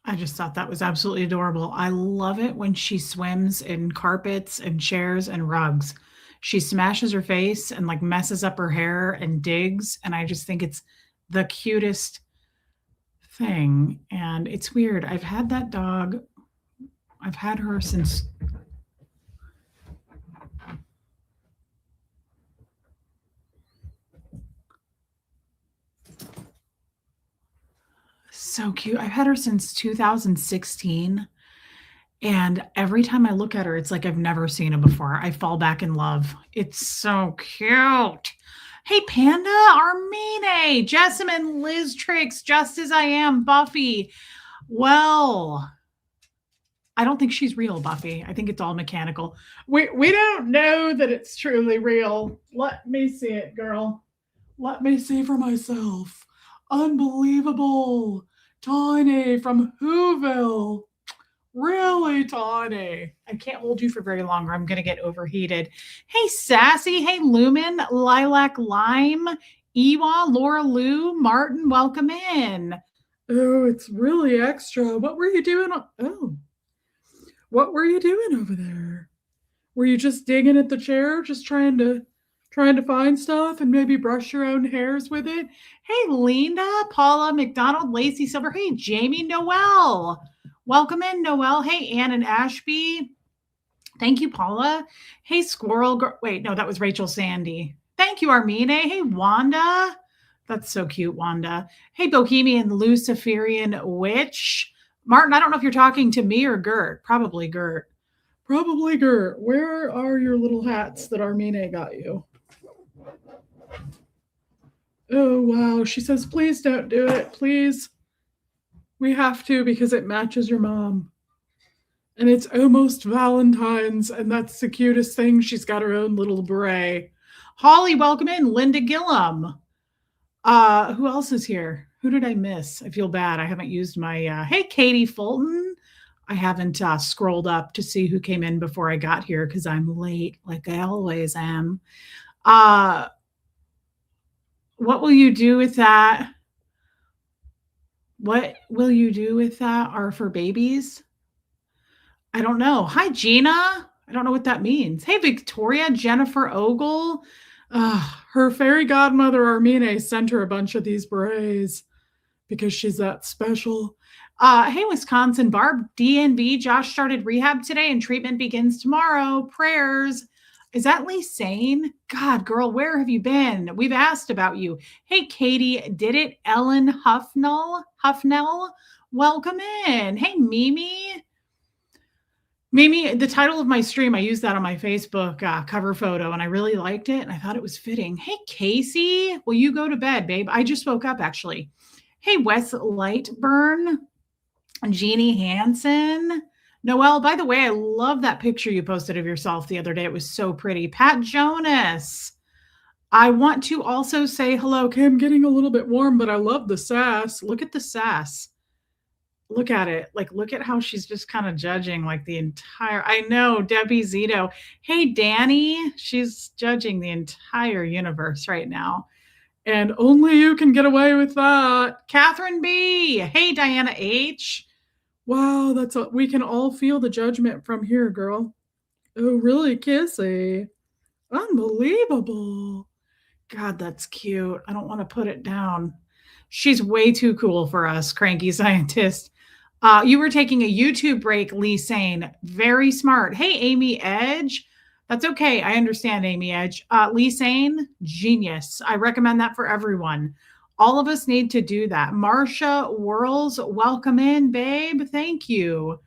I just thought that was absolutely adorable. I love it when she swims in carpets and chairs and rugs. She smashes her face and like messes up her hair and digs. And I just think it's the cutest thing. And it's weird. I've had that dog, I've had her since so cute. I've had her since 2016. And every time I look at her, it's like I've never seen her before. I fall back in love. It's so cute. Hey, Panda, Armine, Jessamine, Liz Tricks, Just As I Am, Buffy. Well, I don't think she's real, Buffy. I think it's all mechanical. We don't know that it's truly real. Let me see it, girl. Let me see for myself. Unbelievable. Tiny from Whoville. Really tiny. I can't hold you for very long or I'm going to get overheated. Hey, Sassy. Hey, Lumen, Lilac Lime, Ewa, Laura Lou, Martin, welcome in. Oh, it's really extra. What were you doing? Oh, what were you doing over there? Were you just digging at the chair, just trying to find stuff and maybe brush your own hairs with it? Hey, Linda, Paula, McDonald, Lacey Silver. Hey, Jamie Noel. Welcome in, Noel. Hey, Ann and Ashby. Thank you, Paula. Hey, Squirrel Girl. Wait, no, that was Rachel Sandy. Thank you, Armine. Hey, Wanda. That's so cute, Wanda. Hey, Bohemian Luciferian Witch. Martin, I don't know if you're talking to me or Gert. Probably Gert. Probably Gert. Where are your little hats that Armine got you? Oh, wow. She says, please don't do it. Please. We have to because it matches your mom. And it's almost Valentine's, and that's the cutest thing. She's got her own little beret. Holly, welcome in. Linda Gillum. Who else is here? Who did I miss? I feel bad. I haven't used my, hey, Katie Fulton. I haven't scrolled up to see who came in before I got here because I'm late, like I always am. What will you do with that? What will you do with that? Are for babies? I don't know. Hi, Gina. I don't know what that means. Hey, Victoria, Jennifer Ogle. Her fairy godmother, Armine, sent her a bunch of these berets because she's that special. Hey, Wisconsin, Barb, DNB. Josh started rehab today and treatment begins tomorrow. Prayers. Is that Lee Sane? God, girl, where have you been? We've asked about you. Hey, Katie, did it? Ellen Huffnell, welcome in. Hey, Mimi. Mimi, the title of my stream, I used that on my Facebook cover photo, and I really liked it, and I thought it was fitting. Hey, Casey, will you go to bed, babe? I just woke up, actually. Hey, Wes Lightburn, Jeannie Hansen. Noelle, by the way, I love that picture you posted of yourself the other day. It was so pretty. Pat Jonas. I want to also say hello. Okay, I'm getting a little bit warm, but I love the sass. Look at the sass. Look at it. Like, look at how she's just kind of judging like the entire, I know, Debbie Zito. Hey, Danny, she's judging the entire universe right now. And only you can get away with that. Catherine B. Hey, Diana H. Wow, we can all feel the judgment from here, girl. Oh, really kissy. Unbelievable. God, that's cute. I don't want to put it down. She's way too cool for us, cranky scientist. You were taking a YouTube break, Lee Sane. Very smart. Hey, Amy Edge. That's okay. I understand, Amy Edge. Lee Sane, genius. I recommend that for everyone. All of us need to do that. Marsha Whirls, welcome in, babe. Thank you.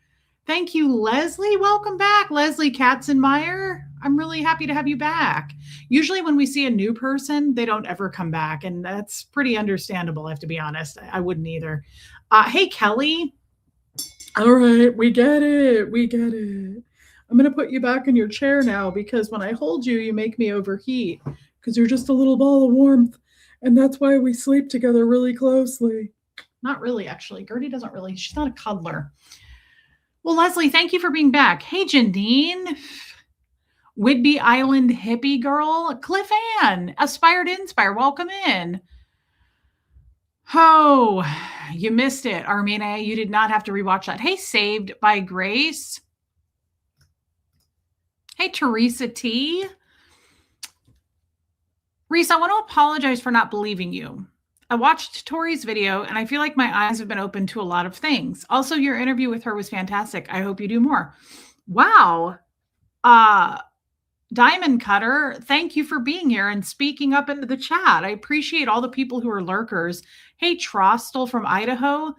Thank you, Leslie. Welcome back, Leslie Katzenmeyer. I'm really happy to have you back. Usually when we see a new person, they don't ever come back, and that's pretty understandable, I have to be honest. I wouldn't either. Hey, Kelly. All right, we get it. We get it. I'm going to put you back in your chair now because when I hold you, you make me overheat because you're just a little ball of warmth. And that's why we sleep together really closely. Not really, actually. Gertie doesn't really. She's not a cuddler. Well, Leslie, thank you for being back. Hey, Janine. Whidbey Island hippie girl. Cliff Ann. Aspire to Inspire. Welcome in. Oh, you missed it, Armina. You did not have to rewatch that. Hey, Saved by Grace. Hey, Teresa T. Reese, I want to apologize for not believing you. I watched Tori's video and I feel like my eyes have been open to a lot of things. Also, your interview with her was fantastic. I hope you do more. Wow. Diamond Cutter, thank you for being here and speaking up into the chat. I appreciate all the people who are lurkers. Hey, Trostel from Idaho.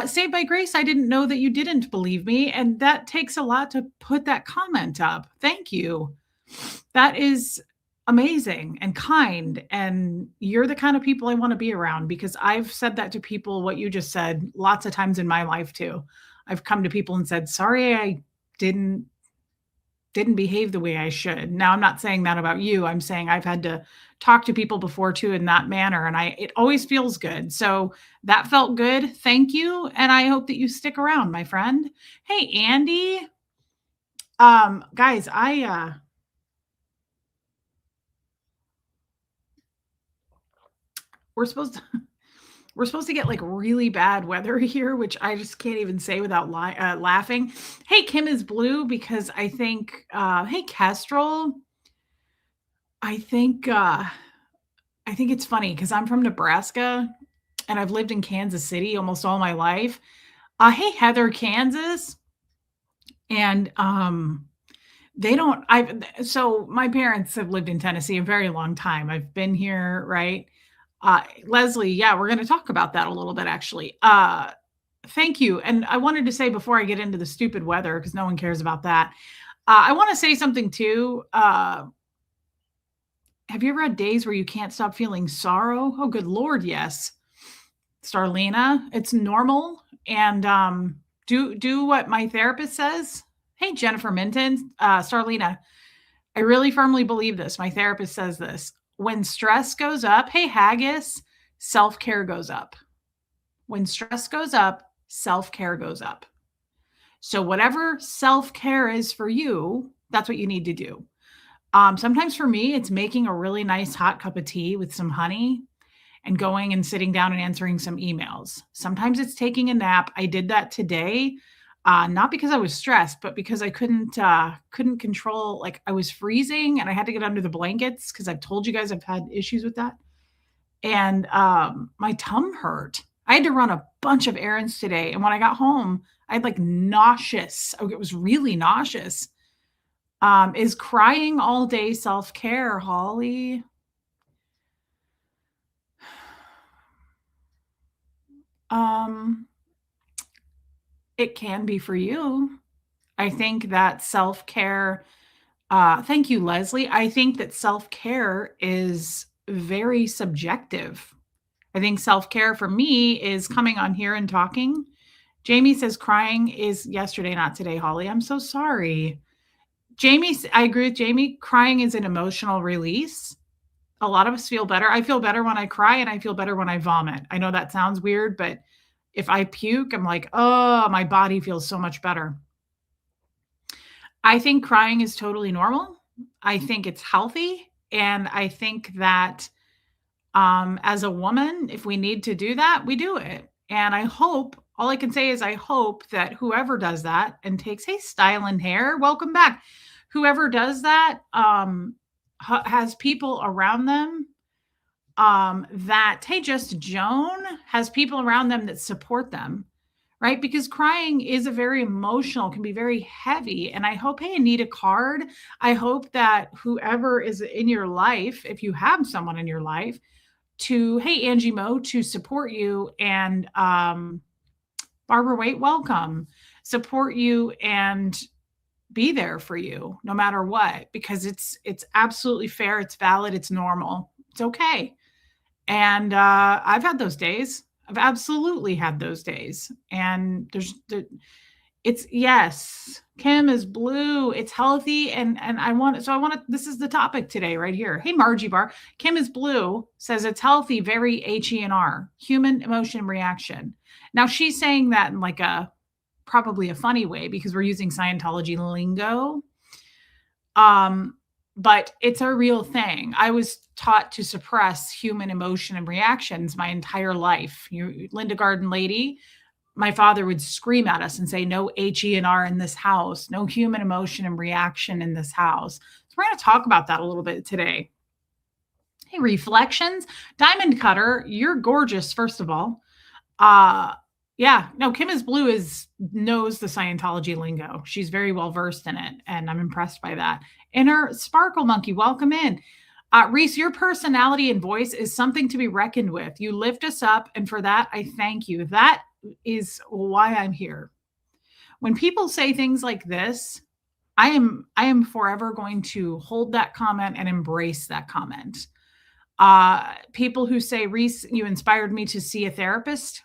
Saved by Grace, I didn't know that you didn't believe me, and that takes a lot to put that comment up. Thank you. That is amazing and kind, and you're the kind of people I want to be around, because I've said that to people, what you just said, lots of times in my life too. I've come to people and said, sorry, I didn't behave the way I should. Now, I'm not saying that about you. I'm saying I've had to talk to people before too in that manner, and it always feels good. So that felt good. Thank you, and I hope that you stick around, my friend. Hey, Andy. Guys, we're supposed to get like really bad weather here, which I just can't even say without laughing. Hey, Kim is blue because I think, hey, Kestrel, I think it's funny because I'm from Nebraska and I've lived in Kansas City almost all my life. Hey, Heather, Kansas. And so my parents have lived in Tennessee a very long time. I've been here, right? Leslie, yeah, we're going to talk about that a little bit, actually. Thank you. And I wanted to say before I get into the stupid weather, because no one cares about that, I want to say something too. Have you ever had days where you can't stop feeling sorrow? Oh, good Lord, yes. Starlina, it's normal. And do what my therapist says. Hey, Jennifer Minton, Starlina, I really firmly believe this. My therapist says this. When stress goes up, hey, Haggis, self-care goes up. When stress goes up, self-care goes up. So whatever self-care is for you, that's what you need to do. Sometimes for me, it's making a really nice hot cup of tea with some honey and going and sitting down and answering some emails. Sometimes it's taking a nap. I did that today. Not because I was stressed, but because I couldn't control, like I was freezing and I had to get under the blankets because I've told you guys I've had issues with that. And my tongue hurt. I had to run a bunch of errands today. And when I got home, I had like nauseous. It was really nauseous. Is crying all day self-care, Holly? It can be for you. I think that self-care, thank you, Leslie. I think that self-care is very subjective. I think self-care for me is coming on here and talking. Jamie says crying is yesterday, not today, Holly. I'm so sorry. Jamie, I agree with Jamie. Crying is an emotional release. A lot of us feel better. I feel better when I cry and I feel better when I vomit. I know that sounds weird, but if I puke, I'm like, oh, my body feels so much better. I think crying is totally normal. I think it's healthy. And I think that as a woman, if we need to do that, we do it. And I hope, all I can say is I hope that whoever does that and takes, hey, Style and Hair, welcome back. Whoever does that has people around them that, hey, just Joan has people around them that support them, right? Because crying is a very emotional, can be very heavy. And I hope, hey, Anita Card, I hope that whoever is in your life, if you have someone in your life, to, hey, Angie Mo, to support you. And Barbara Waite, welcome. Support you and be there for you no matter what, because it's absolutely fair. It's valid. It's normal. It's okay. And I've had those days. I've absolutely had those days. And it's, yes, Kim is blue. It's healthy. And this is the topic today right here. Hey, Margie Bar, Kim is blue says it's healthy, very HENR, human emotion reaction. Now she's saying that in like probably a funny way because we're using Scientology lingo. but it's a real thing. I was taught to suppress human emotion and reactions my entire life. You, Linda Garden lady, my father would scream at us and say, no HE&R in this house, no human emotion and reaction in this house. So we're going to talk about that a little bit today. Hey, reflections. Diamond Cutter, you're gorgeous, first of all. Yeah, no, Kim is Blue knows the Scientology lingo. She's very well versed in it, and I'm impressed by that. Inner Sparkle Monkey, welcome in. Reese, your personality and voice is something to be reckoned with. You lift us up, and for that, I thank you. That is why I'm here. When people say things like this, I am forever going to hold that comment and embrace that comment. People who say, Reese, you inspired me to see a therapist.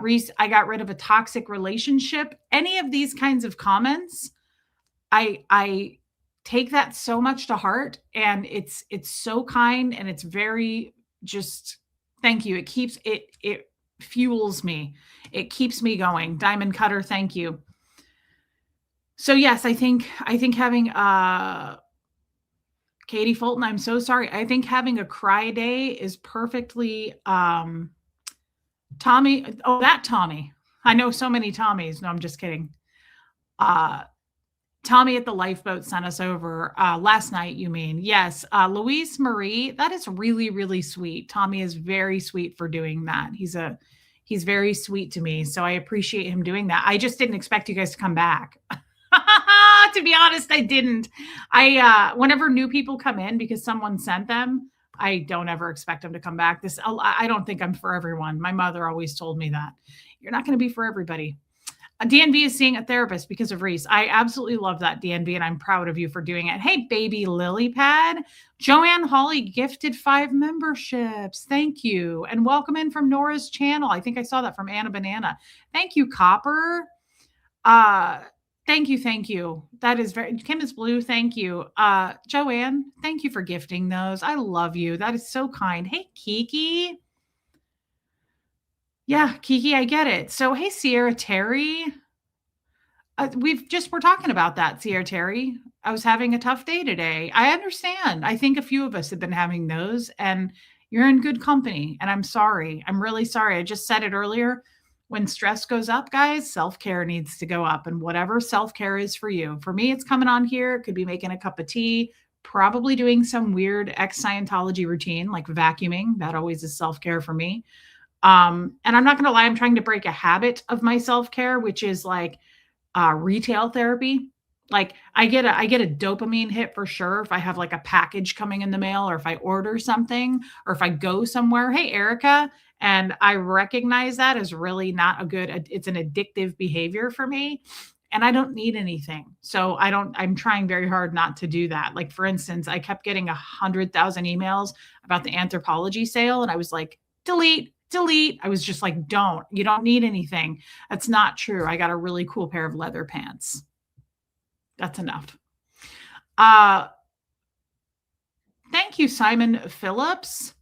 Reese, I got rid of a toxic relationship. Any of these kinds of comments, I take that so much to heart, and it's so kind, and it's very just thank you. It fuels me. It keeps me going. Diamond Cutter, thank you. So yes, I think having Katie Fulton, I'm so sorry. I think having a cry day is perfectly Tommy. Oh, that Tommy. I know so many Tommies. No, I'm just kidding. Tommy at the lifeboat sent us over last night, you mean? Yes. Louise Marie, that is really, really sweet. Tommy is very sweet for doing that. He's very sweet to me. So I appreciate him doing that. I just didn't expect you guys to come back. To be honest, I didn't. Whenever new people come in because someone sent them, I don't ever expect them to come back. I don't think I'm for everyone. My mother always told me that. You're not going to be for everybody. DNV is seeing a therapist because of Reese. I absolutely love that, DNV, and I'm proud of you for doing it. Hey, baby lily pad. Joanne Hawley gifted 5 memberships. Thank you. And welcome in from Nora's channel. I think I saw that from Anna Banana. Thank you, Copper. Thank you. That is Kim is Blue. Thank you. Joanne, thank you for gifting those. I love you. That is so kind. Hey, Kiki. Yeah, Kiki, I get it. So, hey, Sierra Terry. We're talking about that, Sierra Terry. I was having a tough day today. I understand. I think a few of us have been having those, and you're in good company. And I'm sorry. I'm really sorry. I just said it earlier. When stress goes up, guys, self-care needs to go up, and whatever self-care is for you. For me, it's coming on here. It could be making a cup of tea, probably doing some weird ex-Scientology routine like vacuuming. That always is self-care for me. And I'm not going to lie, I'm trying to break a habit of my self-care, which is like retail therapy. Like I get a dopamine hit for sure if I have like a package coming in the mail, or if I order something, or if I go somewhere. Hey, Erica. And I recognize that as really not it's an addictive behavior for me. And I don't need anything. So I'm trying very hard not to do that. Like, for instance, I kept getting 100,000 emails about the Anthropology sale. And I was like, delete. I was just like, you don't need anything. That's not true. I got a really cool pair of leather pants. That's enough. Thank you, Simon Phillips.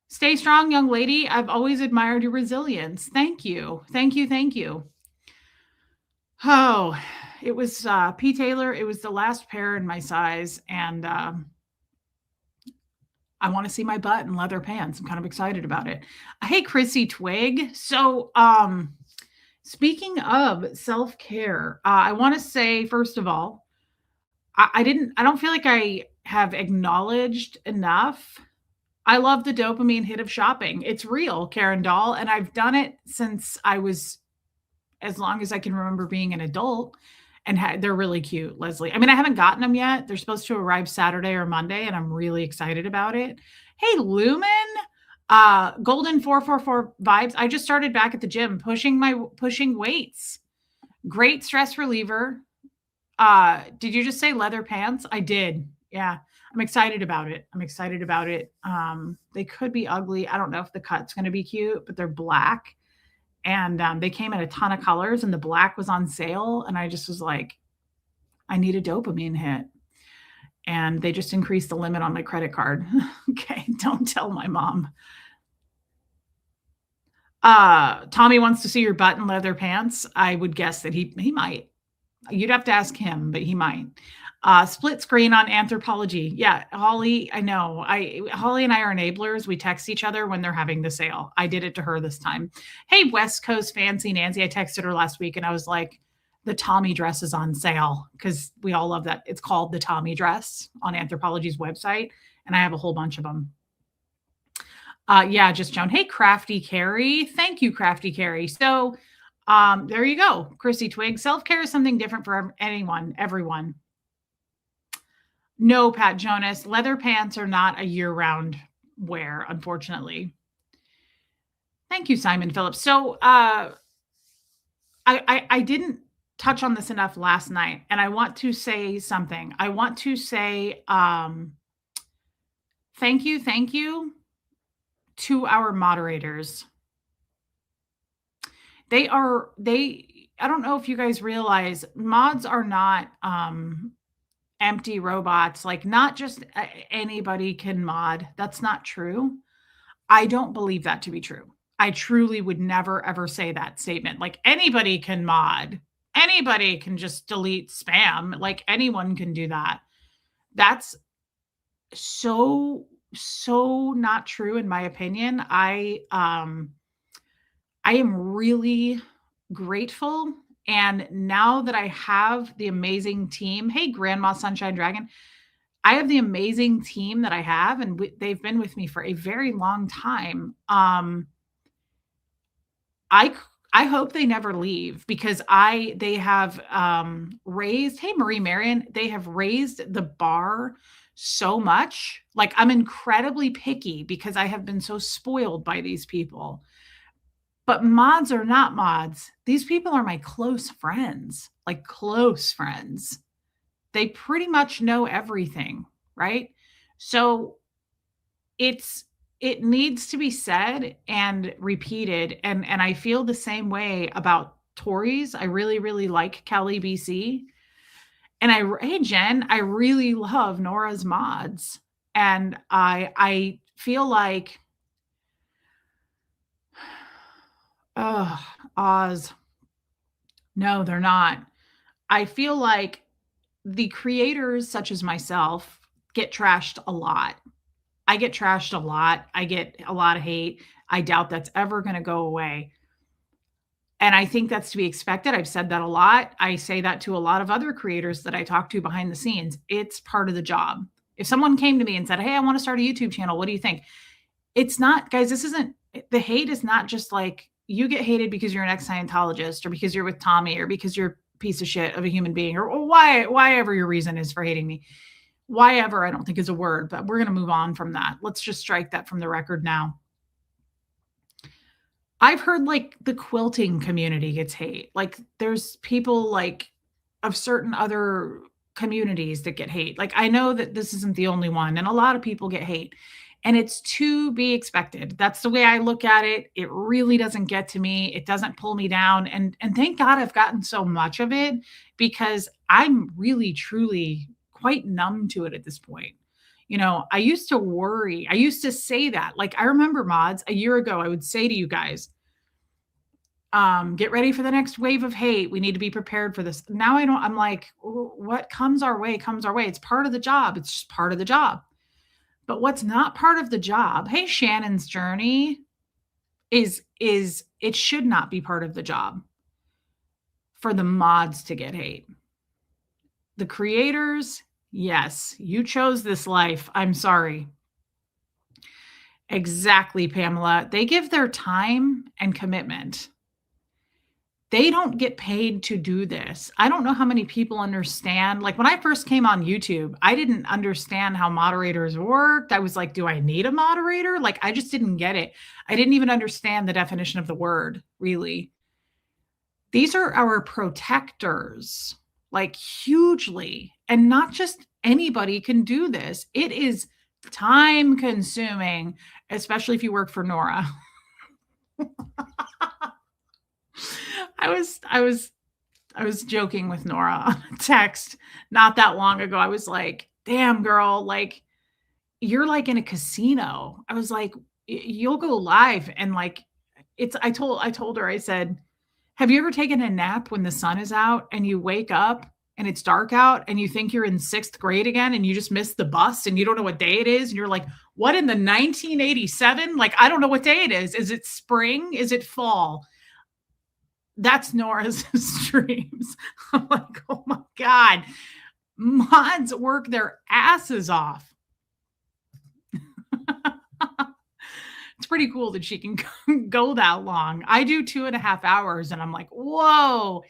Stay strong, young lady. I've always admired your resilience. Thank you. Oh, it was P. Taylor. It was the last pair in my size. And I want to see my butt in leather pants. I'm kind of excited about it. Hey, Chrissy Twig. So speaking of self-care, I want to say, first of all, I don't feel like I have acknowledged enough. I love the dopamine hit of shopping. It's real, Karen Dahl, and I've done it since I was as long as I can remember being an adult. And they're really cute, Leslie. I mean, I haven't gotten them yet. They're supposed to arrive Saturday or Monday, and I'm really excited about it. Hey, Lumen, Golden 444 vibes. I just started back at the gym pushing weights. Great stress reliever. Did you just say leather pants? I did. Yeah. I'm excited about it. They could be ugly. I don't know if the cut's going to be cute, but they're black. And they came in a ton of colors, and the black was on sale. And I just was like, I need a dopamine hit. And they just increased the limit on my credit card. Okay, don't tell my mom. Tommy wants to see your butt in leather pants. I would guess that he might. You'd have to ask him, but he might. Split screen on anthropology. Yeah, Holly, I know. Holly and I are enablers. We text each other when they're having the sale. I did it to her this time. Hey, West Coast Fancy Nancy. I texted her last week and I was like, the Tommy dress is on sale because we all love that. It's called the Tommy dress on Anthropology's website, and I have a whole bunch of them. Yeah, just Joan. Hey, Crafty Carrie. Thank you, Crafty Carrie. So there you go. Chrissy Twig. Self-care is something different for anyone, everyone. No, Pat Jonas. Leather pants are not a year-round wear, unfortunately. Thank you, Simon Phillips. So I didn't touch on this enough last night, and I want to say something. I want to say thank you to our moderators. I don't know if you guys realize mods are not empty robots. Like, not just anybody can mod. That's not true. I don't believe that to be true. I truly would never ever say that statement. Like, anybody can mod. Anybody can just delete spam. Like, anyone can do that. That's so not true in my opinion. I am really grateful, and now that I have the amazing team, hey Grandma Sunshine Dragon, I have the amazing team that I have, and they've been with me for a very long time. I hope they never leave because they have raised, hey Marie Marion, they have raised the bar so much. Like, I'm incredibly picky because I have been so spoiled by these people. But mods are not mods. These people are my close friends, like close friends. They pretty much know everything, right? So it needs to be said and repeated. And I feel the same way about Tories. I really, really like Kelly BC. And hey Jen, I really love Nora's mods. And I feel like, Oz. No, they're not. I feel like the creators, such as myself, get trashed a lot. I get trashed a lot. I get a lot of hate. I doubt that's ever going to go away. And I think that's to be expected. I've said that a lot. I say that to a lot of other creators that I talk to behind the scenes. It's part of the job. If someone came to me and said, hey, I want to start a YouTube channel, what do you think? It's not, guys, the hate is not just like you get hated because you're an ex-Scientologist or because you're with Tommy or because you're a piece of shit of a human being or why ever your reason is for hating me. Why ever, I don't think is a word, but we're going to move on from that. Let's just strike that from the record now. I've heard like the quilting community gets hate. Like, there's people like of certain other communities that get hate. Like, I know that this isn't the only one, and a lot of people get hate, and it's to be expected. That's the way I look at it. It really doesn't get to me. It doesn't pull me down. And thank God I've gotten so much of it because I'm really, truly quite numb to it at this point. You know, I used to worry. I used to say that. Like, I remember mods a year ago, I would say to you guys, get ready for the next wave of hate. We need to be prepared for this. Now I'm like, what comes our way comes our way. It's part of the job. It's just part of the job. But what's not part of the job, hey, Shannon's journey is it should not be part of the job for the mods to get hate. The creators, yes, you chose this life. I'm sorry. Exactly, Pamela. They give their time and commitment. They don't get paid to do this. I don't know how many people understand. Like, when I first came on YouTube, I didn't understand how moderators worked. I was like, do I need a moderator? Like, I just didn't get it. I didn't even understand the definition of the word, really. These are our protectors, like, hugely. And not just anybody can do this. It is time consuming, especially if you work for Nora. I was joking with Nora on a text not that long ago. I was like, damn girl, like, you're like in a casino. I was like, you'll go live and like, I told her, I said, have you ever taken a nap when the sun is out and you wake up and it's dark out and you think you're in 6th grade again and you just missed the bus and you don't know what day it is and you're like, what in the 1987? Like, I don't know what day it is. Is it spring? Is it fall? That's Nora's streams. I'm like, oh my God. Mods work their asses off. It's pretty cool that she can go that long. I do 2.5 hours and I'm like, whoa.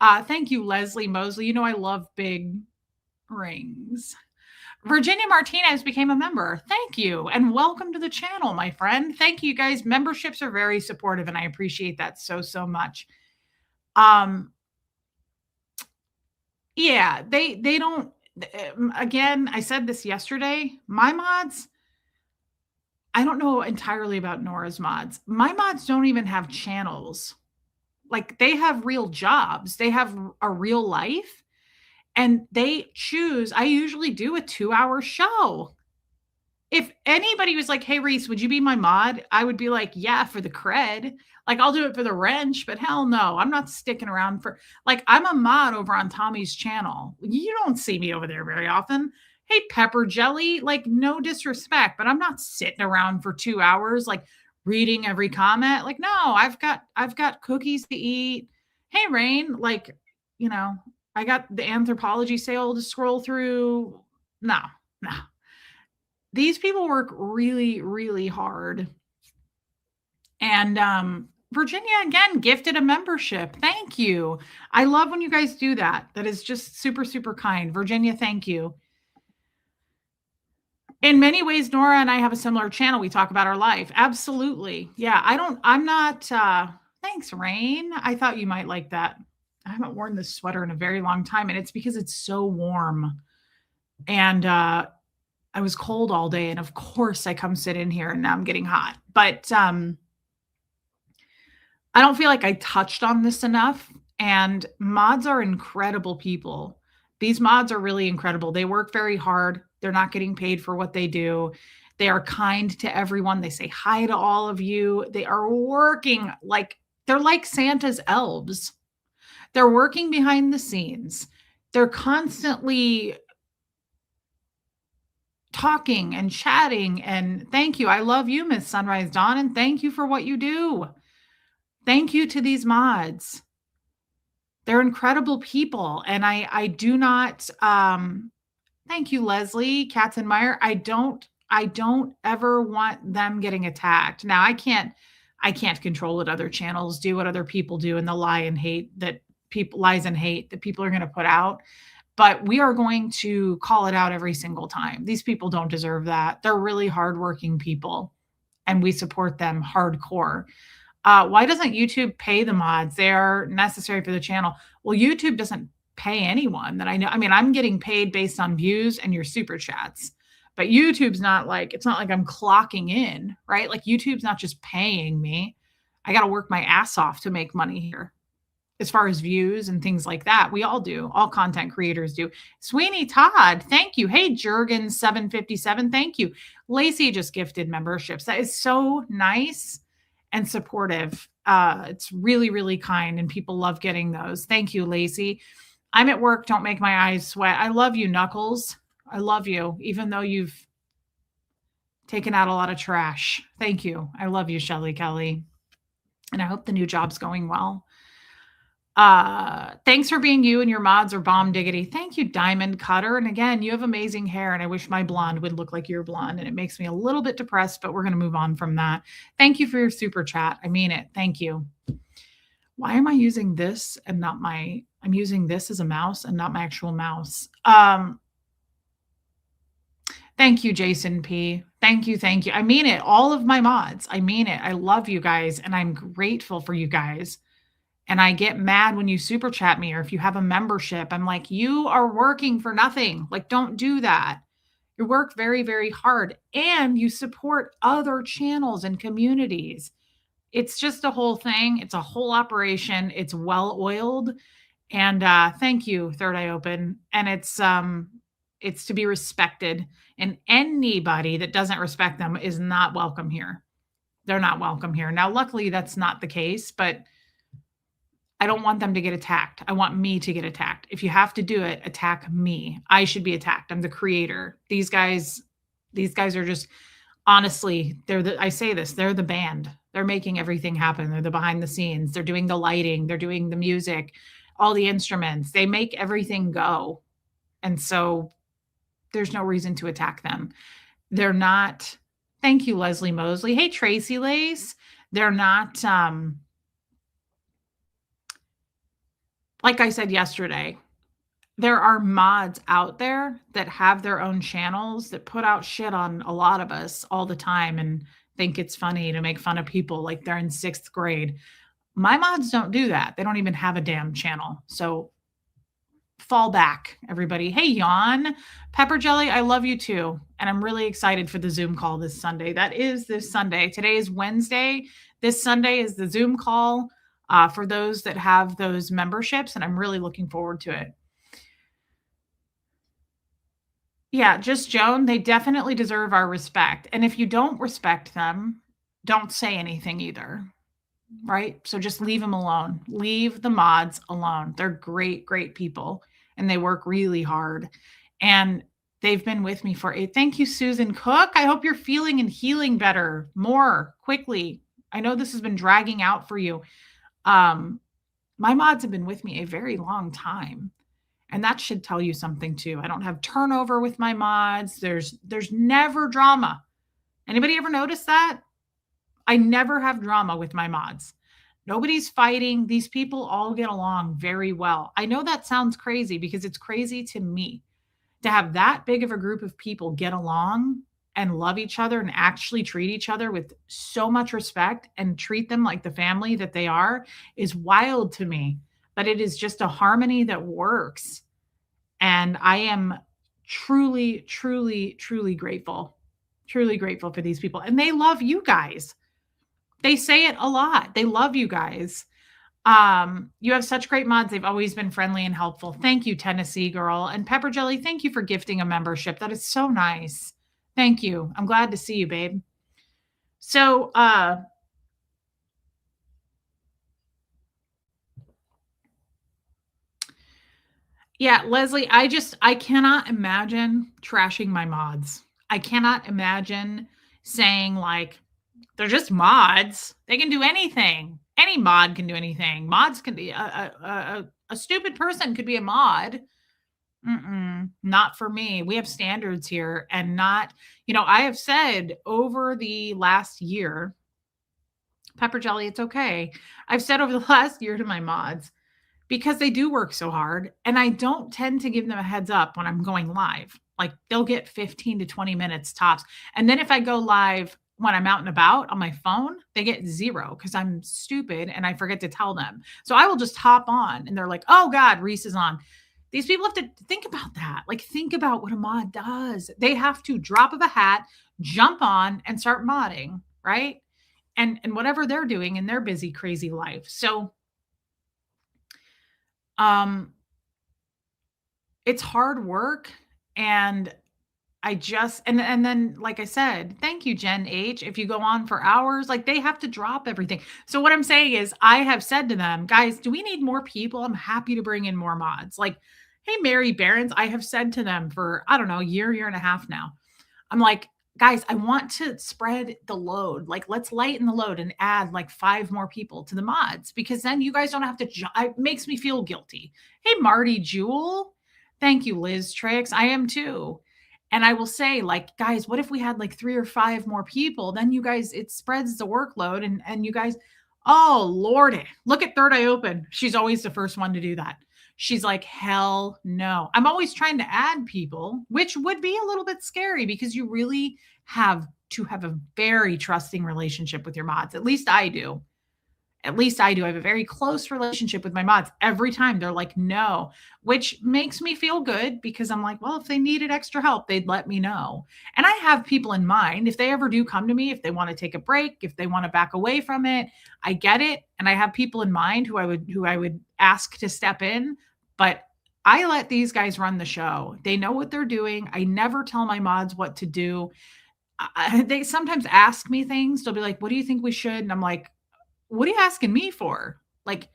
Thank you, Leslie Mosley. You know, I love big rings. Virginia Martinez became a member. Thank you. And welcome to the channel, my friend. Thank you guys. Memberships are very supportive and I appreciate that so much. Yeah, they don't, again, I said this yesterday, my mods, I don't know entirely about Nora's mods. My mods don't even have channels. Like, they have real jobs. They have a real life and they choose. I usually do a 2-hour show. If anybody was like, hey, Reese, would you be my mod? I would be like, yeah, for the cred. Like, I'll do it for the wrench, but hell no, I'm not sticking around for, like, I'm a mod over on Tommy's channel. You don't see me over there very often. Hey, Pepper Jelly, like, no disrespect, but I'm not sitting around for 2 hours, like, reading every comment. Like, no, I've got cookies to eat. Hey, Rain, like, you know, I got the anthropology sale to scroll through. No. These people work really hard. And Virginia, again, gifted a membership. Thank you. I love when you guys do that. That is just super kind. Virginia, thank you. In many ways, Nora and I have a similar channel. We talk about our life. Absolutely. Yeah, I'm not, thanks, Rain. I thought you might like that. I haven't worn this sweater in a very long time, and it's because it's so warm. And I was cold all day, and of course I come sit in here and now I'm getting hot. But I don't feel like I touched on this enough. And mods are incredible people. These mods are really incredible. They work very hard. They're not getting paid for what they do. They are kind to everyone. They say hi to all of you. They are working like, they're like Santa's elves. They're working behind the scenes. They're constantly talking and chatting. And thank you. I love you, Miss Sunrise Dawn. And thank you for what you do. Thank you to these mods. They're incredible people. And I do not, thank you, Leslie Katzenmeyer. I don't ever want them getting attacked. Now I can't control what other channels do, what other people do, and the lies and hate that people are going to put out. But we are going to call it out every single time. These people don't deserve that. They're really hardworking people, and we support them hardcore. Why doesn't YouTube pay the mods? They are necessary for the channel. Well, YouTube doesn't pay anyone that I know. I mean, I'm getting paid based on views and your super chats, but YouTube's not like, it's not like I'm clocking in, right? Like, YouTube's not just paying me. I got to work my ass off to make money here. As far as views and things like that, we all do. All content creators do. Sweeney Todd, thank you. Hey, Jurgen 757, thank you. Lacey just gifted memberships. That is so nice and supportive. It's really kind, and people love getting those. Thank you, Lacey. I'm at work. Don't make my eyes sweat. I love you, Knuckles. I love you, even though you've taken out a lot of trash. Thank you. I love you, Shelly Kelly. And I hope the new job's going well. Thanks for being you, and your mods are bomb diggity. Thank you, Diamond Cutter. And again, you have amazing hair, and I wish my blonde would look like your blonde, and it makes me a little bit depressed, but we're going to move on from that. Thank you for your super chat. I mean it. Thank you. Why am I using this and not I'm using this as a mouse and not my actual mouse. Thank you, Jason P. Thank you. I mean it. All of my mods. I mean it. I love you guys, and I'm grateful for you guys. And I get mad when you super chat me, or if you have a membership, I'm like, you are working for nothing. Like, don't do that. You work very hard, and you support other channels and communities. It's just a whole thing. It's a whole operation. It's well-oiled. And thank you, Third Eye Open. And it's to be respected. And anybody that doesn't respect them is not welcome here. They're not welcome here. Now, luckily, that's not the case, but I don't want them to get attacked. I want me to get attacked. If you have to do it, attack me. I should be attacked. I'm the creator. These guys are just honestly, I say this, they're the band. They're making everything happen. They're the behind the scenes. They're doing the lighting, they're doing the music, all the instruments. They make everything go. And so there's no reason to attack them. They're not. Thank you, Leslie Mosley. Hey, Tracy Lace. They're not like I said yesterday, there are mods out there that have their own channels that put out shit on a lot of us all the time and think it's funny to make fun of people like they're in 6th grade. My mods don't do that. They don't even have a damn channel. So fall back, everybody. Hey, Yawn. Pepper Jelly, I love you too. And I'm really excited for the Zoom call this Sunday. That is this Sunday. Today is Wednesday. This Sunday is the Zoom call for those that have those memberships, and I'm really looking forward to it. Yeah, just Joan, they definitely deserve our respect. And if you don't respect them, don't say anything either. Right? So just leave them alone. Leave the mods alone. They're great, great people and they work really hard. And they've been with me for thank you, Susan Cook. I hope you're feeling and healing better more quickly. I know this has been dragging out for you. My mods have been with me a very long time. And that should tell you something too. I don't have turnover with my mods. There's never drama. Anybody ever notice that? I never have drama with my mods. Nobody's fighting. These people all get along very well. I know that sounds crazy because it's crazy to me to have that big of a group of people get along and love each other and actually treat each other with so much respect and treat them like the family that they are is wild to me. But it is just a harmony that works. And I am truly, truly, truly grateful for these people. And they love you guys. They say it a lot. They love you guys. You have such great mods. They've always been friendly and helpful. Thank you, Tennessee girl. And Pepper Jelly, thank you for gifting a membership. That is so nice. Thank you. I'm glad to see you, babe. So, yeah, Leslie, I cannot imagine trashing my mods. I cannot imagine saying like, they're just mods. They can do anything. Any mod can do anything. Mods can be a stupid person could be a mod. Not for me. We have standards here and not, I have said over the last year, Pepper Jelly, it's okay. I've said over the last year to my mods, because they do work so hard and I don't tend to give them a heads up when I'm going live. Like they'll get 15 to 20 minutes tops. And then if I go live when I'm out and about on my phone, they get 0 because I'm stupid and I forget to tell them. So I will just hop on and they're like, oh God, Reese is on. These people have to think about that. Like think about what a mod does. They have to drop of a hat, jump on and start modding, right? And whatever they're doing in their busy, crazy life. So it's hard work and I just and then like I said, thank you, Jen H. If you go on for hours, like they have to drop everything. So what I'm saying is I have said to them, guys, do we need more people? I'm happy to bring in more mods. Like, hey, Mary Barons, I have said to them for, I don't know, year and a half now. I'm like, guys, I want to spread the load. Like, let's lighten the load and add like 5 more people to the mods because then you guys don't have to, it makes me feel guilty. Hey, Marty Jewel. Thank you, Liz Tricks. I am too. And I will say, like, guys, what if we had like 3 or 5 more people? Then you guys, it spreads the workload and you guys, oh, Lordy, look at Third Eye Open. She's always the first one to do that. She's like, hell no. I'm always trying to add people, which would be a little bit scary because you really have to have a very trusting relationship with your mods. At least I do. I have a very close relationship with my mods. Every time they're like, no, which makes me feel good because I'm like, well, if they needed extra help, they'd let me know. And I have people in mind. If they ever do come to me, if they want to take a break, if they want to back away from it, I get it. And I have people in mind who I would ask to step in, but I let these guys run the show. They know what they're doing. I never tell my mods what to do. They sometimes ask me things. They'll be like, what do you think we should? And I'm like, what are you asking me for? Like,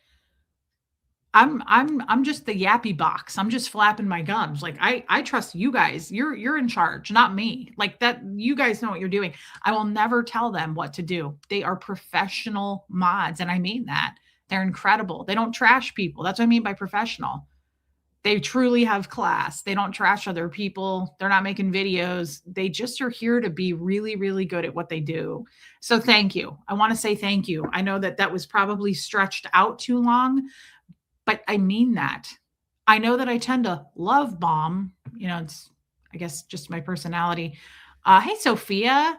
I'm just the yappy box. I'm just flapping my gums. Like I trust you guys. You're in charge, not me. Like that you guys know what you're doing. I will never tell them what to do. They are professional mods, and I mean that. They're incredible. They don't trash people. That's what I mean by professional. They truly have class. They don't trash other people. They're not making videos. They just are here to be really, really good at what they do. So thank you. I want to say thank you. I know that that was probably stretched out too long, but I mean that. I know that I tend to love bomb. It's, I guess, just my personality. Hey, Sophia,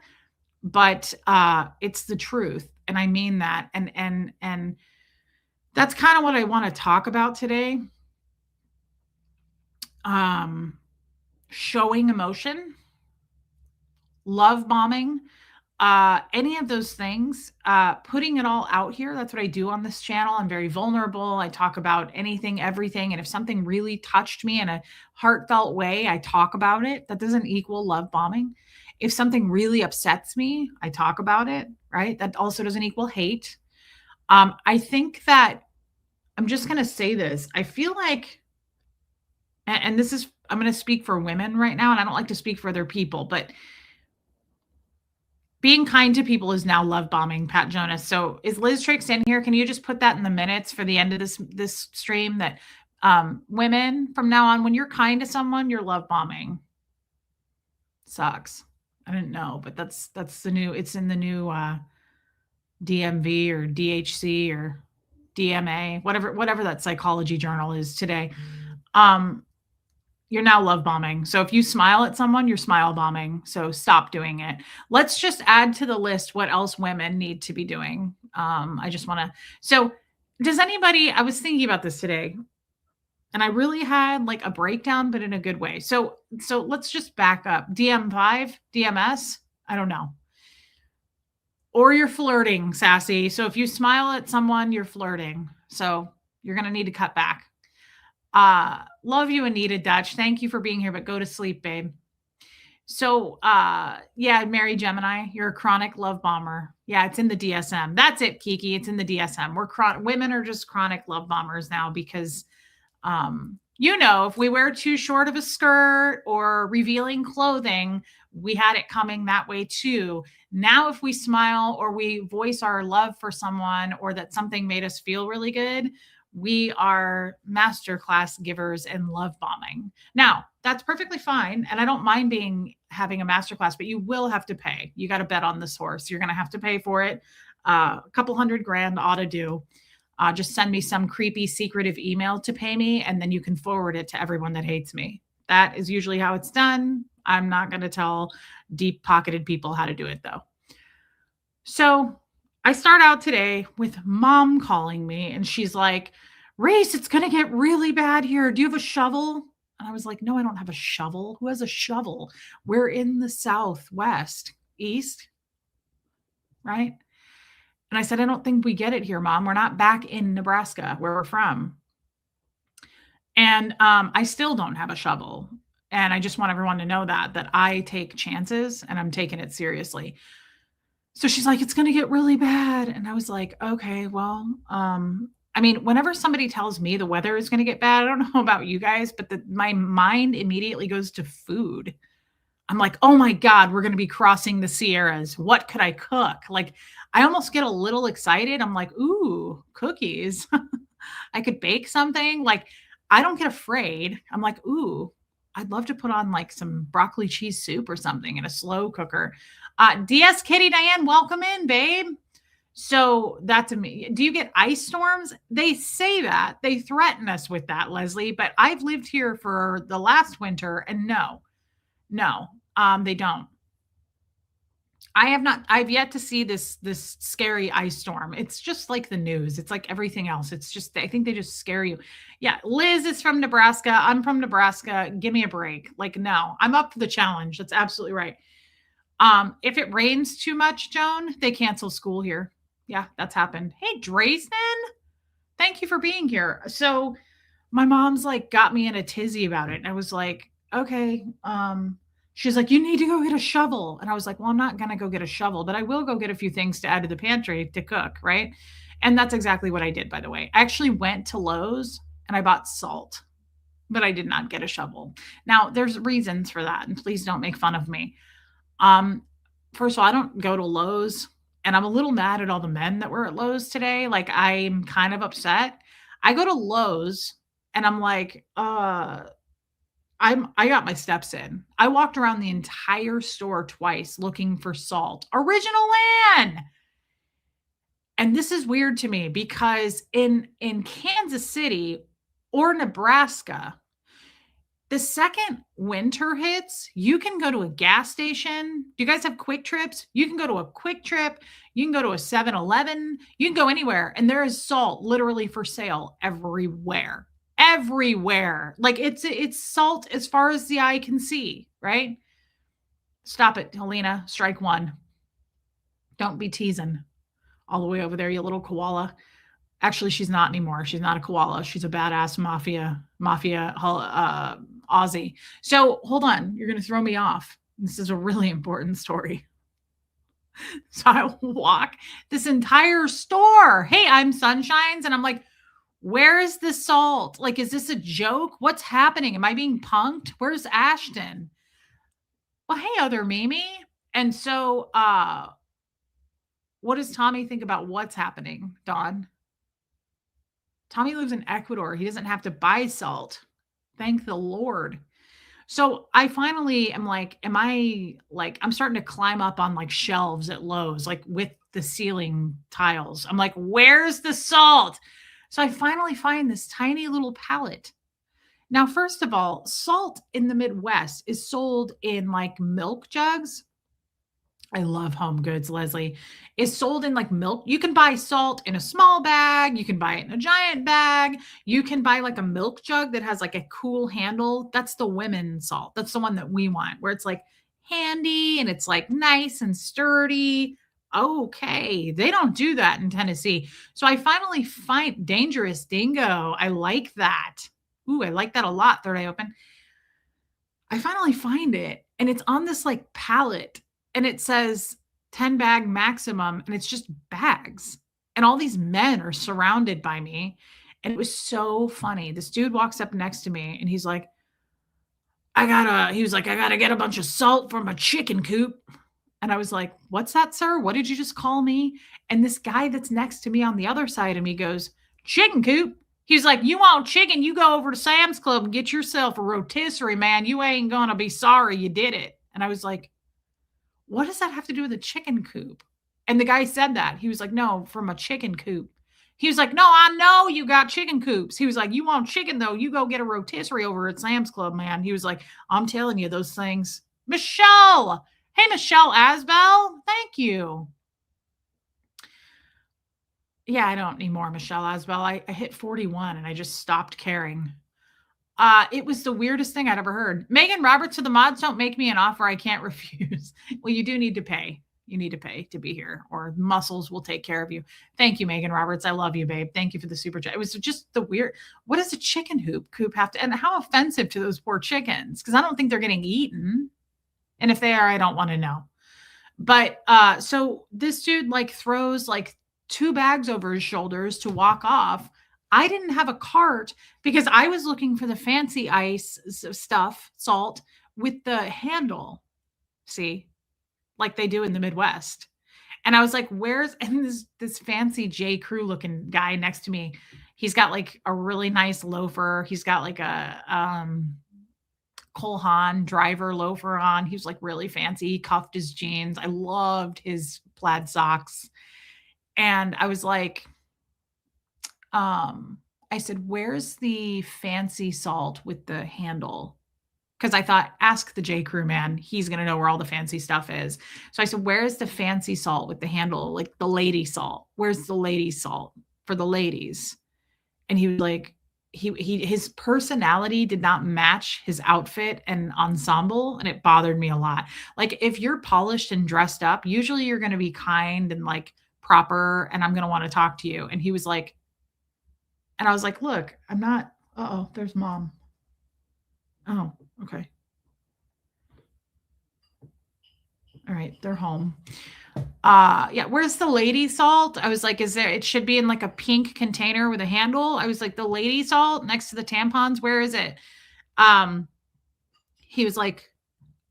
but it's the truth. And I mean that. And that's kind of what I want to talk about today. Showing emotion, love bombing, any of those things, putting it all out here. That's what I do on this channel. I'm very vulnerable. I talk about anything, everything. And if something really touched me in a heartfelt way, I talk about it. That doesn't equal love bombing. If something really upsets me, I talk about it, right? That also doesn't equal hate. I think that I'm just going to say this. I feel like, and this is, I'm going to speak for women right now, and I don't like to speak for other people, but being kind to people is now love bombing, Pat Jonas. So is Liz Trix in here? Can you just put that in the minutes for the end of this stream that women from now on, when you're kind to someone, you're love bombing. Sucks. I didn't know, but that's the new, it's in the new DMV or DHC or DMA, whatever that psychology journal is today. You're now love bombing. So if you smile at someone, you're smile bombing. So stop doing it. Let's just add to the list what else women need to be doing. I just want to. So does anybody, I was thinking about this today, and I really had like a breakdown, but in a good way. So let's just back up. DM5, DMS, I don't know. Or you're flirting, sassy. So if you smile at someone, you're flirting. So you're going to need to cut back. Love you, Anita Dutch. Thank you for being here, but go to sleep, babe. So, yeah, Mary Gemini, you're a chronic love bomber. Yeah, it's in the DSM. That's it, Kiki. It's in the DSM. Women are just chronic love bombers now because, if we wear too short of a skirt or revealing clothing, we had it coming that way too. Now, if we smile or we voice our love for someone or that something made us feel really good, we are masterclass givers and love bombing. Now, that's perfectly fine. And I don't mind having a masterclass, but you will have to pay. You got to bet on this horse. You're going to have to pay for it. A couple $100,000 ought to do. Just send me some creepy secretive email to pay me, and then you can forward it to everyone that hates me. That is usually how it's done. I'm not going to tell deep-pocketed people how to do it, though. So I start out today with mom calling me, and she's like, Reese, it's going to get really bad here. Do you have a shovel? And I was like, no, I don't have a shovel. Who has a shovel? We're in the Southwest, East, right? And I said, I don't think we get it here, Mom. We're not back in Nebraska where we're from. And I still don't have a shovel. And I just want everyone to know that I take chances and I'm taking it seriously. So she's like, it's going to get really bad. And I was like, okay, well, whenever somebody tells me the weather is going to get bad, I don't know about you guys, but my mind immediately goes to food. I'm like, oh my God, we're going to be crossing the Sierras. What could I cook? Like, I almost get a little excited. I'm like, ooh, cookies. I could bake something. Like, I don't get afraid. I'm like, ooh, I'd love to put on like some broccoli cheese soup or something in a slow cooker. DS Kitty Diane, welcome in, babe. So that's me. Do you get ice storms? They say that. They threaten us with that, Leslie. But I've lived here for the last winter, and no, they don't. I've yet to see this scary ice storm. It's just like the news. It's like everything else. It's just, I think they just scare you. Yeah. Liz is from Nebraska. I'm from Nebraska. Give me a break. Like, no, I'm up for the challenge. That's absolutely right. If it rains too much, Joan, they cancel school here. Yeah, that's happened. Hey, Dresden, thank you for being here. So my mom's like got me in a tizzy about it. And I was like, okay. She's like, you need to go get a shovel. And I was like, well, I'm not going to go get a shovel, but I will go get a few things to add to the pantry to cook. Right. And that's exactly what I did, by the way. I actually went to Lowe's and I bought salt, but I did not get a shovel. Now, there's reasons for that, and please don't make fun of me. Um, First of all, I don't go to Lowe's, and I'm a little mad at all the men that were at Lowe's today. Like, I'm kind of upset. I go to Lowe's and I'm like, I got my steps in. I walked around the entire store twice looking for salt. Original Land. And this is weird to me because in Kansas City or Nebraska, the second winter hits, you can go to a gas station. Do you guys have Quick Trips? You can go to a Quick Trip. You can go to a 7-Eleven. You can go anywhere, and there is salt literally for sale everywhere. Everywhere. Like it's salt as far as the eye can see, right? Stop it, Helena. Strike one. Don't be teasing all the way over there, you little koala. Actually, she's not anymore. She's not a koala. She's a badass mafia Aussie. So hold on. You're going to throw me off. This is a really important story. So I walk this entire store. Hey, I'm Sunshines. And I'm like, where is the salt? Like, is this a joke? What's happening? Am I being punked? Where's Ashton? Well, hey, other Mimi. And so, what does Tommy think about what's happening, Dawn? Tommy lives in Ecuador. He doesn't have to buy salt. Thank the Lord. So I finally am like, I'm starting to climb up on like shelves at Lowe's, like with the ceiling tiles. I'm like, where's the salt? So I finally find this tiny little pallet. Now, first of all, salt in the Midwest is sold in like milk jugs. I love Home Goods, Leslie. Is sold in like milk. You can buy salt in a small bag. You can buy it in a giant bag. You can buy like a milk jug that has like a cool handle. That's the women's salt. That's the one that we want, where it's like handy and it's like nice and sturdy. Okay. They don't do that in Tennessee. So I finally find Dangerous Dingo. I like that. Ooh, I like that a lot. Third eye open. I finally find it and it's on this like pallet. And it says 10 bag maximum, and it's just bags. And all these men are surrounded by me. And it was so funny. This dude walks up next to me and he's like, I gotta get a bunch of salt from a chicken coop. And I was like, what's that, sir? What did you just call me? And this guy that's next to me on the other side of me goes, chicken coop. He's like, you want chicken? You go over to Sam's Club and get yourself a rotisserie, man. You ain't gonna be sorry you did it. And I was like, what does that have to do with a chicken coop? And the guy said that. He was like, no, from a chicken coop. He was like, no, I know you got chicken coops. He was like, you want chicken, though? You go get a rotisserie over at Sam's Club, man. He was like, I'm telling you those things. Michelle. Hey, Michelle Asbell. Thank you. Yeah, I don't need more Michelle Asbell. I hit 41 and I just stopped caring. It was the weirdest thing I'd ever heard. Megan Roberts to the mods, don't make me an offer I can't refuse. Well, you do need to pay. You need to pay to be here, or muscles will take care of you. Thank you, Megan Roberts. I love you, babe. Thank you for the super chat. It was just the weird. What does a chicken coop have to, and how offensive to those poor chickens? Because I don't think they're getting eaten. And if they are, I don't want to know. But so this dude like throws like 2 bags over his shoulders to walk off. I didn't have a cart because I was looking for the fancy ice stuff, salt with the handle. See, like they do in the Midwest. And I was like, and this fancy J. Crew looking guy next to me. He's got like a really nice loafer. He's got like a Cole Haan driver loafer on. He was like really fancy. He cuffed his jeans. I loved his plaid socks. And I was like, I said, where's the fancy salt with the handle? Because I thought, ask the J. Crew man. He's going to know where all the fancy stuff is. So I said, where's the fancy salt with the handle? Like the lady salt. Where's the lady salt for the ladies? And he was like, his personality did not match his outfit and ensemble. And it bothered me a lot. Like if you're polished and dressed up, usually you're going to be kind and like proper. And I'm going to want to talk to you. And he was like, and I was like, look, I'm not, there's mom. Oh, okay. All right, they're home. Yeah, where's the lady salt? I was like, is there, it should be in like a pink container with a handle. I was like, the lady salt next to the tampons, where is it? Um, he was like,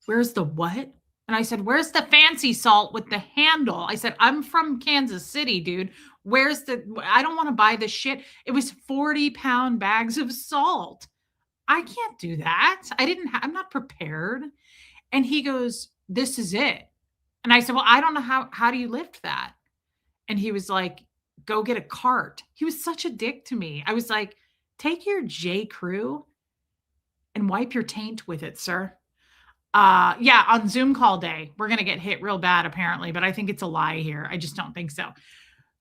where's the what? And I said, where's the fancy salt with the handle? I said, I'm from Kansas City, dude. Where's the, I don't want to buy this shit. It was 40-pound bags of salt. I can't do that. I'm not prepared. And he goes, this is it. And I said, well, I don't know how do you lift that? And he was like, go get a cart. He was such a dick to me. I was like, take your J. Crew and wipe your taint with it, sir. Yeah, on Zoom call day, we're going to get hit real bad apparently, but I think it's a lie here. I just don't think so.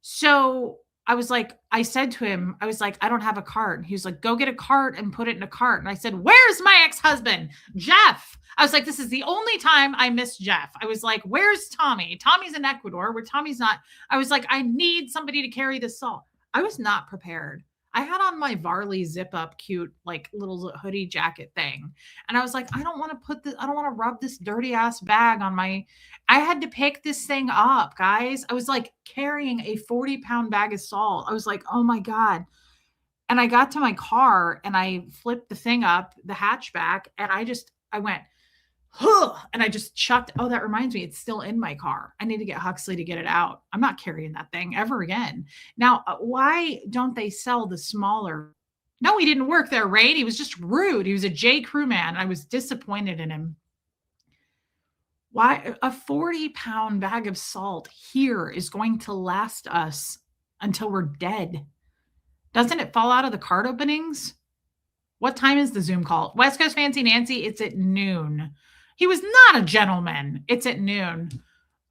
So I was like, I said to him, I was like, I don't have a cart. He was like, go get a cart and put it in a cart. And I said, where's my ex-husband, Jeff? I was like, this is the only time I miss Jeff. I was like, where's Tommy? Tommy's in Ecuador where Tommy's not. I was like, I need somebody to carry this salt. I was not prepared. I had on my Varley zip up cute, like little hoodie jacket thing. And I was like, I don't want to rub this dirty ass bag on my, I had to pick this thing up, guys. I was like carrying a 40-pound bag of salt. I was like, oh my God. And I got to my car and I flipped the thing up, the hatchback, and I went, huh, and I just chucked. Oh, that reminds me, it's still in my car. I need to get Huxley to get it out. I'm not carrying that thing ever again. Now, why don't they sell the smaller? No, he didn't work there, right? He was just rude. He was a J. Crew man. I was disappointed in him. Why a 40-pound bag of salt here is going to last us until we're dead? Doesn't it fall out of the cart openings? What time is the Zoom call? West Coast Fancy Nancy, it's at noon. He was not a gentleman. It's at noon.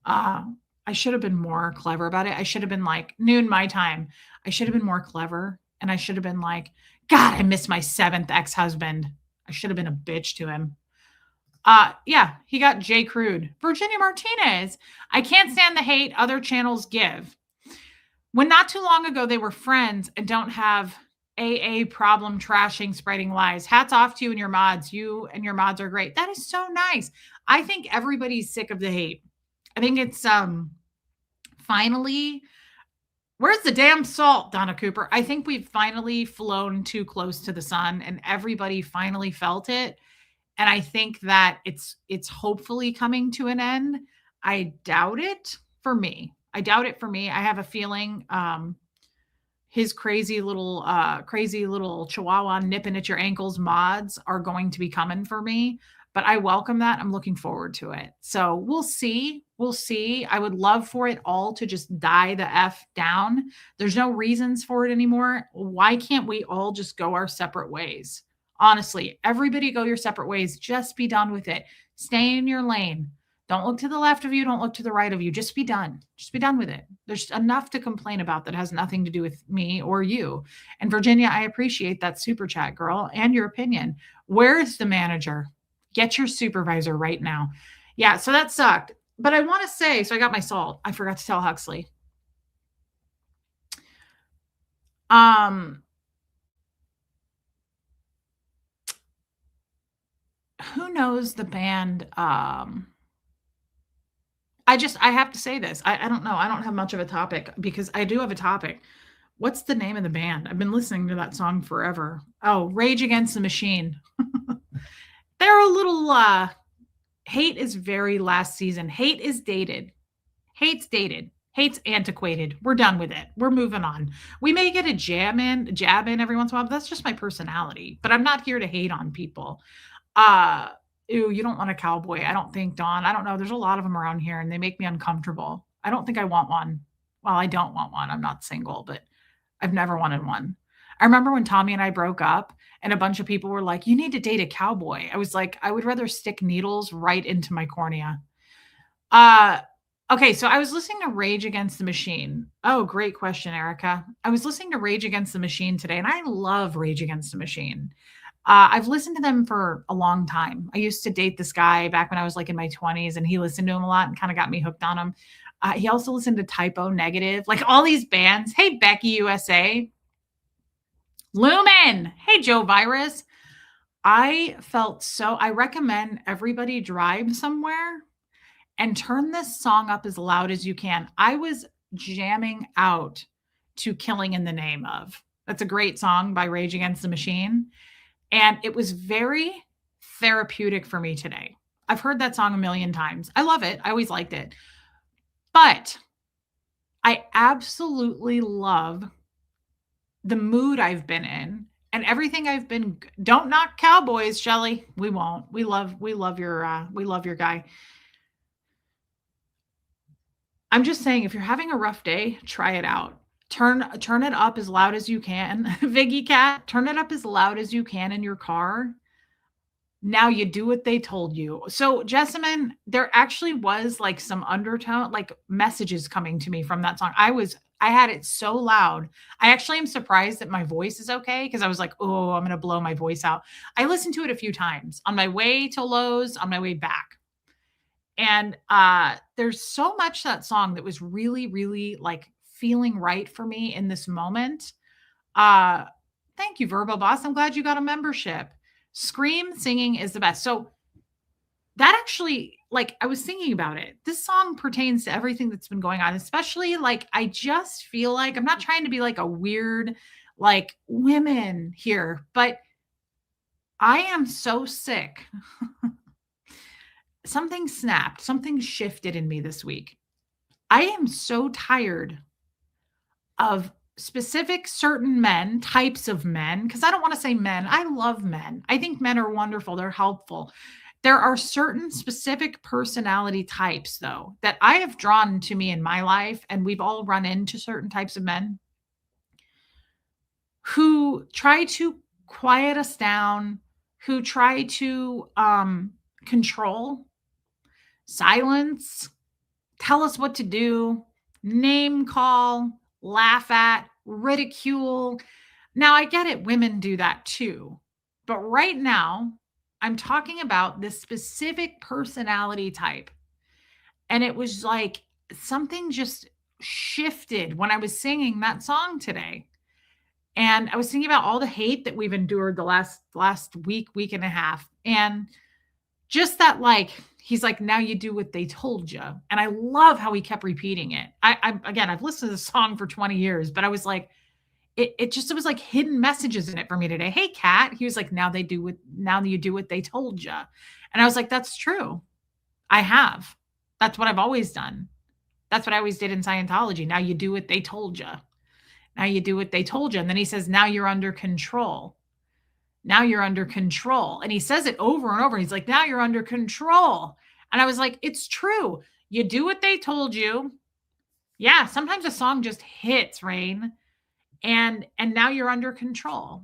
I should have been more clever about it. I should have been like, noon my time. I should have been more clever. And I should have been like, God, I miss my 7th ex-husband. I should have been a bitch to him. Yeah, he got J. Crude. Virginia Martinez. I can't stand the hate other channels give. When not too long ago they were friends and don't have AA problem trashing, spreading lies. Hats off to you and your mods. You and your mods are great. That is so nice. I think everybody's sick of the hate. I think it's finally, where's the damn salt, Donna Cooper? I think we've finally flown too close to the sun and everybody finally felt it. And I think that it's hopefully coming to an end. I doubt it for me. I have a feeling his crazy little chihuahua nipping at your ankles mods are going to be coming for me, but I welcome that. I'm looking forward to it. So we'll see. I would love for it all to just die the F down. There's no reasons for it anymore. Why can't we all just go our separate ways? Honestly, everybody go your separate ways. Just be done with it. Stay in your lane. Don't look to the left of you. Don't look to the right of you. Just be done. Just be done with it. There's enough to complain about that has nothing to do with me or you. And Virginia, I appreciate that super chat, girl, and your opinion. Where is the manager? Get your supervisor right now. Yeah, so that sucked. But I want to say, so I got my salt. I forgot to tell Huxley. Who knows the band? I have to say this. I don't know. I don't have much of a topic because I do have a topic. What's the name of the band? I've been listening to that song forever. Oh, Rage Against the Machine. They're a little, hate is very last season. Hate is dated. Hate's dated. Hate's antiquated. We're done with it. We're moving on. We may get a jab in every once in a while, but that's just my personality. But I'm not here to hate on people. Ew, you don't want a cowboy. I don't think, Dawn. I don't know. There's a lot of them around here and they make me uncomfortable. I don't think I want one. Well, I don't want one. I'm not single, but I've never wanted one. I remember when Tommy and I broke up and a bunch of people were like, you need to date a cowboy. I was like, I would rather stick needles right into my cornea. Okay, so I was listening to Rage Against the Machine. Oh, great question, Erica. I was listening to Rage Against the Machine today, and I love Rage Against the Machine. I've listened to them for a long time. I used to date this guy back when I was like in my 20s, and he listened to him a lot and kind of got me hooked on him. He also listened to Typo Negative, like all these bands. Hey, Becky USA. Lumen. Hey, Joe Virus. I recommend everybody drive somewhere and turn this song up as loud as you can. I was jamming out to Killing in the Name of. That's a great song by Rage Against the Machine. And it was very therapeutic for me today. I've heard that song a million times. I love it. I always liked it. But I absolutely love the mood I've been in and everything I've been. Don't knock cowboys, Shelly. We won't. We love your guy. I'm just saying, if you're having a rough day, try it out. Turn it up as loud as you can. Viggy Cat, turn it up as loud as you can in your car. Now you do what they told you. So, Jessamine, there actually was like some undertone, like messages coming to me from that song. I had it so loud. I actually am surprised that my voice is okay because I was like, oh, I'm going to blow my voice out. I listened to it a few times on my way to Lowe's, on my way back. And there's so much that song that was really, really like feeling right for me in this moment. Thank you, Verbo Boss. I'm glad you got a membership. Scream singing is the best. So that actually, like, I was thinking about it. This song pertains to everything that's been going on, especially like, I just feel like I'm not trying to be like a weird, like women here, but I am so sick. Something snapped, something shifted in me this week. I am so tired of specific certain men, types of men, because I don't want to say men. I love men. I think men are wonderful. They're helpful. There are certain specific personality types, though, that I have drawn to me in my life, and we've all run into certain types of men who try to quiet us down, who try to control, silence, tell us what to do, name call, laugh at, ridicule. Now, I get it. Women do that too. But right now, I'm talking about this specific personality type. And it was like something just shifted when I was singing that song today. And I was thinking about all the hate that we've endured the last week and a half. And just that, like, he's like, now you do what they told you. And I love how he kept repeating it. I've listened to the song for 20 years, but I was like, it was like hidden messages in it for me today. Hey, Kat. He was like, now you do what they told you. And I was like, that's true. I have. That's what I've always done. That's what I always did in Scientology. Now you do what they told you. Now you do what they told you. And then he says, now you're under control. Now you're under control. And he says it over and over. He's like, now you're under control. And I was like, it's true. You do what they told you. Yeah, sometimes a song just hits, Rain. And now you're under control.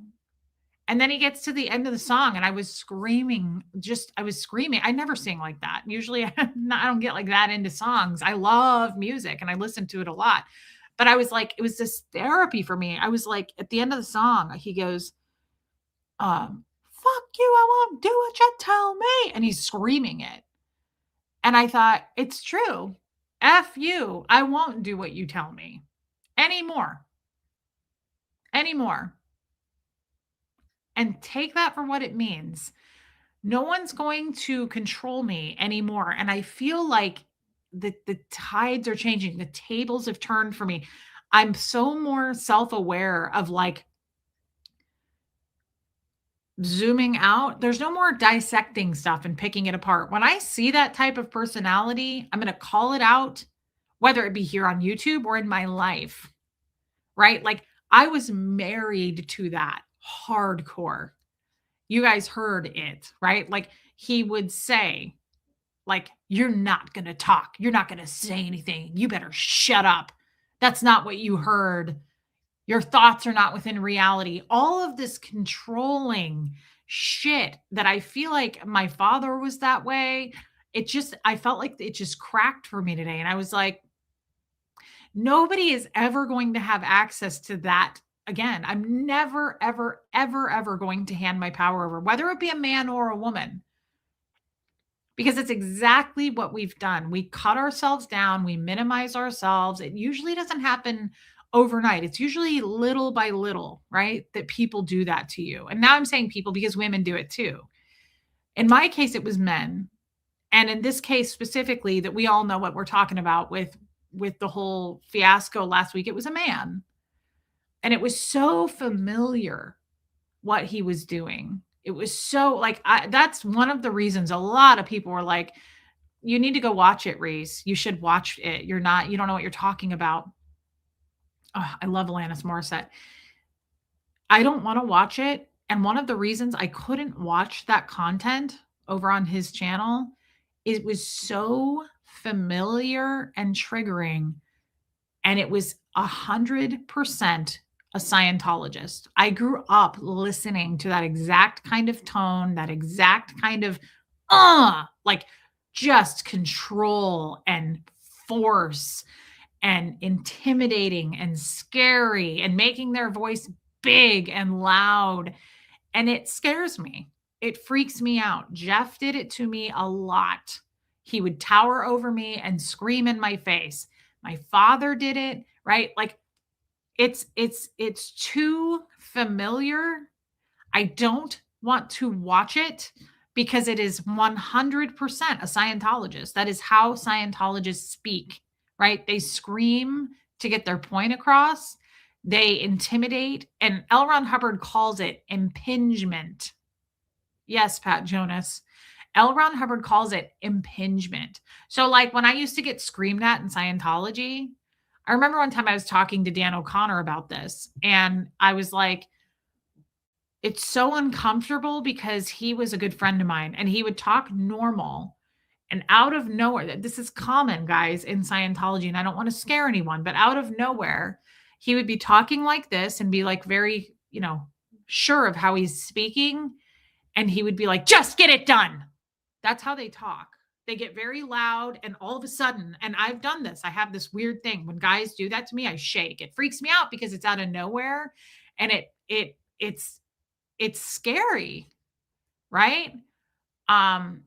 And then he gets to the end of the song and I was screaming. I never sing like that. Usually I don't get like that into songs. I love music and I listen to it a lot. But I was like, it was this therapy for me. I was like, at the end of the song, he goes, fuck you, I won't do what you tell me. And he's screaming it. And I thought, it's true. F you, I won't do what you tell me anymore. And take that for what it means. No one's going to control me anymore. And I feel like the tides are changing. The tables have turned for me. I'm so more self-aware of like zooming out. There's no more dissecting stuff and picking it apart. When I see that type of personality, I'm going to call it out, whether it be here on YouTube or in my life, right? Like I was married to that hardcore. You guys heard it, right? Like he would say, like, you're not going to talk. You're not going to say anything. You better shut up. That's not what you heard. Your thoughts are not within reality. All of this controlling shit that I feel like my father was that way. I felt like it just cracked for me today. And I was like, nobody is ever going to have access to that again. I'm never, ever, ever, ever going to hand my power over, whether it be a man or a woman. Because it's exactly what we've done. We cut ourselves down. We minimize ourselves. It usually doesn't happen overnight. It's usually little by little, right? That people do that to you. And now I'm saying people because women do it too. In my case, it was men. And in this case specifically, that we all know what we're talking about with the whole fiasco last week, it was a man. And it was so familiar what he was doing. It was so like that's one of the reasons a lot of people were like, you need to go watch it, Reese. You should watch it. You don't know what you're talking about. Oh, I love Alanis Morissette. I don't want to watch it. And one of the reasons I couldn't watch that content over on his channel, it was so familiar and triggering. And it was 100% a Scientologist. I grew up listening to that exact kind of tone, that exact kind of, like just control and force and intimidating and scary and making their voice big and loud. And it scares me. It freaks me out. Jeff did it to me a lot. He would tower over me and scream in my face. My father did it, right? Like it's too familiar. I don't want to watch it because it is 100% a Scientologist. That is how Scientologists speak, right? They scream to get their point across. They intimidate, and L. Ron Hubbard calls it impingement. Yes, Pat Jonas. L. Ron Hubbard calls it impingement. So, like when I used to get screamed at in Scientology, I remember one time I was talking to Dan O'Connor about this, and I was like, it's so uncomfortable because he was a good friend of mine and he would talk normal, and out of nowhere, this is common, guys, in Scientology, and I don't want to scare anyone, but out of nowhere, he would be talking like this and be like very, sure of how he's speaking. And he would be like, just get it done. That's how they talk. They get very loud, and all of a sudden, and I've done this, I have this weird thing. When guys do that to me, I shake. It freaks me out because it's out of nowhere, and it's scary, right?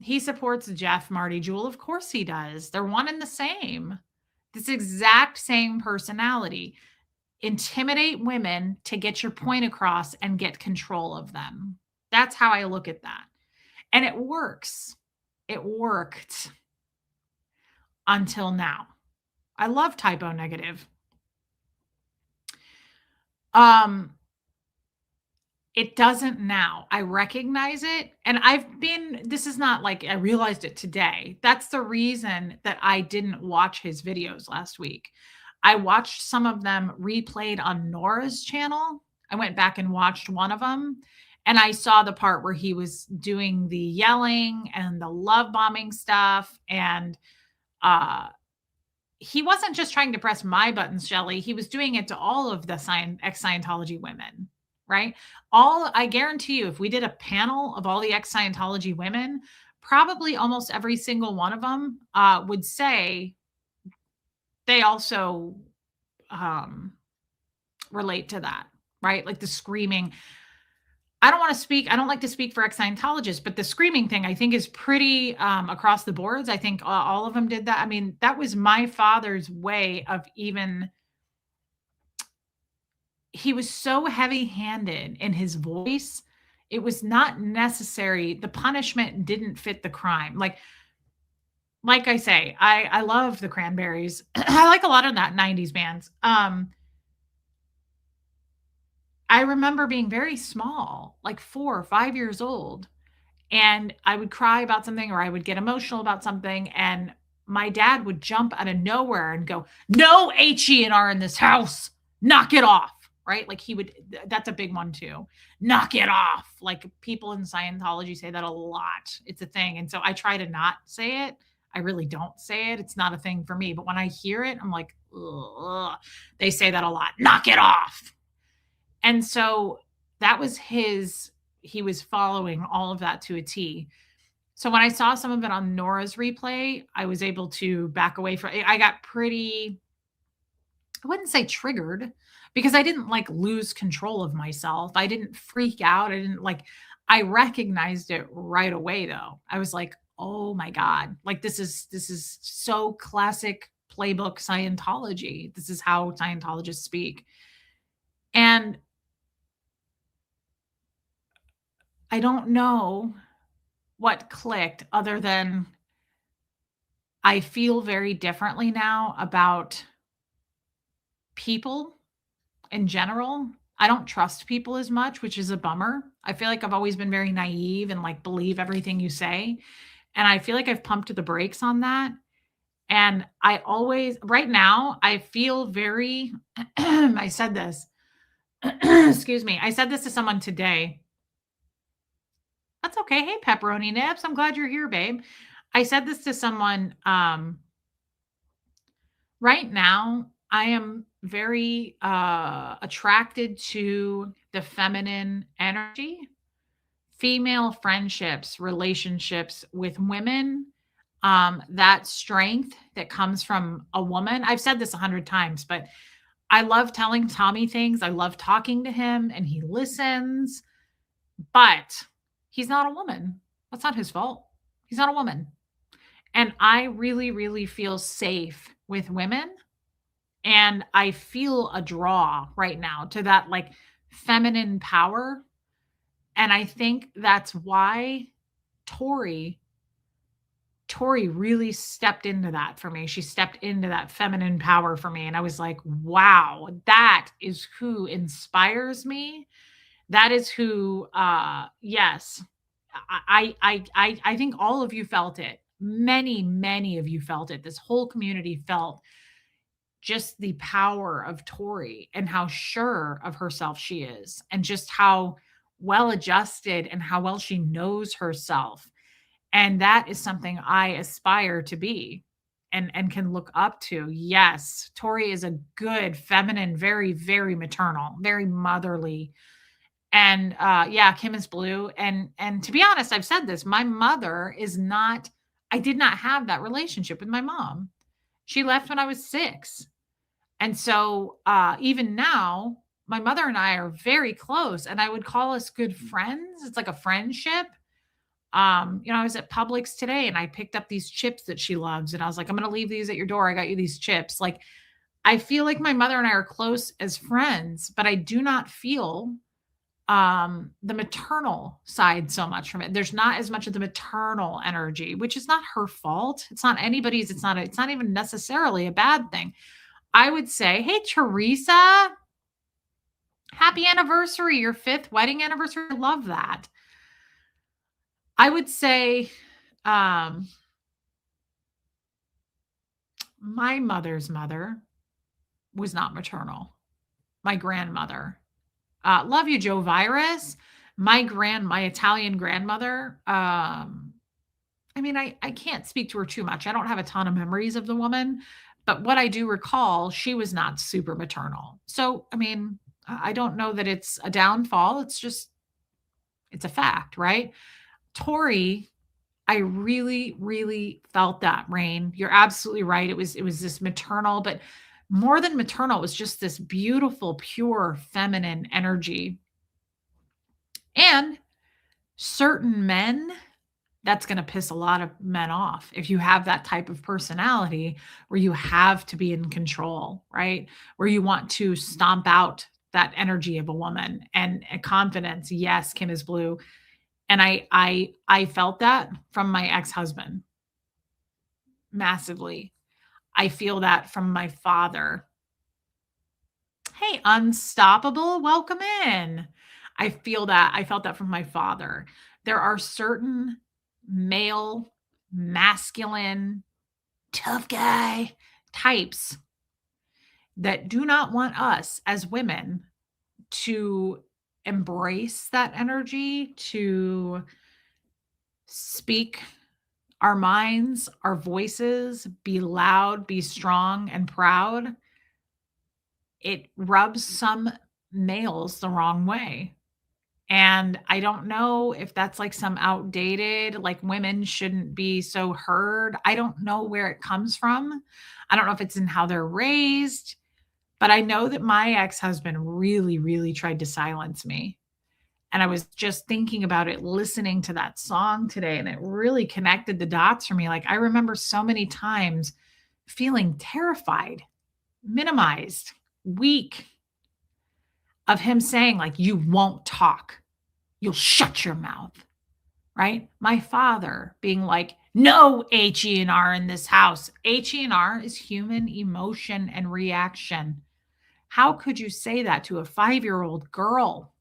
He supports Jeff, Marty, Jewel. Of course he does. They're one and the same. This exact same personality. Intimidate women to get your point across and get control of them. That's how I look at that. And it works. It worked until now. I love typo negative. It doesn't now. I recognize it. And this is not like I realized it today. That's the reason that I didn't watch his videos last week. I watched some of them replayed on Nora's channel. I went back and watched one of them, and I saw the part where he was doing the yelling and the love bombing stuff. And he wasn't just trying to press my buttons, Shelly. He was doing it to all of the ex-Scientology women, right? I guarantee you, if we did a panel of all the ex-Scientology women, probably almost every single one of them would say they also relate to that, right? Like the screaming. I don't like to speak for ex-Scientologists, but the screaming thing I think is pretty across the boards. I think all of them did that. I mean, that was my father's way of he was so heavy-handed in his voice. It was not necessary. The punishment didn't fit the crime. Like I say, I love the Cranberries. I like a lot of that 90s bands. I remember being very small, like 4 or 5 years old, and I would cry about something or I would get emotional about something, and my dad would jump out of nowhere and go, "No HE&R in this house. Knock it off." Right? Like that's a big one too. Knock it off. Like people in Scientology say that a lot. It's a thing. And so I try to not say it. I really don't say it. It's not a thing for me. But when I hear it, I'm like, ugh. They say that a lot. Knock it off. And so that was he was following all of that to a T. So when I saw some of it on Nora's replay, I was able to back away from it. I got pretty, I wouldn't say triggered, because I didn't like lose control of myself. I didn't freak out. I recognized it right away though. I was like, oh my God, like this is so classic playbook Scientology. This is how Scientologists speak. And I don't know what clicked other than I feel very differently now about people in general. I don't trust people as much, which is a bummer. I feel like I've always been very naive and like believe everything you say. And I feel like I've pumped the brakes on that. And I always, right now, I feel very, I said this, excuse me, I said this to someone today. That's okay. Hey, pepperoni nips. I'm glad you're here, babe. I said this to someone right now. I am very attracted to the feminine energy, female friendships, relationships with women, that strength that comes from a woman. I've said this 100 times, but I love telling Tommy things. I love talking to him and he listens, but he's not a woman. That's not his fault. He's not a woman. And I really, really feel safe with women. And I feel a draw right now to that like feminine power. And I think that's why Tori Tori really stepped into that for me. She stepped into that feminine power for me. And I was like, wow, that is who inspires me. That is who, yes, I think all of you felt it. Many of you felt it. This whole community felt just the power of Tori and how sure of herself she is, and just how well adjusted and how well she knows herself. And that is something I aspire to be and can look up to. Yes, Tori is a good feminine, very, very maternal, very motherly. And yeah, Kim is blue. And to be honest, I've said this. My mother is not, I did not have that relationship with my mom. She left when I was 6. And so even now, my mother and I are very close, and I would call us good friends. It's like a friendship. I was at Publix today and I picked up these chips that she loves. And I was like, I'm going to leave these at your door. I got you these chips. Like, I feel like my mother and I are close as friends, but I do not feel the maternal side so much from it. There's not as much of the maternal energy, which is not her fault. It's not anybody's. It's not even necessarily a bad thing. I would say, hey, Teresa, happy anniversary, your 5th wedding anniversary. I love that. I would say, my mother's mother was not maternal. My grandmother, love you, Joe Virus. My Italian grandmother, I can't speak to her too much. I don't have a ton of memories of the woman, but what I do recall, she was not super maternal. So, I don't know that it's a downfall. It's a fact, right? Tori, I really, really felt that, Rain. You're absolutely right. It was this maternal, but more than maternal, it was just this beautiful, pure feminine energy. And certain men, that's going to piss a lot of men off if you have that type of personality where you have to be in control, right? Where you want to stomp out that energy of a woman and confidence. Yes, Kim is blue. And I felt that from my ex-husband massively. I feel that from my father. Hey, Unstoppable, welcome in. I felt that from my father. There are certain male, masculine, tough guy types that do not want us as women to embrace that energy, to speak our minds, our voices, be loud, be strong and proud. It rubs some males the wrong way. And I don't know if that's like some outdated, like women shouldn't be so heard. I don't know where it comes from. I don't know if it's in how they're raised, but I know that my ex-husband really, really tried to silence me. And I was just thinking about it, listening to that song today, and it really connected the dots for me. Like, I remember so many times feeling terrified, minimized, weak, of him saying, like, you won't talk, you'll shut your mouth, right? My father being like, No HENR in this house. HENR is human emotion and reaction. How could you say that to a 5-year-old girl?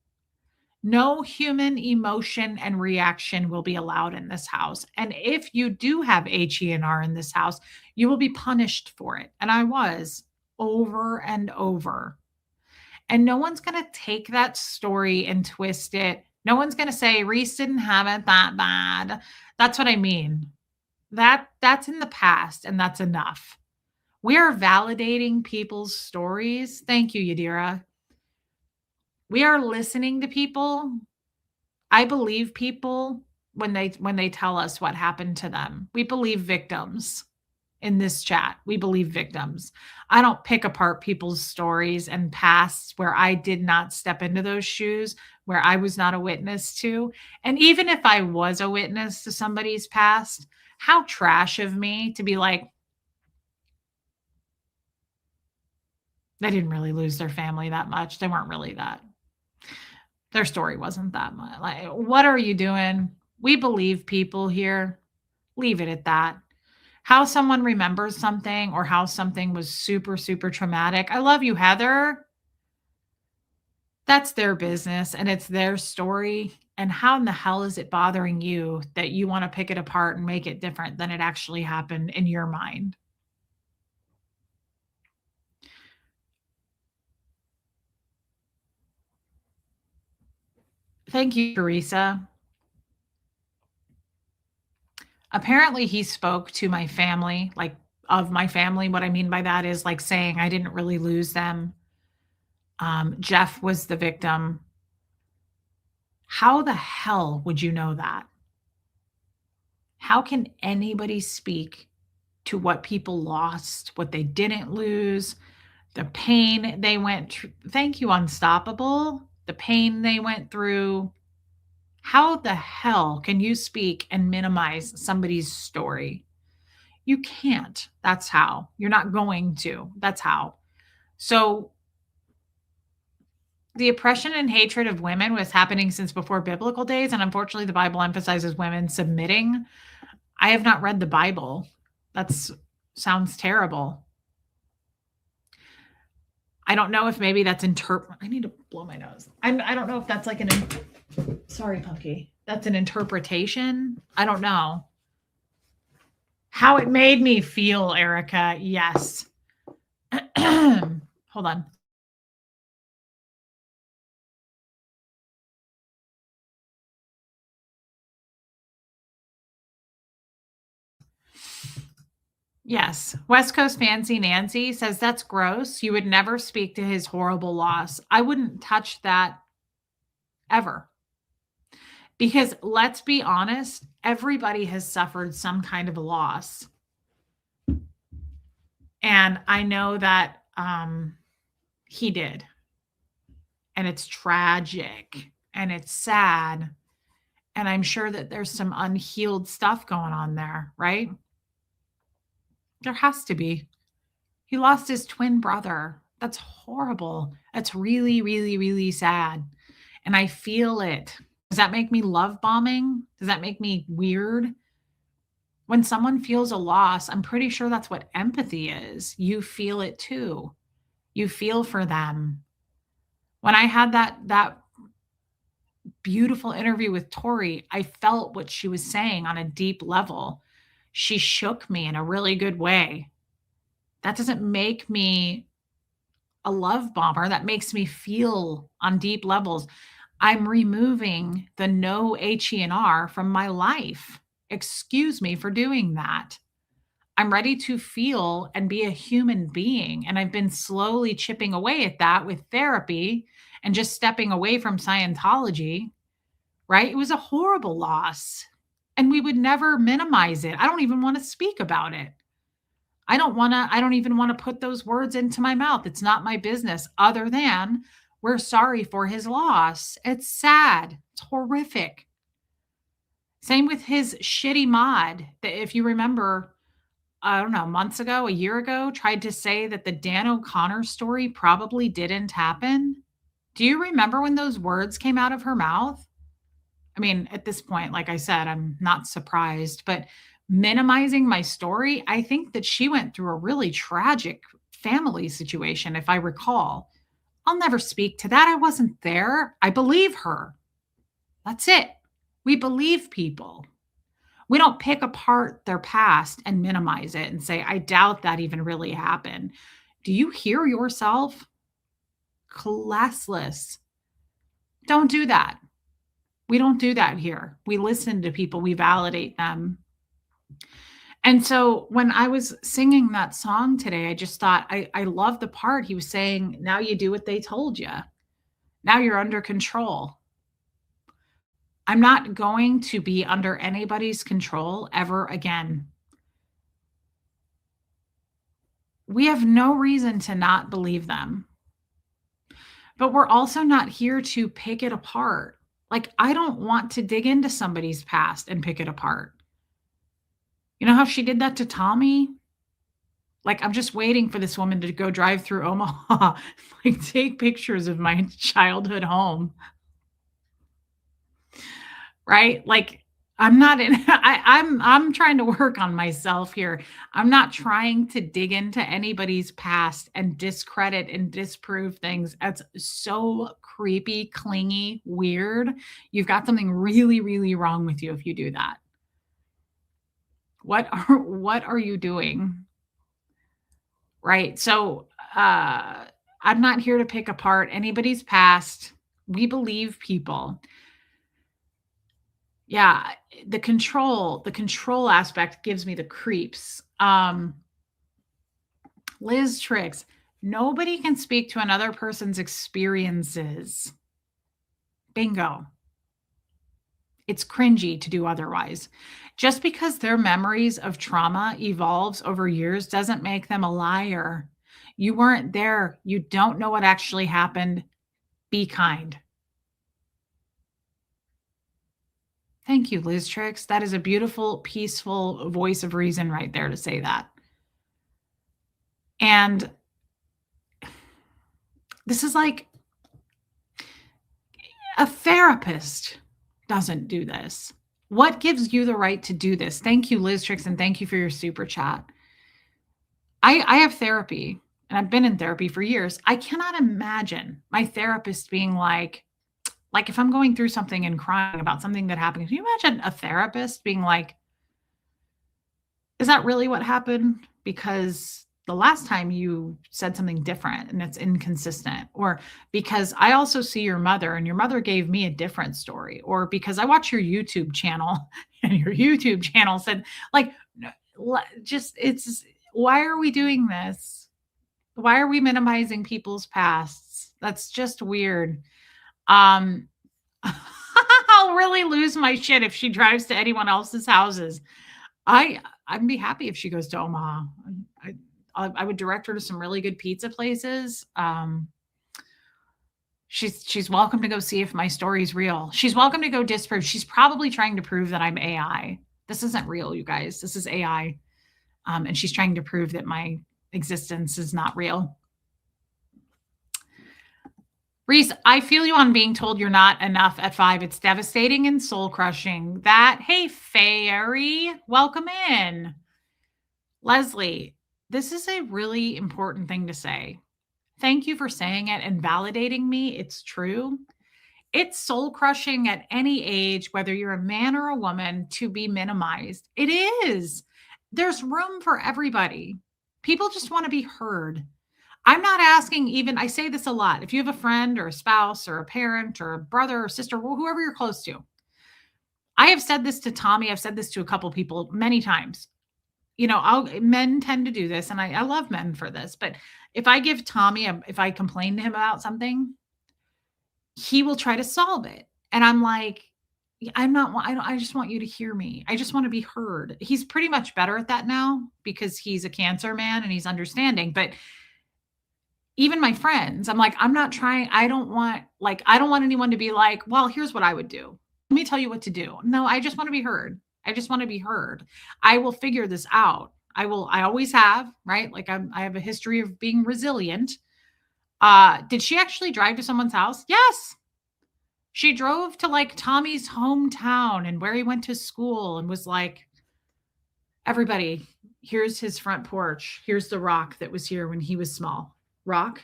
No human emotion and reaction will be allowed in this house. And if you do have HENR in this house, you will be punished for it. And I was over and over. And no one's going to take that story and twist it. No one's going to say Reese didn't have it that bad. That's what I mean. That's in the past and that's enough. We are validating people's stories. Thank you, Yadira. We are listening to people. I believe people when they tell us what happened to them. We believe victims in this chat. We believe victims. I don't pick apart people's stories and pasts where I did not step into those shoes, where I was not a witness to. And even if I was a witness to somebody's past, how trash of me to be like, they didn't really lose their family that much. They weren't really that. Their story wasn't that much. Like, what are you doing? We believe people here. Leave it at that. How someone remembers something or how something was super, super traumatic. I love you, Heather. That's their business and it's their story. And how in the hell is it bothering you that you want to pick it apart and make it different than it actually happened in your mind? Thank you, Teresa. Apparently, he spoke to my family, like of my family. What I mean by that is like saying I didn't really lose them. Jeff was the victim. How the hell would you know that? How can anybody speak to what people lost, what they didn't lose, the pain they went through? Thank you, Unstoppable. The pain they went through. How the hell can you speak and minimize somebody's story? You can't. That's how. You're not going to. That's how. So the oppression and hatred of women was happening since before biblical days. And unfortunately, the Bible emphasizes women submitting. I have not read the Bible. That's sounds terrible. I don't know if maybe that's I need to blow my nose. I don't know if that's like sorry, Punky. That's an interpretation. I don't know. How it made me feel, Erica. Yes. Hold on. Yes. West Coast Fancy Nancy says that's gross. You would never speak to his horrible loss. I wouldn't touch that ever. Because let's be honest, everybody has suffered some kind of a loss. And I know that he did. And it's tragic and it's sad. And I'm sure that there's some unhealed stuff going on there, right? There has to be. He lost his twin brother. That's horrible. That's really, really, really sad. And I feel it. Does that make me love bombing? Does that make me weird? When someone feels a loss, I'm pretty sure that's what empathy is. You feel it too. You feel for them. When I had that beautiful interview with Tori, I felt what she was saying on a deep level. She shook me in a really good way. That doesn't make me a love bomber. That makes me feel on deep levels. I'm removing the no HENR from my life. Excuse me for doing that. I'm ready to feel and be a human being. And I've been slowly chipping away at that with therapy and just stepping away from Scientology, right? It was a horrible loss. And we would never minimize it. I don't even want to speak about it. I don't even want to put those words into my mouth. It's not my business, other than we're sorry for his loss. It's sad. It's horrific. Same with his shitty mod that, if you remember, I don't know, months ago, a year ago, tried to say that the Dan O'Connor story probably didn't happen. Do you remember when those words came out of her mouth? I mean, at this point, like I said, I'm not surprised, but minimizing my story. I think that she went through a really tragic family situation, if I recall. I'll never speak to that. I wasn't there. I believe her. That's it. We believe people. We don't pick apart their past and minimize it and say, I doubt that even really happened. Do you hear yourself? Classless. Don't do that. We don't do that here. We listen to people, we validate them. And so when I was singing that song today, I just thought, I love the part he was saying, now you do what they told you. Now you're under control. I'm not going to be under anybody's control ever again. We have no reason to not believe them. But we're also not here to pick it apart. Like, I don't want to dig into somebody's past and pick it apart. You know how she did that to Tommy? Like, I'm just waiting for this woman to go drive through Omaha, like take pictures of my childhood home. Right? Like, I'm not in I'm trying to work on myself here. I'm not trying to dig into anybody's past and discredit and disprove things. That's so creepy, clingy, weird. You've got something really, really wrong with you if you do that. What are you doing? Right? So, I'm not here to pick apart anybody's past. We believe people. Yeah, the control aspect gives me the creeps. Liz Tricks, nobody can speak to another person's experiences. Bingo. It's cringy to do otherwise. Just because their memories of trauma evolves over years doesn't make them a liar. You weren't there. You don't know what actually happened. Be kind. Thank you, Liz Tricks. That is a beautiful, peaceful voice of reason right there to say that. And this is like a therapist doesn't do this. What gives you the right to do this? Thank you, Liz Tricks, and thank you for your super chat. I have therapy, and I've been in therapy for years. I cannot imagine my therapist being like if I'm going through something and crying about something that happened, can you imagine a therapist being like, is that really what happened? Because the last time you said something different and it's inconsistent, or because I also see your mother and your mother gave me a different story, or because I watch your YouTube channel and your YouTube channel said, like, just, it's, why are we doing this? Why are we minimizing people's pasts? That's just weird. I'll really lose my shit if she drives to anyone else's houses. I'd be happy if she goes to Omaha. I would direct her to some really good pizza places. She's welcome to go see if my story's real. She's welcome to go disprove. She's probably trying to prove that I'm AI. This isn't real, you guys. This is AI. And she's trying to prove that my existence is not real. Reese, I feel you on being told you're not enough at 5. It's devastating and soul crushing. Hey, Fairy, welcome in. Leslie, this is a really important thing to say. Thank you for saying it and validating me. It's true. It's soul crushing at any age, whether you're a man or a woman, to be minimized. It is. There's room for everybody. People just want to be heard. I'm not asking even, I say this a lot. If you have a friend or a spouse or a parent or a brother or sister, whoever you're close to, I have said this to Tommy. I've said this to a couple people many times. You know, men tend to do this, and I love men for this. But if I give Tommy, if I complain to him about something, he will try to solve it. And I'm like, I just want you to hear me. I just want to be heard. He's pretty much better at that now because he's a Cancer man and he's understanding. But even my friends, I'm like, I'm not trying. I don't want anyone to be like, well, here's what I would do. Let me tell you what to do. No, I just want to be heard. I just want to be heard. I will figure this out. I always have, right? Like I have a history of being resilient. Did she actually drive to someone's house? Yes. She drove to like Tommy's hometown and where he went to school and was like, Everybody, here's his front porch. Here's the rock that was here when he was small. Rock,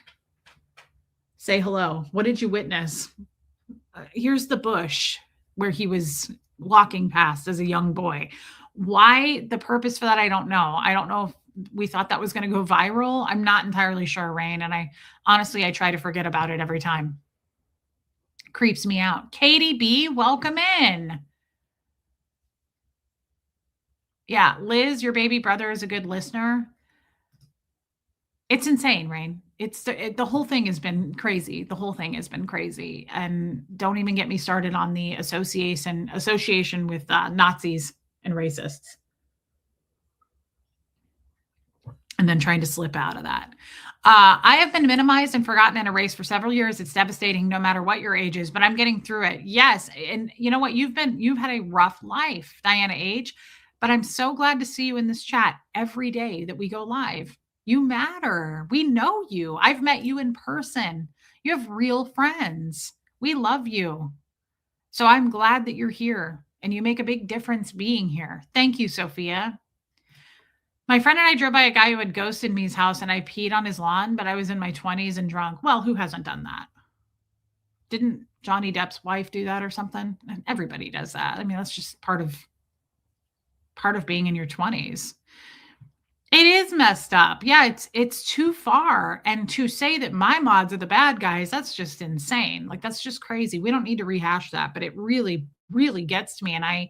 say hello. What did you witness? Here's the bush where he was walking past as a young boy. Why the purpose for that? I don't know. I don't know if we thought that was going to go viral. I'm not entirely sure, Rain. And I honestly, I try to forget about it every time. Creeps me out. Katie B, welcome in. Yeah, Liz, your baby brother is a good listener. It's insane, Rain. It's the whole thing has been crazy. The whole thing has been crazy, and don't even get me started on the association with Nazis and racists, and then trying to slip out of that. I have been minimized and forgotten and erased for several years. It's devastating, no matter what your age is, but I'm getting through it. Yes, and you know what? You've had a rough life, Diana H. But I'm so glad to see you in this chat every day that we go live. You matter. We know you. I've met you in person. You have real friends. We love you. So I'm glad that you're here and you make a big difference being here. Thank you, Sophia. My friend and I drove by a guy who had ghosted me's house and I peed on his lawn, but I was in my 20s and drunk. Well, who hasn't done that? Didn't Johnny Depp's wife do that or something? Everybody does that. I mean, that's just part of being in your 20s. It is messed up. Yeah, it's too far. And to say that my mods are the bad guys, that's just insane. Like, that's just crazy. We don't need to rehash that, but it really, really gets to me. And I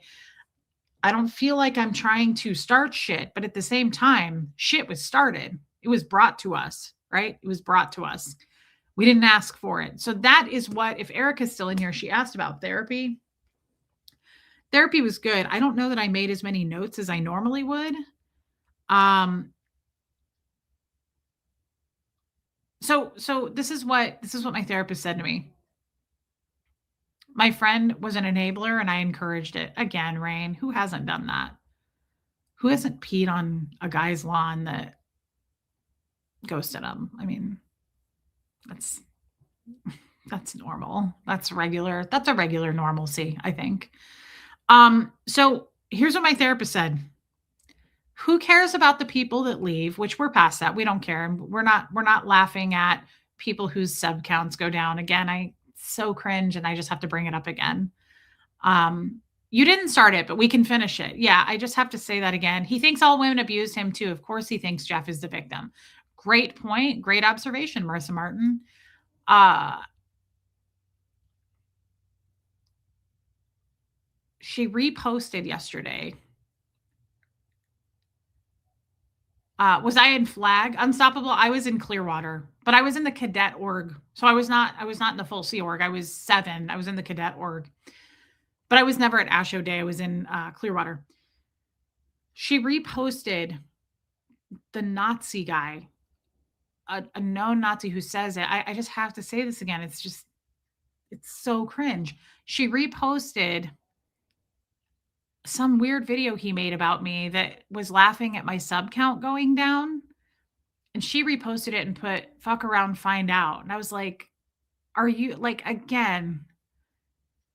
don't feel like I'm trying to start shit, but at the same time, shit was started. It was brought to us, right? It was brought to us. We didn't ask for it. So that is what, if Erica's still in here, she asked about therapy. Therapy was good. I don't know that I made as many notes as I normally would. So this is what my therapist said to me. My friend was an enabler and I encouraged it. Again, Rain, who hasn't done that? Who hasn't peed on a guy's lawn that ghosted him? I mean, that's normal. That's regular. That's a regular normalcy, I think. So here's what my therapist said. Who cares about the people that leave, which we're past that. We don't care. We're not laughing at people whose sub counts go down. Again, I so cringe and I just have to bring it up again. You didn't start it, but we can finish it. Yeah, I just have to say that again. He thinks all women abused him too. Of course he thinks Jeff is the victim. Great point. Great observation, Marissa Martin. She reposted yesterday. Was I in Flag? Unstoppable? I was in Clearwater, but I was in the cadet org. So I was not in the full Sea org. I was 7. I was in the cadet org. But I was never at Asho Day. I was in Clearwater. She reposted the Nazi guy, a known Nazi who says it. I just have to say this again. It's so cringe. She reposted some weird video he made about me that was laughing at my sub count going down. And she reposted it and put, fuck around, find out. And I was like, are you, like, again,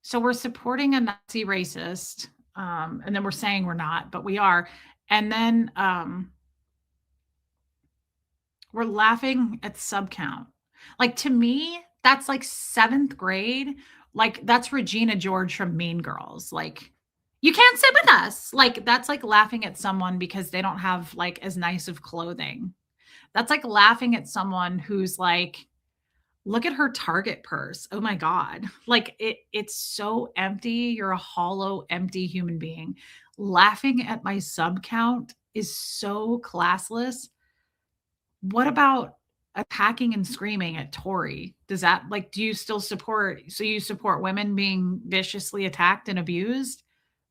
so we're supporting a Nazi racist. And then we're saying we're not, but we are. And then we're laughing at sub count. Like, to me, that's like 7th grade. Like, that's Regina George from Mean Girls. Like, you can't sit with us. Like, that's like laughing at someone because they don't have like as nice of clothing. That's like laughing at someone who's like, look at her Target purse. Oh my God. Like, it's so empty. You're a hollow, empty human being. Laughing at my sub count is so classless. What about attacking and screaming at Tori? Does that, like, do you still support, so you support women being viciously attacked and abused?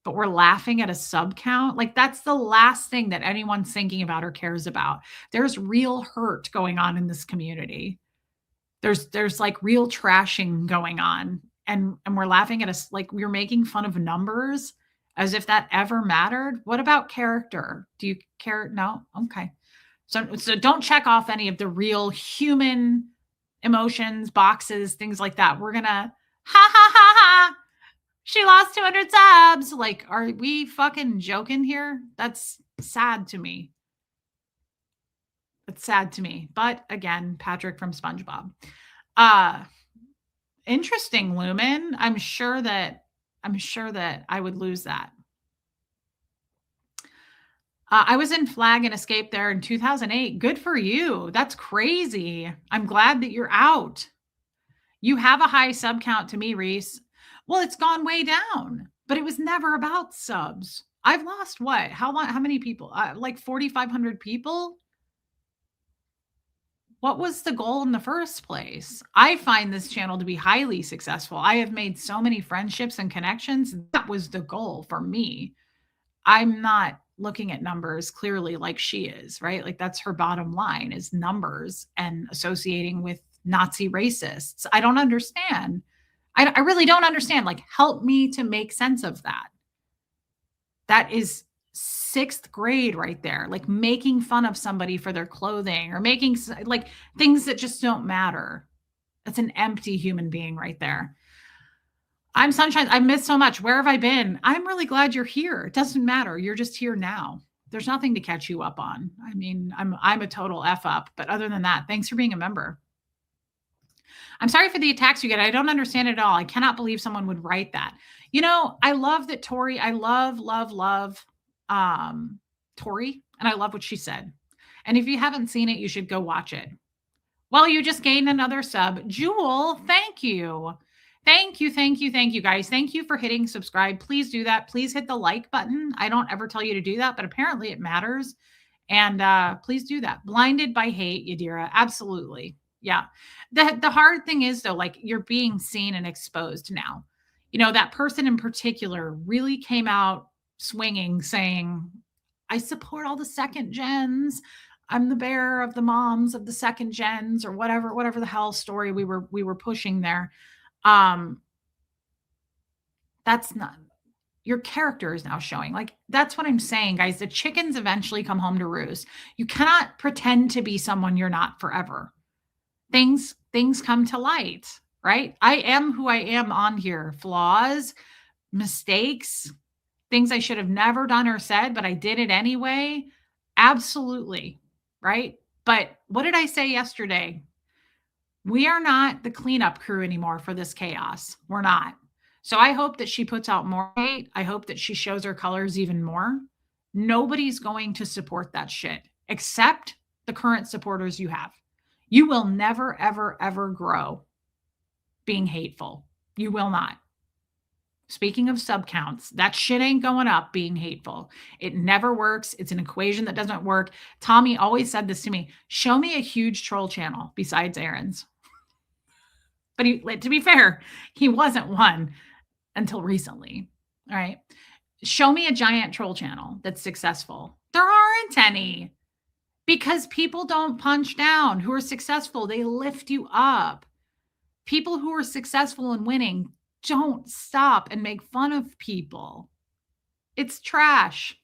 But we're laughing at a sub count. Like, that's the last thing that anyone's thinking about or cares about. There's real hurt going on in this community. There's like real trashing going on. And we're laughing at us, like, we're making fun of numbers as if that ever mattered. What about character? Do you care? No? Okay. So don't check off any of the real human emotions, boxes, things like that. We're going to ha ha ha ha. She lost 200 subs. Like, are we fucking joking here? That's sad to me. It's sad to me. But again, Patrick from SpongeBob. Uh Interesting, Lumen. I'm sure that I would lose that. I was in Flag and Escape there in 2008. Good for you. That's crazy. I'm glad that you're out. You have a high sub count to me, Reese. Well, it's gone way down, but it was never about subs. I've lost what? How long? How many people? Like 4,500 people? What was the goal in the first place? I find this channel to be highly successful. I have made so many friendships and connections. That was the goal for me. I'm not looking at numbers clearly like she is, right? Like that's her bottom line is numbers and associating with Nazi racists. I don't understand. I really don't understand. Like, help me to make sense of that. That is sixth grade right there, like making fun of somebody for their clothing or making like things that just don't matter. That's an empty human being right there. I'm Sunshine. I missed so much. Where have I been? I'm really glad you're here. It doesn't matter. You're just here now. There's nothing to catch you up on. I mean, I'm a total F up, but other than that, thanks for being a member. I'm sorry for the attacks you get. I don't understand it at all. I cannot believe someone would write that. You know, I love that Tori, I love Tori, and I love what she said. And if you haven't seen it, you should go watch it. Well, you just gained another sub. Jewel, thank you. Thank you, guys. Thank you for hitting subscribe. Please do that. Please hit the like button. I don't ever tell you to do that, but apparently it matters. And please do that. Blinded by hate, Yadira. Absolutely. Yeah. The hard thing is though, like you're being seen and exposed now. You know, that person in particular really came out swinging saying, I support all the second gens. I'm the bearer of the moms of the second gens or whatever the hell story we were pushing there. That's not your character is now showing. Like that's what I'm saying, guys. The chickens eventually come home to roost. You cannot pretend to be someone you're not forever. Things come to light, right? I am who I am on here. Flaws, mistakes, things I should have never done or said, but I did it anyway. Absolutely, right? But what did I say yesterday? We are not the cleanup crew anymore for this chaos. We're not. So I hope that she puts out more hate. I hope that she shows her colors even more. Nobody's going to support that shit except the current supporters you have. You will never, ever, ever grow being hateful. You will not. Speaking of sub counts, that shit ain't going up being hateful. It never works. It's an equation that doesn't work. Tommy always said this to me. Show me a huge troll channel besides Aaron's. But to be fair, he wasn't one until recently. All right. Show me a giant troll channel that's successful. There aren't any because people don't punch down who are successful. They lift you up. People who are successful and winning don't stop and make fun of people. It's trash.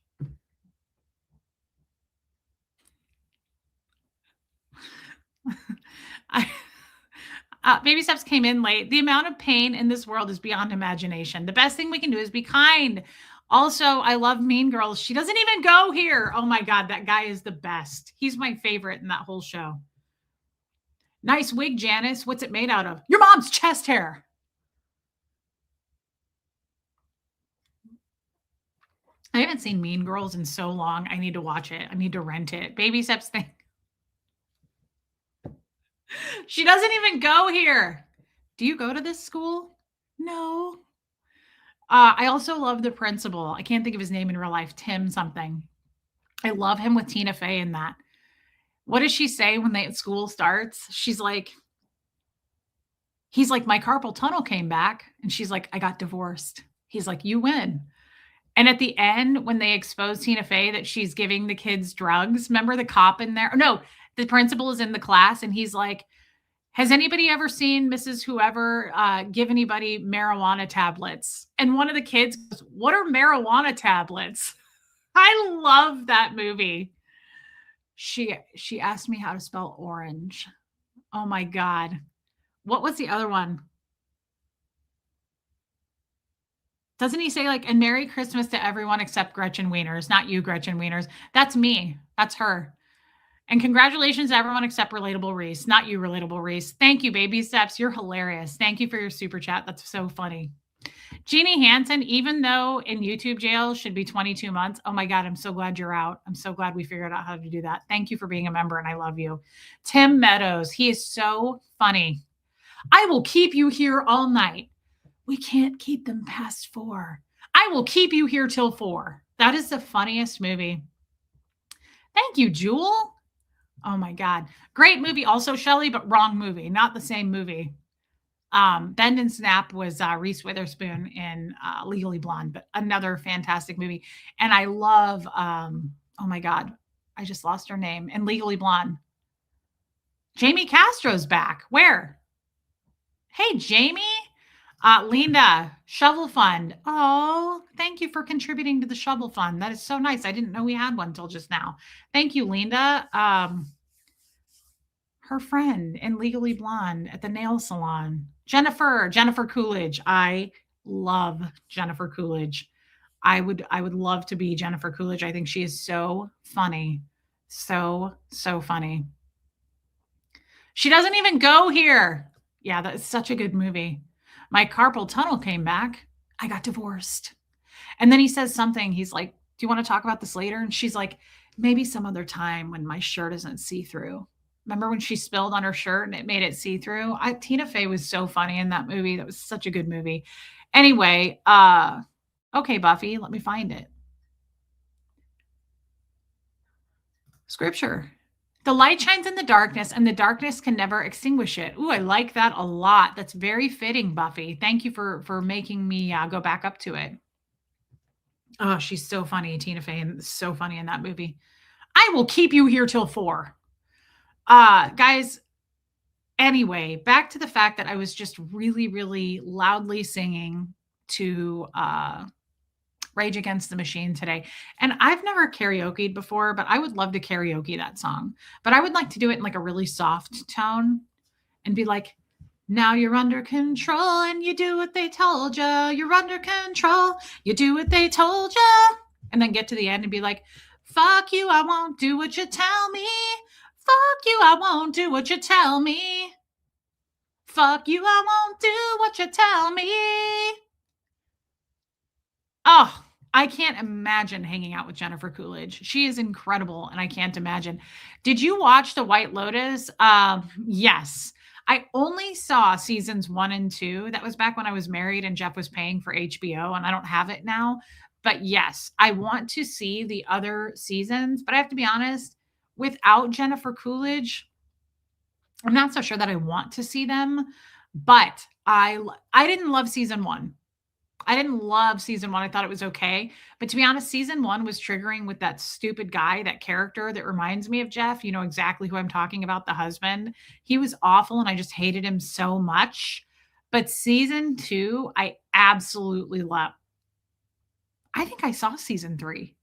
Baby steps came in late. The amount of pain in this world is beyond imagination. The best thing we can do is be kind. Also, I love Mean Girls. She doesn't even go here. Oh my God, that guy is the best. He's my favorite in that whole show. Nice wig, Janice. What's it made out of? Your mom's chest hair. I haven't seen Mean Girls in so long. I need to watch it. I need to rent it. Baby steps thing. She doesn't even go here. Do you go to this school? No. I also love the principal. I can't think of his name in real life. Tim something. I love him with Tina Fey in that. What does she say when school starts? He's like, my carpal tunnel came back. And she's like, I got divorced. He's like, you win. And at the end, when they expose Tina Fey that she's giving the kids drugs, remember the cop in there? No, the principal is in the class and he's like, has anybody ever seen Mrs. Whoever give anybody marijuana tablets? And one of the kids goes, what are marijuana tablets? I love that movie. She asked me how to spell orange. Oh my God. What was the other one? Doesn't he say like, and Merry Christmas to everyone except Gretchen Wieners? Not you, Gretchen Wieners. That's me. That's her. And congratulations to everyone except Relatable Reese. Not you, Relatable Reese. Thank you, Baby Steps. You're hilarious. Thank you for your super chat. That's so funny. Jeannie Hansen, even though in YouTube jail should be 22 months. Oh my God, I'm so glad you're out. I'm so glad we figured out how to do that. Thank you for being a member and I love you. Tim Meadows, he is so funny. I will keep you here all night. We can't keep them past 4. I will keep you here till 4. That is the funniest movie. Thank you, Jewel. Oh my God. Great movie also, Shelley, but wrong movie. Not the same movie. Bend and Snap was Reese Witherspoon in Legally Blonde, but another fantastic movie. And I love, oh my God, I just lost her name. In Legally Blonde. Jamie Castro's back. Where? Hey, Jamie. Linda, Shovel Fund. Oh, thank you for contributing to the Shovel Fund. That is so nice. I didn't know we had one till just now. Thank you, Linda. Her friend in Legally Blonde at the nail salon. Jennifer Coolidge. I love Jennifer Coolidge. I would love to be Jennifer Coolidge. I think she is so funny. So funny. She doesn't even go here. Yeah, that is such a good movie. My carpal tunnel came back. I got divorced. And then he says something. He's like, do you want to talk about this later? And she's like, maybe some other time when my shirt isn't see-through. Remember when she spilled on her shirt and it made it see-through? Tina Fey was so funny in that movie. That was such a good movie. Anyway, okay, Buffy, let me find it. Scripture. The light shines in the darkness and the darkness can never extinguish it. Ooh, I like that a lot. That's very fitting, Buffy. Thank you for making me go back up to it. Oh, she's so funny, Tina Fey, and so funny in that movie. I will keep you here till 4. Guys, anyway, back to the fact that I was just really, really loudly singing to Rage Against the Machine today. And I've never karaoke'd before, but I would love to karaoke that song. But I would like to do it in like a really soft tone and be like, now you're under control and you do what they told you. You're under control. You do what they told you. And then get to the end and be like, fuck you, I won't do what you tell me. Fuck you, I won't do what you tell me. Fuck you, I won't do what you tell me. Oh, I can't imagine hanging out with Jennifer Coolidge. She is incredible, and I can't imagine. Did you watch The White Lotus? Yes. I only saw seasons 1 and 2. That was back when I was married and Jeff was paying for HBO, and I don't have it now. But yes, I want to see the other seasons. But I have to be honest, without Jennifer Coolidge, I'm not so sure that I want to see them. But I didn't love season 1. I didn't love season 1. I thought it was okay. But to be honest, season 1 was triggering with that stupid guy, that character that reminds me of Jeff. You know exactly who I'm talking about, the husband. He was awful and I just hated him so much. But season 2, I absolutely love. I think I saw season 3.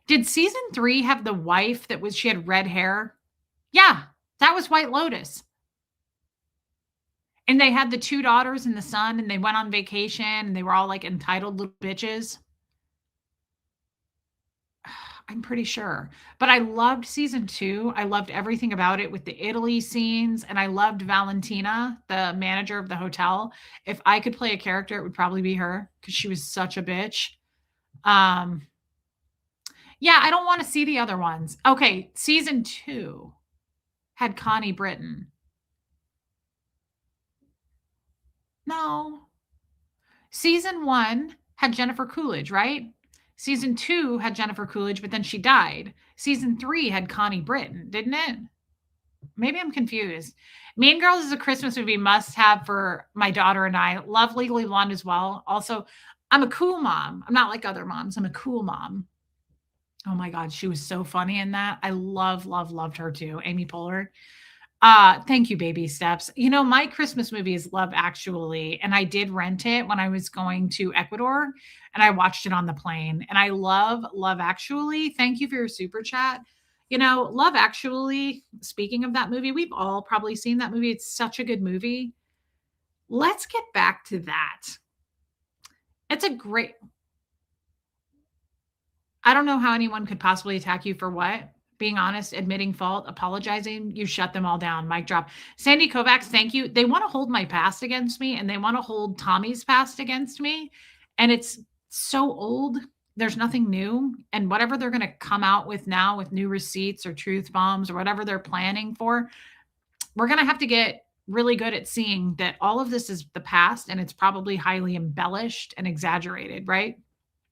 Did season 3 have the wife that she had red hair? Yeah, that was White Lotus. And they had the 2 daughters and the son, and they went on vacation, and they were all like entitled little bitches. I'm pretty sure. But I loved season 2. I loved everything about it with the Italy scenes, and I loved Valentina, the manager of the hotel. If I could play a character, it would probably be her because she was such a bitch. Yeah, I don't want to see the other ones. Okay, season 2 had Connie Britton. No. Season 1 had Jennifer Coolidge, right? Season 2 had Jennifer Coolidge, but then she died. Season 3 had Connie Britton, didn't it? Maybe I'm confused. Mean Girls is a Christmas movie must have for my daughter and I. Love Legally Blonde as well. Also, I'm a cool mom. I'm not like other moms. I'm a cool mom. Oh my God, she was so funny in that. I loved her too. Amy Poehler. Thank you, Baby Steps. You know, my Christmas movie is Love Actually, and I did rent it when I was going to Ecuador, and I watched it on the plane. And I love Love Actually. Thank you for your super chat. You know, Love Actually, speaking of that movie, we've all probably seen that movie. It's such a good movie. Let's get back to that. It's a great I don't know how anyone could possibly attack you for what. Being honest, admitting fault, apologizing, you shut them all down. Mic drop. Sandy Kovacs, thank you. They want to hold my past against me and they want to hold Tommy's past against me. And it's so old. There's nothing new. And whatever they're going to come out with now with new receipts or truth bombs or whatever they're planning for, we're going to have to get really good at seeing that all of this is the past and it's probably highly embellished and exaggerated, right?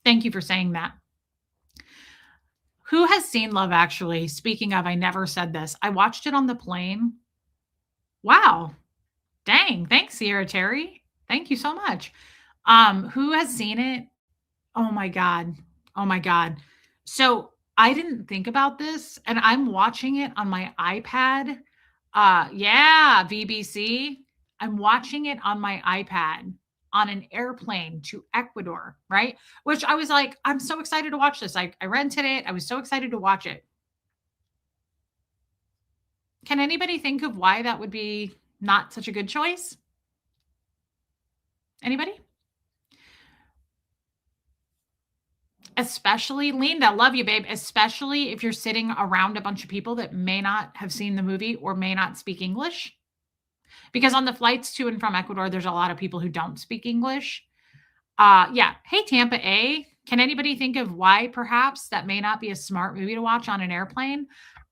Thank you for saying that. Who has seen Love Actually? Speaking of, I never said this. I watched it on the plane. Wow. Dang. Thanks, Sierra Terry. Thank you so much. Who has seen it? Oh my God. Oh my God. So I didn't think about this, and I'm watching it on my iPad. Yeah, VBC. I'm watching it on my iPad on an airplane to Ecuador, right? Which I was like, I'm so excited to watch this. I rented it. I was so excited to watch it. Can anybody think of why that would be not such a good choice? Anybody? Especially Linda, love you, babe. Especially if you're sitting around a bunch of people that may not have seen the movie or may not speak English. Because on the flights to and from Ecuador, there's a lot of people who don't speak English. Yeah. Hey, Tampa A. Can anybody think of why perhaps that may not be a smart movie to watch on an airplane?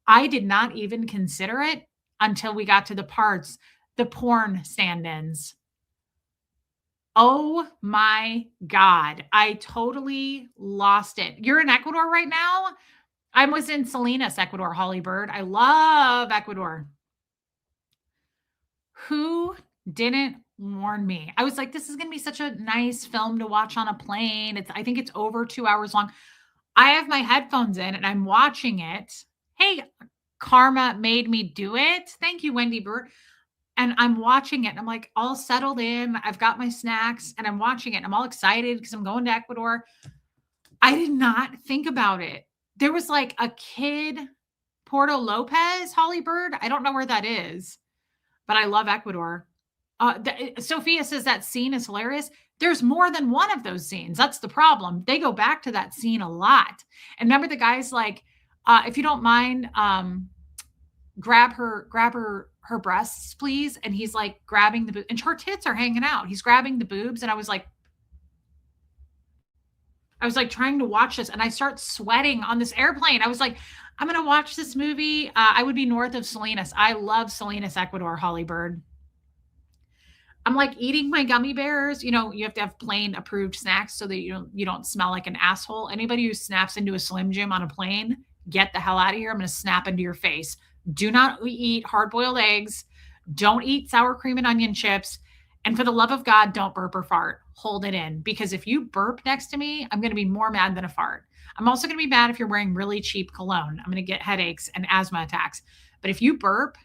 I did not even consider it until we got to the parts, the porn stand-ins. Oh my God. I totally lost it. You're in Ecuador right now? I was in Salinas, Ecuador, Holly Bird. I love Ecuador. Who didn't warn me? I was like, this is going to be such a nice film to watch on a plane. I think it's over 2 hours long. I have my headphones in and I'm watching it. Hey, karma made me do it. Thank you, Wendy Brewer. And I'm watching it and I'm like all settled in. I've got my snacks and I'm watching it. I'm all excited because I'm going to Ecuador. I did not think about it. There was like a kid, Porto Lopez, Holly Bird. I don't know where that is, but I love Ecuador. Sophia says that scene is hilarious. There's more than one of those scenes. That's the problem. They go back to that scene a lot. And remember the guy's like, if you don't mind, grab her breasts, please. And he's like grabbing the and her tits are hanging out. He's grabbing the boobs. And I was like trying to watch this and I start sweating on this airplane. I was like, I'm going to watch this movie. I would be north of Salinas. I love Salinas, Ecuador, Holly Bird. I'm like eating my gummy bears. You know, you have to have plane approved snacks so that you don't smell like an asshole. Anybody who snaps into a Slim Jim on a plane, get the hell out of here. I'm going to snap into your face. Do not eat hard-boiled eggs. Don't eat sour cream and onion chips. And for the love of God, don't burp or fart. Hold it in. Because if you burp next to me, I'm going to be more mad than a fart. I'm also going to be mad if you're wearing really cheap cologne. I'm going to get headaches and asthma attacks. But if you burp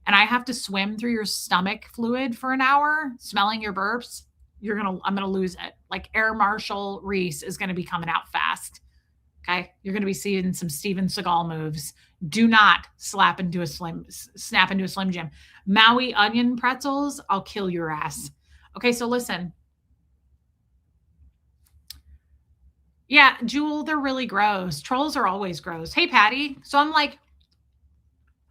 and I have to swim through your stomach fluid for an hour, smelling your burps, I'm going to lose it. Like Air Marshal Reese is going to be coming out fast. Okay. You're going to be seeing some Steven Seagal moves. Do not snap into a Slim Jim. Maui onion pretzels, I'll kill your ass. Okay. So listen. Yeah, Jewel, they're really gross. Trolls are always gross. Hey, Patty. So I'm like,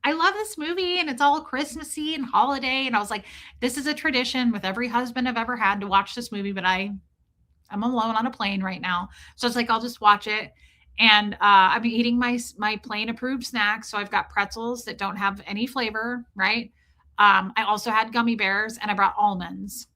I love this movie and it's all Christmassy and holiday. And I was like, this is a tradition with every husband I've ever had to watch this movie, but I'm alone on a plane right now. So it's like, I'll just watch it. And I've been eating my plane approved snacks. So I've got pretzels that don't have any flavor, right? I also had gummy bears and I brought almonds.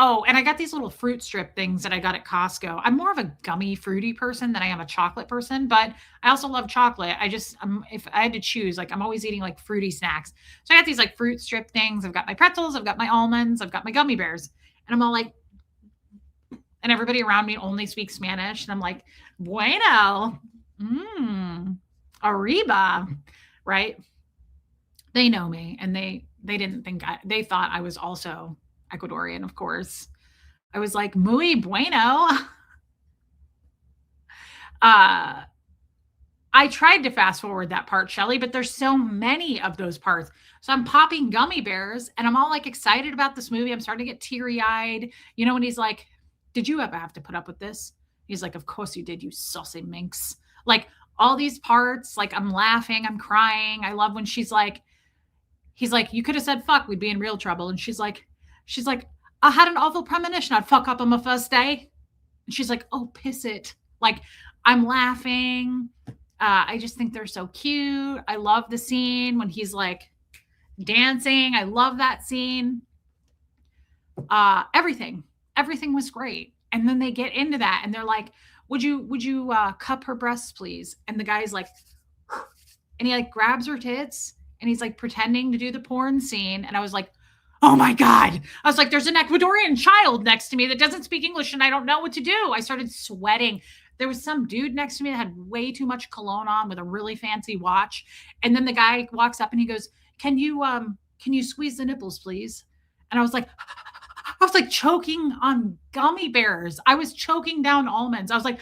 Oh, and I got these little fruit strip things that I got at Costco. I'm more of a gummy, fruity person than I am a chocolate person, but I also love chocolate. If I had to choose, like I'm always eating like fruity snacks. So I got these like fruit strip things. I've got my pretzels, I've got my almonds, I've got my gummy bears. And I'm all like, and everybody around me only speaks Spanish. And I'm like, bueno, arriba, right? They know me and they didn't think they thought I was also Ecuadorian, of course. I was like, muy bueno. I tried to fast forward that part, Shelly, but there's so many of those parts. So I'm popping gummy bears and I'm all like excited about this movie. I'm starting to get teary eyed. You know, when he's like, did you ever have to put up with this? He's like, of course you did, you saucy minx. Like all these parts, like I'm laughing, I'm crying. I love when he's like, you could have said fuck, we'd be in real trouble. And she's like, I had an awful premonition I'd fuck up on my first day. And she's like, oh, piss it. Like I'm laughing. I just think they're so cute. I love the scene when he's like dancing. I love that scene. Everything was great. And then they get into that and they're like, would you cup her breasts, please? And the guy's like, and he like grabs her tits and he's like pretending to do the porn scene. And I was like, oh my God. I was like, there's an Ecuadorian child next to me that doesn't speak English and I don't know what to do. I started sweating. There was some dude next to me that had way too much cologne on with a really fancy watch. And then the guy walks up and he goes, can you squeeze the nipples, please? And I was like choking on gummy bears. I was choking down almonds. I was like,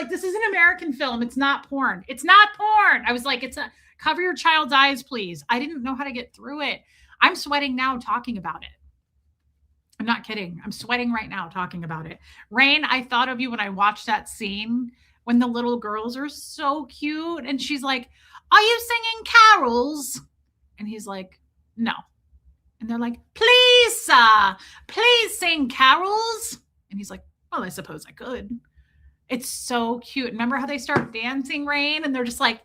this is an American film. It's not porn. It's not porn. I was like, cover your child's eyes, please. I didn't know how to get through it. I'm sweating now talking about it. I'm not kidding. I'm sweating right now talking about it. Rain, I thought of you when I watched that scene when the little girls are so cute. And she's like, are you singing carols? And he's like, no. And they're like, please, sir, please sing carols. And he's like, well, I suppose I could. It's so cute. Remember how they start dancing, Rain? And they're just like,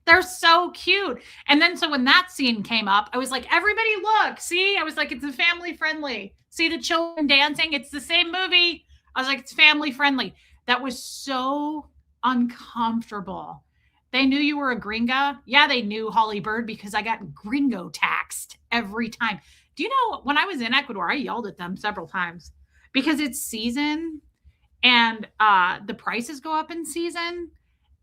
they're so cute. And then so when that scene came up, I was like, everybody look, see? I was like, it's a family friendly. See the children dancing? It's the same movie. I was like, it's family friendly. That was so uncomfortable. They knew you were a gringa. Yeah, they knew Holly Bird because I got gringo taxed every time. Do you know when I was in Ecuador, I yelled at them several times because it's season and the prices go up in season.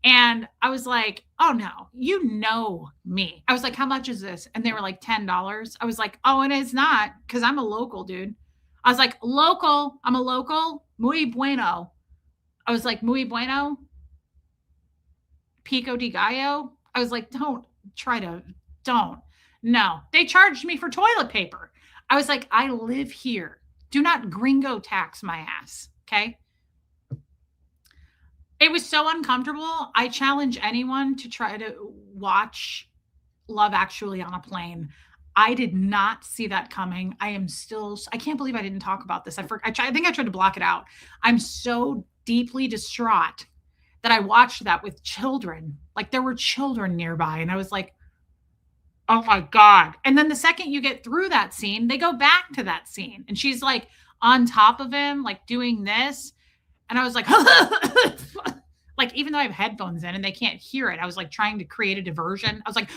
And I was like, oh no, you know me. I was like, how much is this? And they were like $10. I was like, oh, and it's not because I'm a local dude. I was like, local. I'm a local. Muy bueno. I was like, muy bueno. Pico de gallo. I was like, don't. No, they charged me for toilet paper. I was like, I live here. Do not gringo tax my ass. Okay. It was so uncomfortable. I challenge anyone to try to watch Love Actually on a plane. I did not see that coming. I can't believe I didn't talk about this. I think I tried to block it out. I'm so deeply distraught that I watched that with children. Like there were children nearby. And I was like, oh my God. And then the second you get through that scene, they go back to that scene. And she's like on top of him, like doing this. And I was like, like, even though I have headphones in and they can't hear it, I was like trying to create a diversion. I was like,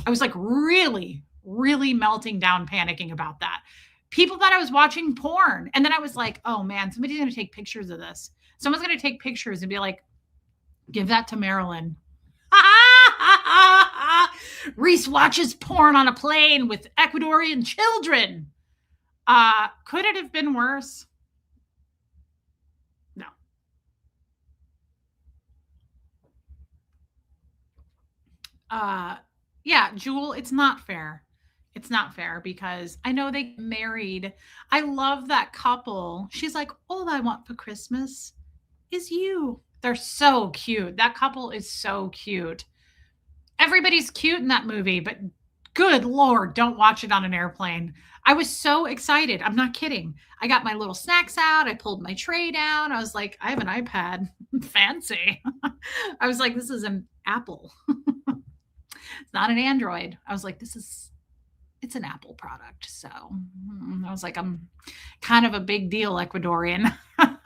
I was like really, really melting down, panicking about that. People thought I was watching porn. And then I was like, oh man, somebody's going to take pictures of this. Someone's going to take pictures and be like, give that to Marilyn. Reese watches porn on a plane with Ecuadorian children. Could it have been worse? No. Yeah, Jewel, it's not fair. It's not fair because I know they married. I love that couple. She's like, all I want for Christmas is you. They're so cute. That couple is so cute. Everybody's cute in that movie, but good Lord, don't watch it on an airplane. I was so excited. I'm not kidding. I got my little snacks out. I pulled my tray down. I was like, I have an iPad. Fancy. I was like, this is an Apple. It's not an Android. I was like, it's an Apple product. So I was like, I'm kind of a big deal Ecuadorian,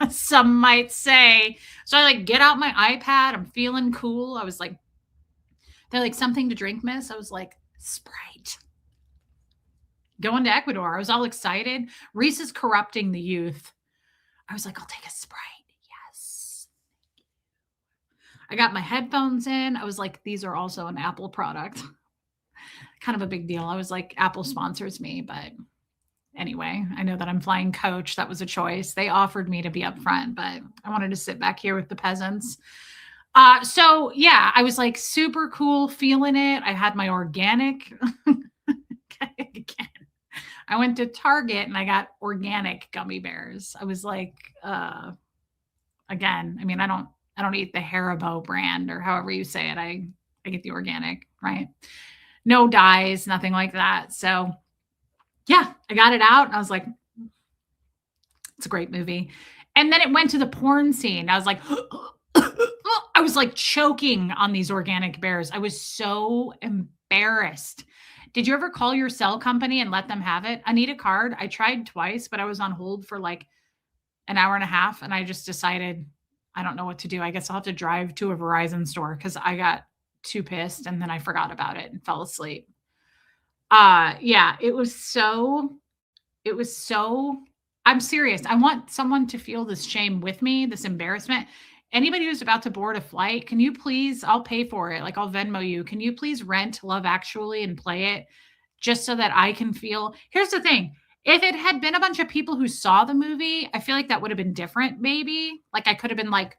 some might say. So I like get out my iPad. I'm feeling cool. I was like, they're like, something to drink, miss? I was like, Sprite. Going to Ecuador. I was all excited. Reese is corrupting the youth. I was like, I'll take a Sprite. Yes. I got my headphones in. I was like, these are also an Apple product. Kind of a big deal. I was like, Apple sponsors me, but Anyway, I know that I'm flying coach. That was a choice. They offered me to be up front, but I wanted to sit back here with the peasants. So yeah, I was like super cool feeling it. I had my organic. Again, I went to Target and I got organic gummy bears. I was like, again, I mean, I don't eat the Haribo brand or however you say it. I get the organic, right? No dyes, nothing like that. So yeah, I got it out. And I was like, it's a great movie. And then it went to the porn scene. I was like, I was like choking on these organic bears. I was so embarrassed. Did you ever call your cell company and let them have it? I need a card. I tried twice, but I was on hold for like an hour and a half. And I just decided, I don't know what to do. I guess I'll have to drive to a Verizon store because I got too pissed and then I forgot about it and fell asleep. Yeah, it was so I'm serious. I want someone to feel this shame with me, this embarrassment. Anybody who's about to board a flight, can you please, I'll pay for it. Like I'll Venmo you. Can you please rent Love Actually and play it just so that I can feel. Here's the thing. If it had been a bunch of people who saw the movie, I feel like that would have been different, maybe. Like I could have been like,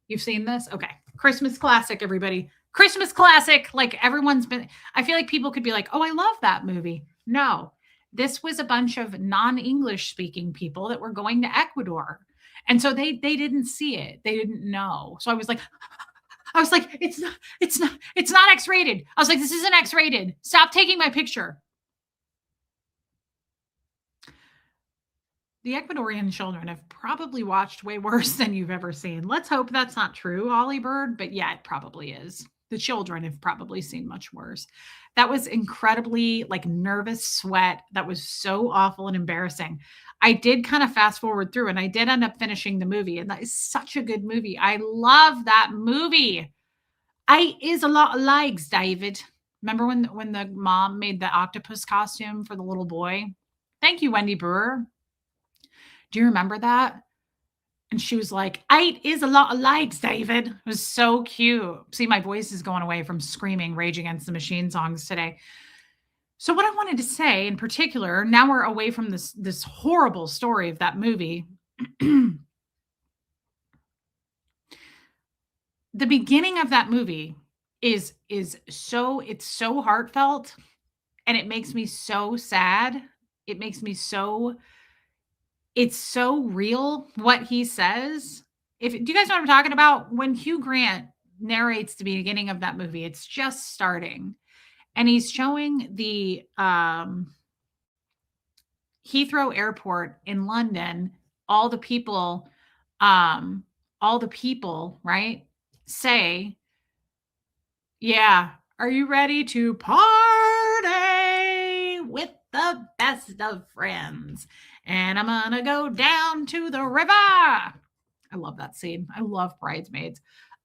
you've seen this? Okay. Christmas classic, everybody. Christmas classic. Like everyone's been, I feel like people could be like, oh, I love that movie. No, this was a bunch of non-English speaking people that were going to Ecuador. And so they didn't see it. They didn't know. So I was like, it's not X-rated. I was like, this isn't X-rated. Stop taking my picture. The Ecuadorian children have probably watched way worse than you've ever seen. Let's hope that's not true, Holly Bird, but yeah, it probably is. The children have probably seen much worse. That was incredibly like nervous sweat. That was so awful and embarrassing. I did kind of fast forward through and I did end up finishing the movie, and that is such a good movie. I love that movie. I is a lot of likes, David. Remember when the mom made the octopus costume for the little boy? Thank you, Wendy Brewer. Do you remember that? And she was like, 8 is a lot of likes, David. It was so cute. See, my voice is going away from screaming Rage Against the Machine songs today. So what I wanted to say in particular, now we're away from this horrible story of that movie. The beginning of that movie is so, it's so heartfelt and it makes me so sad. It makes me so, it's so real what he says. Do you guys know what I'm talking about? When Hugh Grant narrates the beginning of that movie, it's just starting. And he's showing the Heathrow Airport in London, all the people, right, say, yeah, are you ready to party with the best of friends? And I'm gonna go down to the river. I love that scene. I love Bridesmaids.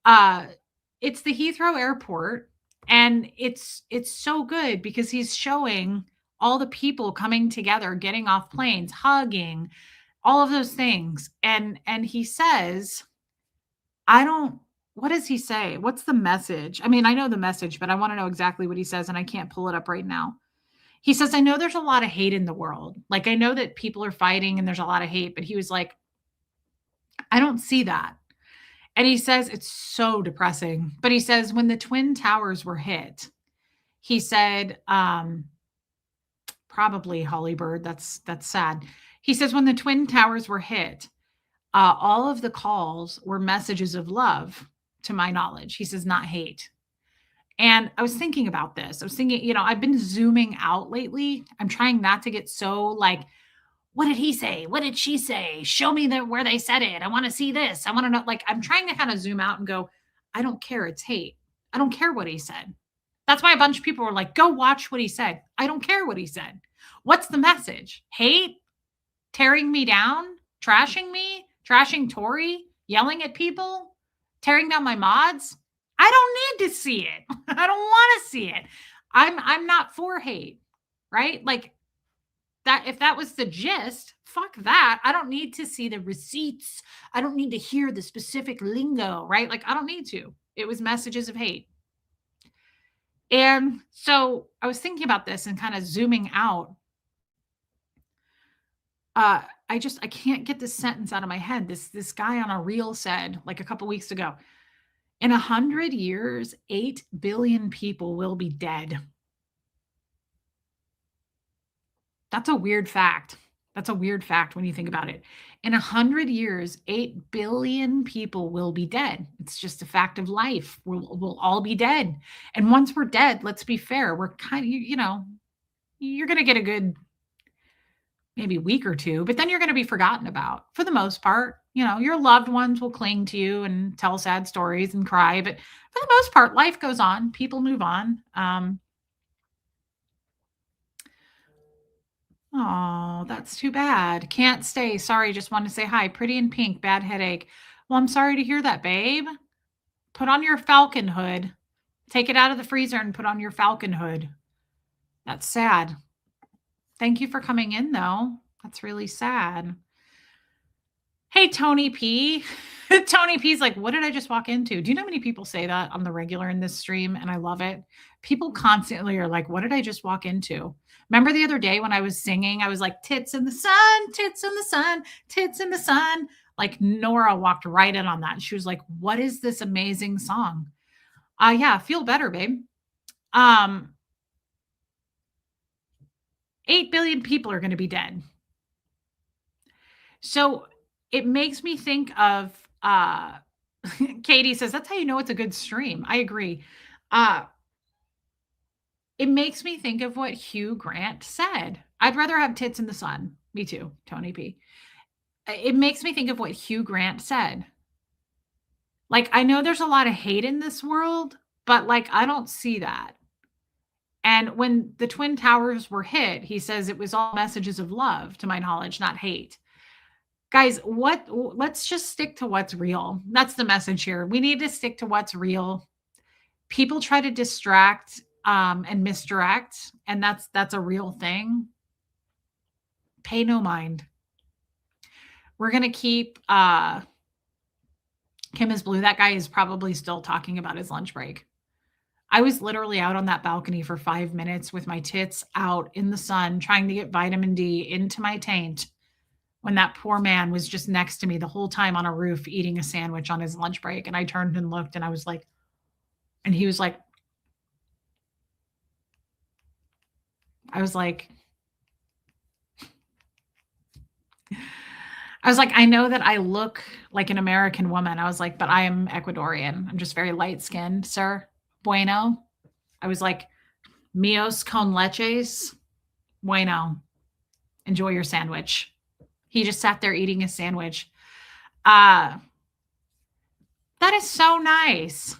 It's the Heathrow Airport, and it's so good because he's showing all the people coming together, getting off planes, hugging, all of those things. And he says, what does he say? What's the message? I mean, I know the message, but I want to know exactly what he says, and I can't pull it up right now. He says, I know there's a lot of hate in the world. Like, I know that people are fighting and there's a lot of hate, but he was like, I don't see that. And he says, it's so depressing. But he says, when the Twin Towers were hit, he said, probably Hollybird, that's sad. He says, when the Twin Towers were hit, all of the calls were messages of love, to my knowledge. He says, not hate. And I was thinking about this. I was thinking, I've been zooming out lately. I'm trying not to get so like, what did he say? What did she say? Show me where they said it. I want to see this. I want to know. Like, I'm trying to kind of zoom out and go, I don't care. It's hate. I don't care what he said. That's why a bunch of people were like, go watch what he said. I don't care what he said. What's the message? Hate? Tearing me down? Trashing me? Trashing Tori? Yelling at people? Tearing down my mods? I don't need to see it. I don't want to see it. I'm not for hate, right? Like that, if that was the gist, fuck that. I don't need to see the receipts. I don't need to hear the specific lingo, right? Like I don't need to. It was messages of hate. And so I was thinking about this and kind of zooming out. I can't get this sentence out of my head. This guy on a reel said like a couple weeks ago, in 100 years, 8 billion people will be dead. That's a weird fact. That's a weird fact when you think about it. In 100 years, 8 billion people will be dead. It's just a fact of life. We'll all be dead. And once we're dead, let's be fair, we're kind of, you're going to get a good maybe week or two, but then you're going to be forgotten about for the most part. Your loved ones will cling to you and tell sad stories and cry, but for the most part, life goes on. People move on. Oh, that's too bad. Can't stay. Sorry, just wanted to say hi. Pretty in pink, bad headache. Well, I'm sorry to hear that, babe. Put on your falcon hood. Take it out of the freezer and put on your falcon hood. That's sad. Thank you for coming in, though. That's really sad. Hey, Tony P. Tony P's like, what did I just walk into? Do you know how many people say that on the regular in this stream? And I love it. People constantly are like, what did I just walk into? Remember the other day when I was singing, I was like, tits in the sun, tits in the sun, tits in the sun. Like Nora walked right in on that. She was like, what is this amazing song? Yeah, feel better, babe. 8 billion people are going to be dead. So it makes me think of, Katie says, that's how you know it's a good stream. I agree. It makes me think of what Hugh Grant said. I'd rather have tits in the sun. Me too, Tony P. It makes me think of what Hugh Grant said. Like, I know there's a lot of hate in this world, but like, I don't see that. And when the Twin Towers were hit, he says it was all messages of love, to my knowledge, not hate. Guys, let's just stick to what's real. That's the message here. We need to stick to what's real. People try to distract and misdirect, and that's a real thing. Pay no mind. We're going to keep Kim is Blue. That guy is probably still talking about his lunch break. I was literally out on that balcony for 5 minutes with my tits out in the sun, trying to get vitamin D into my taint, when that poor man was just next to me the whole time on a roof eating a sandwich on his lunch break. And I turned and looked and I was like, and he was like, I was like, I know that I look like an American woman. I was like, but I am Ecuadorian. I'm just very light skinned, sir. Bueno. I was like, mios con leches. Bueno. Enjoy your sandwich. He just sat there eating his sandwich. That is so nice.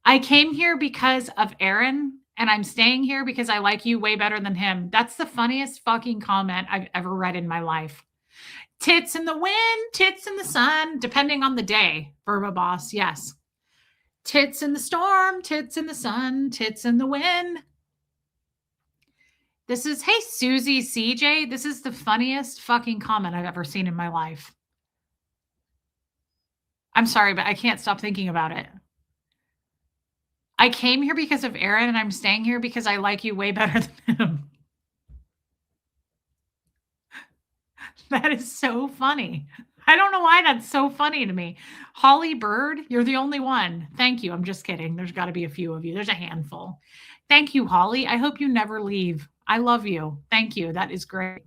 I came here because of Aaron, and I'm staying here because I like you way better than him. That's the funniest fucking comment I've ever read in my life. Tits in the wind, tits in the sun, depending on the day. Verba Boss, yes. Tits in the storm, tits in the sun, tits in the wind. This is, hey, Susie CJ. This is the funniest fucking comment I've ever seen in my life. I'm sorry, but I can't stop thinking about it. I came here because of Aaron, and I'm staying here because I like you way better than him. That is so funny. I don't know why that's so funny to me. Holly Bird, you're the only one. Thank you. I'm just kidding. There's got to be a few of you. There's a handful. Thank you, Holly. I hope you never leave. I love you. Thank you. That is great.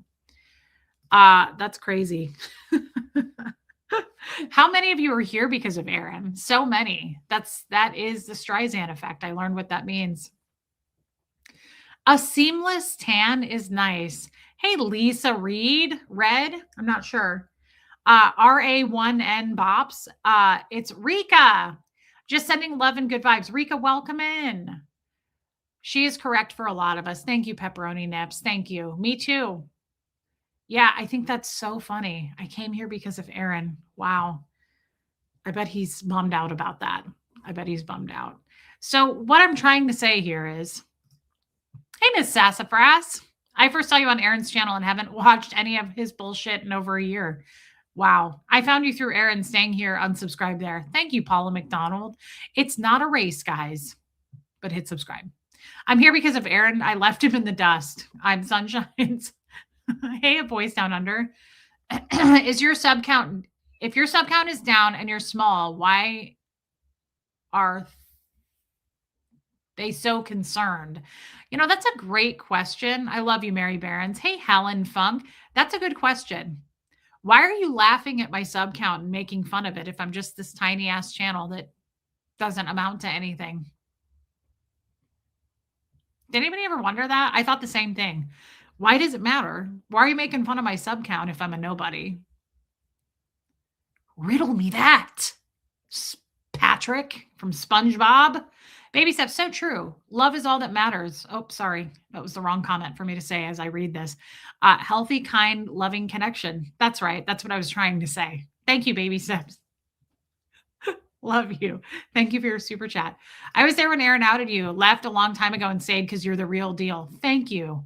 That's crazy. How many of you are here because of Aaron? So many. That is the Streisand effect. I learned what that means. A seamless tan is nice. Hey, Lisa Reed, Red. I'm not sure. RA1N Bops. It's Rika. Just sending love and good vibes. Rika, welcome in. She is correct for a lot of us. Thank you, Pepperoni Nips. Thank you. Me too. Yeah, I think that's so funny. I came here because of Aaron. Wow. I bet he's bummed out about that. I bet he's bummed out. So what I'm trying to say here is, hey, Miss Sassafras. I first saw you on Aaron's channel and haven't watched any of his bullshit in over a year. Wow. I found you through Aaron, staying here, unsubscribe there. Thank you, Paula McDonald. It's not a race, guys, but hit subscribe. I'm here because of Aaron. I left him in the dust. I'm Sunshine's. Hey, a voice down under. Is your sub count, if your sub count is down and you're small, why are they so concerned? That's a great question. I love you, Mary Barons. Hey, Helen Funk. That's a good question. Why are you laughing at my sub count and making fun of it if I'm just this tiny ass channel that doesn't amount to anything? Did anybody ever wonder that? I thought the same thing. Why does it matter? Why are you making fun of my sub count if I'm a nobody? Riddle me that. Patrick from SpongeBob. Baby steps, so true. Love is all that matters. Oh, sorry. That was the wrong comment for me to say as I read this. Healthy, kind, loving connection. That's right. That's what I was trying to say. Thank you, baby steps. Love you. Thank you for your super chat. I was there when Aaron outed you. Left a long time ago and stayed because you're the real deal. Thank you.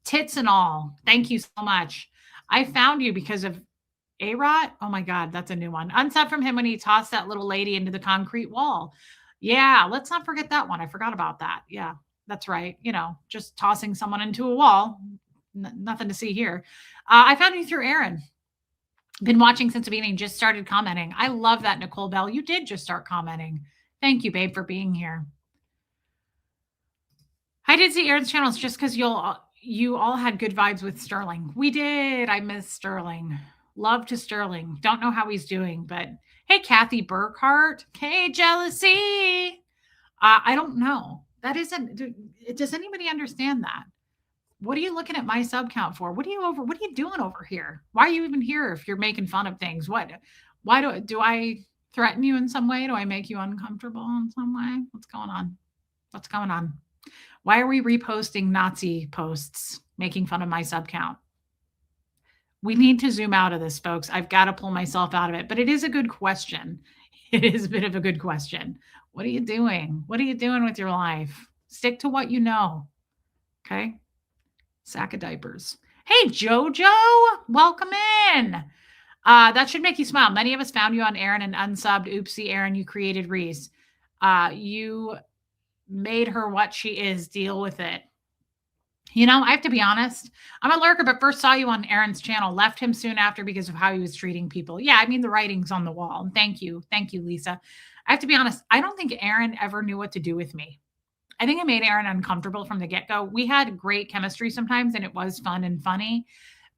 Tits and all. Thank you so much. I found you because of A-Rot. Oh my God, that's a new one. Unsub from him when he tossed that little lady into the concrete wall. Yeah, let's not forget that one. I forgot about that. Yeah, that's right. Just tossing someone into a wall. Nothing to see here. I found you through Aaron. Been watching since the beginning, just started commenting. I love that, Nicole Bell. You did just start commenting. Thank you, babe, for being here. I did see Aaron's channel. It's just because you all had good vibes with Sterling. We did. I miss Sterling. Love to Sterling. Don't know how he's doing, but hey, Kathy Burkhart. Hey, jealousy. I don't know. That isn't. Does anybody understand that? What are you looking at my sub count for? What are you doing over here? Why are you even here if you're making fun of things? Why do I threaten you in some way? Do I make you uncomfortable in some way? What's going on? What's going on? Why are we reposting Nazi posts, making fun of my sub count? We need to zoom out of this, folks. I've got to pull myself out of it, but it is a good question. It is a bit of a good question. What are you doing? What are you doing with your life? Stick to what you know. Okay. Sack of diapers. Hey, Jojo, welcome in. That should make you smile. Many of us found you on Aaron and unsubbed. Oopsie, Aaron, you created Reese. You made her what she is. Deal with it. I have to be honest. I'm a lurker, but first saw you on Aaron's channel. Left him soon after because of how he was treating people. Yeah, I mean, the writing's on the wall. Thank you. Thank you, Lisa. I have to be honest. I don't think Aaron ever knew what to do with me. I think I made Aaron uncomfortable from the get-go. We had great chemistry sometimes, and it was fun and funny.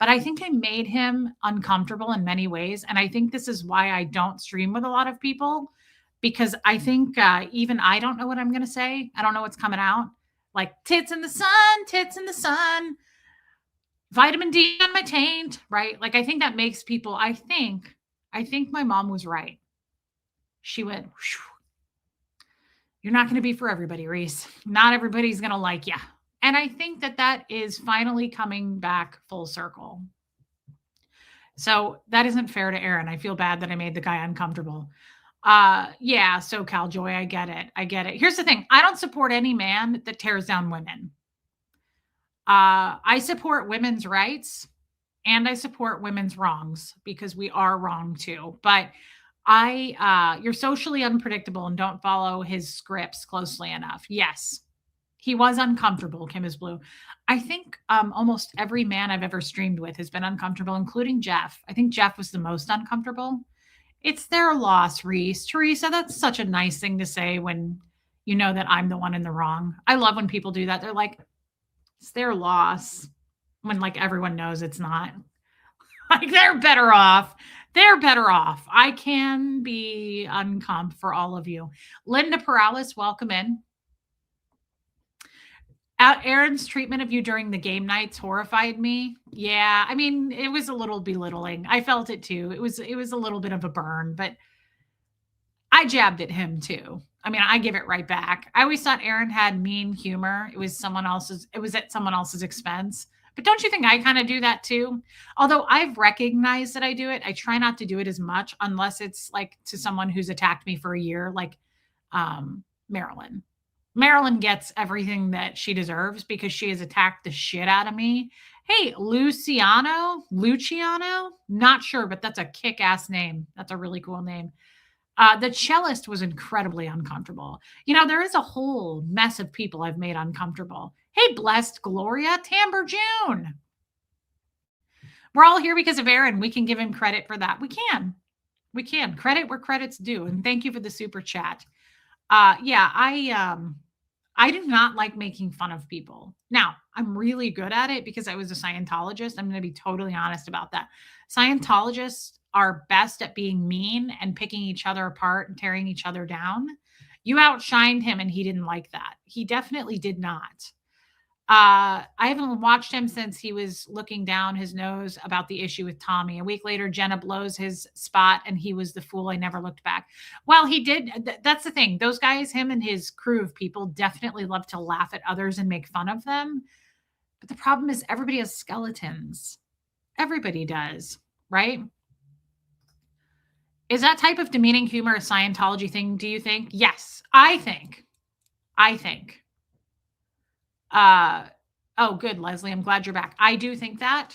But I think I made him uncomfortable in many ways. And I think this is why I don't stream with a lot of people, because I think even I don't know what I'm going to say. I don't know what's coming out. Like tits in the sun, vitamin D on my taint, right? Like, I think that makes people, I think my mom was right. She went, you're not going to be for everybody, Reese. Not everybody's going to like you. And I think that is finally coming back full circle. So that isn't fair to Aaron. I feel bad that I made the guy uncomfortable. Yeah, so Caljoy, I get it. Here's the thing. I don't support any man that tears down women. I support women's rights and I support women's wrongs because we are wrong too. But you're socially unpredictable and don't follow his scripts closely enough. Yes, he was uncomfortable. Kim is blue. I think almost every man I've ever streamed with has been uncomfortable, including Jeff. I think Jeff was the most uncomfortable. It's their loss, Reese. Teresa, that's such a nice thing to say when you know that I'm the one in the wrong. I love when people do that. They're like, it's their loss, when like everyone knows it's not. Like, they're better off. I can be uncomp for all of you. Linda Perales, welcome in. Aaron's treatment of you during the game nights horrified me. Yeah, I mean, it was a little belittling. I felt it too. It was a little bit of a burn, but I jabbed at him too. I mean, I give it right back. I always thought Aaron had mean humor. It was at someone else's expense. But don't you think I kind of do that too? Although I've recognized that I do it, I try not to do it as much unless it's like to someone who's attacked me for a year, like Marilyn. Marilyn gets everything that she deserves because she has attacked the shit out of me. Hey, Luciano, not sure, but that's a kick-ass name. That's a really cool name. The cellist was incredibly uncomfortable. There is a whole mess of people I've made uncomfortable. Hey, Blessed Gloria, Tamber June. We're all here because of Aaron. We can give him credit for that. We can. We can. Credit where credit's due. And thank you for the super chat. Yeah, I do not like making fun of people. Now, I'm really good at it because I was a Scientologist. I'm going to be totally honest about that. Scientologists are best at being mean and picking each other apart and tearing each other down. You outshined him and he didn't like that. He definitely did not. I haven't watched him since he was looking down his nose about the issue with Tommy. A week later, Jenna blows his spot and he was the fool. I never looked back. Well, he did. That's the thing. Those guys, him and his crew of people, definitely love to laugh at others and make fun of them. But the problem is everybody has skeletons. Everybody does, right? Is that type of demeaning humor a Scientology thing, do you think? Yes, I think. Oh, good, Leslie. I'm glad you're back. I do think that.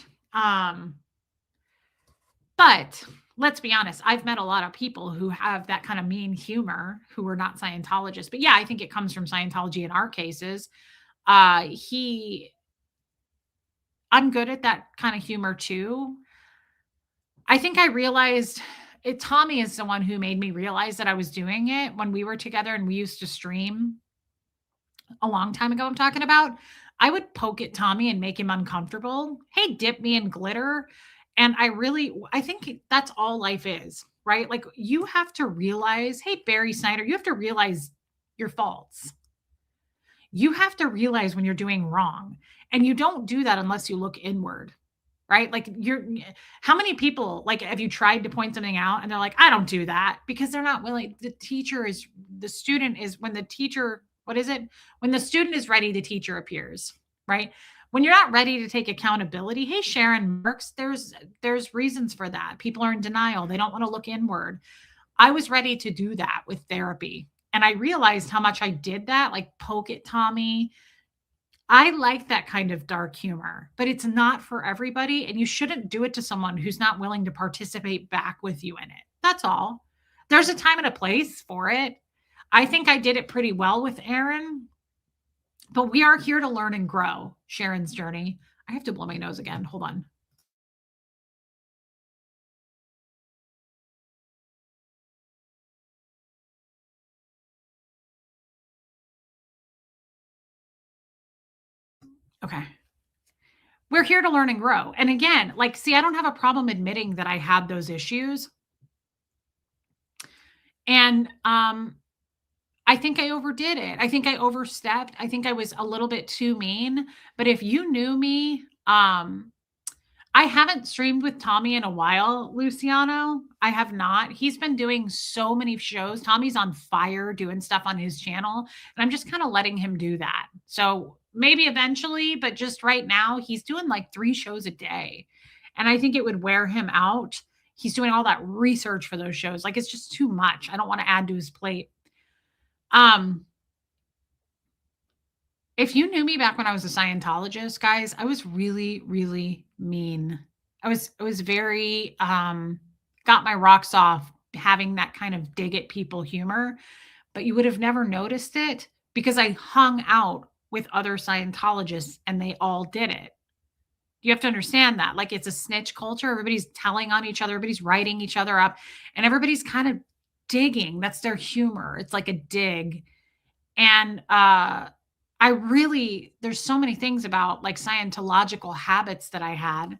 But let's be honest. I've met a lot of people who have that kind of mean humor who are not Scientologists. But yeah, I think it comes from Scientology in our cases. I'm good at that kind of humor too. I think I realized Tommy is the one who made me realize that I was doing it when we were together and we used to stream a long time ago. I'm talking about. I would poke at Tommy and make him uncomfortable. Hey, dip me in glitter. And I think that's all life is, right? Like you have to realize, hey, Barry Snyder, you have to realize your faults. You have to realize when you're doing wrong. And you don't do that unless you look inward, right? Like how many people, like, have you tried to point something out and they're like, I don't do that because they're not willing. The student is when the teacher, what is it? When the student is ready, the teacher appears, right? When you're not ready to take accountability, hey, Sharon Marks, there's reasons for that. People are in denial. They don't want to look inward. I was ready to do that with therapy. And I realized how much I did that, like poke at Tommy. I like that kind of dark humor, but it's not for everybody. And you shouldn't do it to someone who's not willing to participate back with you in it. That's all. There's a time and a place for it. I think I did it pretty well with Aaron, but we are here to learn and grow. Sharon's journey. I have to blow my nose again. Hold on. Okay. We're here to learn and grow. And again, like, see, I don't have a problem admitting that I had those issues. And I think I overdid it. I think I overstepped. I think I was a little bit too mean. But if you knew me, I haven't streamed with Tommy in a while, Luciano. I have not. He's been doing so many shows. Tommy's on fire doing stuff on his channel, and I'm just kind of letting him do that. So maybe eventually, but just right now, he's doing like 3 shows a day. And I think it would wear him out. He's doing all that research for those shows. Like it's just too much. I don't want to add to his plate. If you knew me back when I was a Scientologist, guys, I was really, really mean. I was very got my rocks off having that kind of dig at people humor, but you would have never noticed it because I hung out with other Scientologists and they all did it. You have to understand that. Like it's a snitch culture. Everybody's telling on each other, everybody's writing each other up, and everybody's kind of digging. That's their humor. It's like a dig. And there's so many things about like Scientological habits that I had.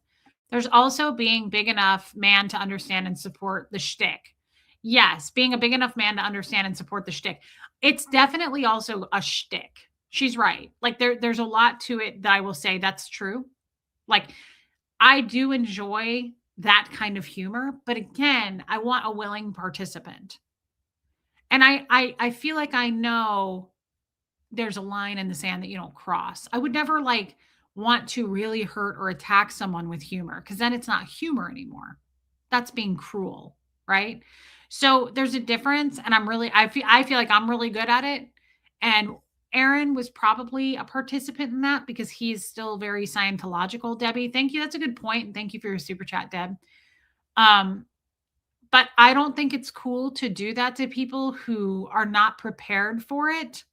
There's also being big enough man to understand and support the shtick. Yes, being a big enough man to understand and support the shtick. It's definitely also a shtick. She's right. Like there's a lot to it that I will say that's true. Like I do enjoy that kind of humor, but again, I want a willing participant. And I feel like I know there's a line in the sand that you don't cross. I would never like want to really hurt or attack someone with humor because then it's not humor anymore. That's being cruel, right? So there's a difference, and I feel like I'm really good at it. And Aaron was probably a participant in that because he's still very Scientological. Debbie, thank you. That's a good point. And thank you for your super chat, Deb. But I don't think it's cool to do that to people who are not prepared for it.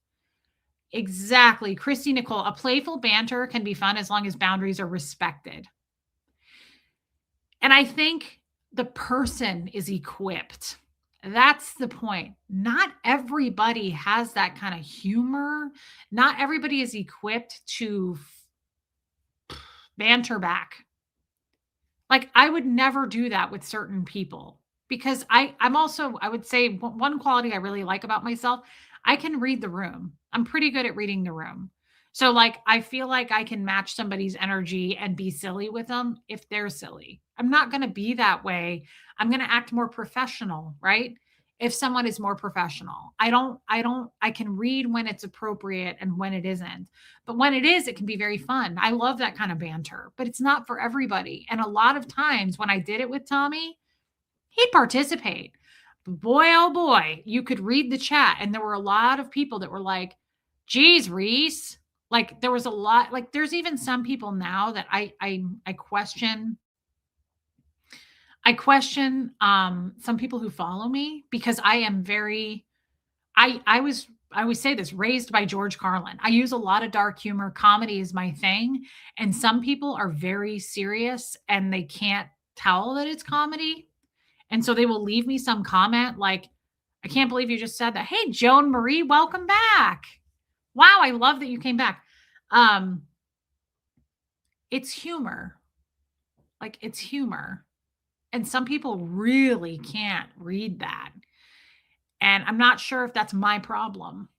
Exactly. Christy Nicole, a playful banter can be fun as long as boundaries are respected. And I think the person is equipped. That's the point. Not everybody has that kind of humor. Not everybody is equipped to banter back. Like, I would never do that with certain people because I'm also I would say one quality I really like about myself, I can read the room. I'm pretty good at reading the room. So, like, I feel like I can match somebody's energy and be silly with them if they're silly. I'm not gonna be that way. I'm gonna act more professional, right? If someone is more professional. I can read when it's appropriate and when it isn't. But when it is, it can be very fun. I love that kind of banter, but it's not for everybody. And a lot of times when I did it with Tommy, he'd participate. But boy, oh boy, you could read the chat. And there were a lot of people that were like, geez, Reese. Like there was a lot, like there's even some people now that I question. I question some people who follow me because I am very I always say this, raised by George Carlin. I use a lot of dark humor. Comedy is my thing. And some people are very serious and they can't tell that it's comedy. And so they will leave me some comment like, I can't believe you just said that. Hey, Joan Marie, welcome back. Wow, I love that you came back. Um, it's humor. Like it's humor. And some people really can't read that. And I'm not sure if that's my problem.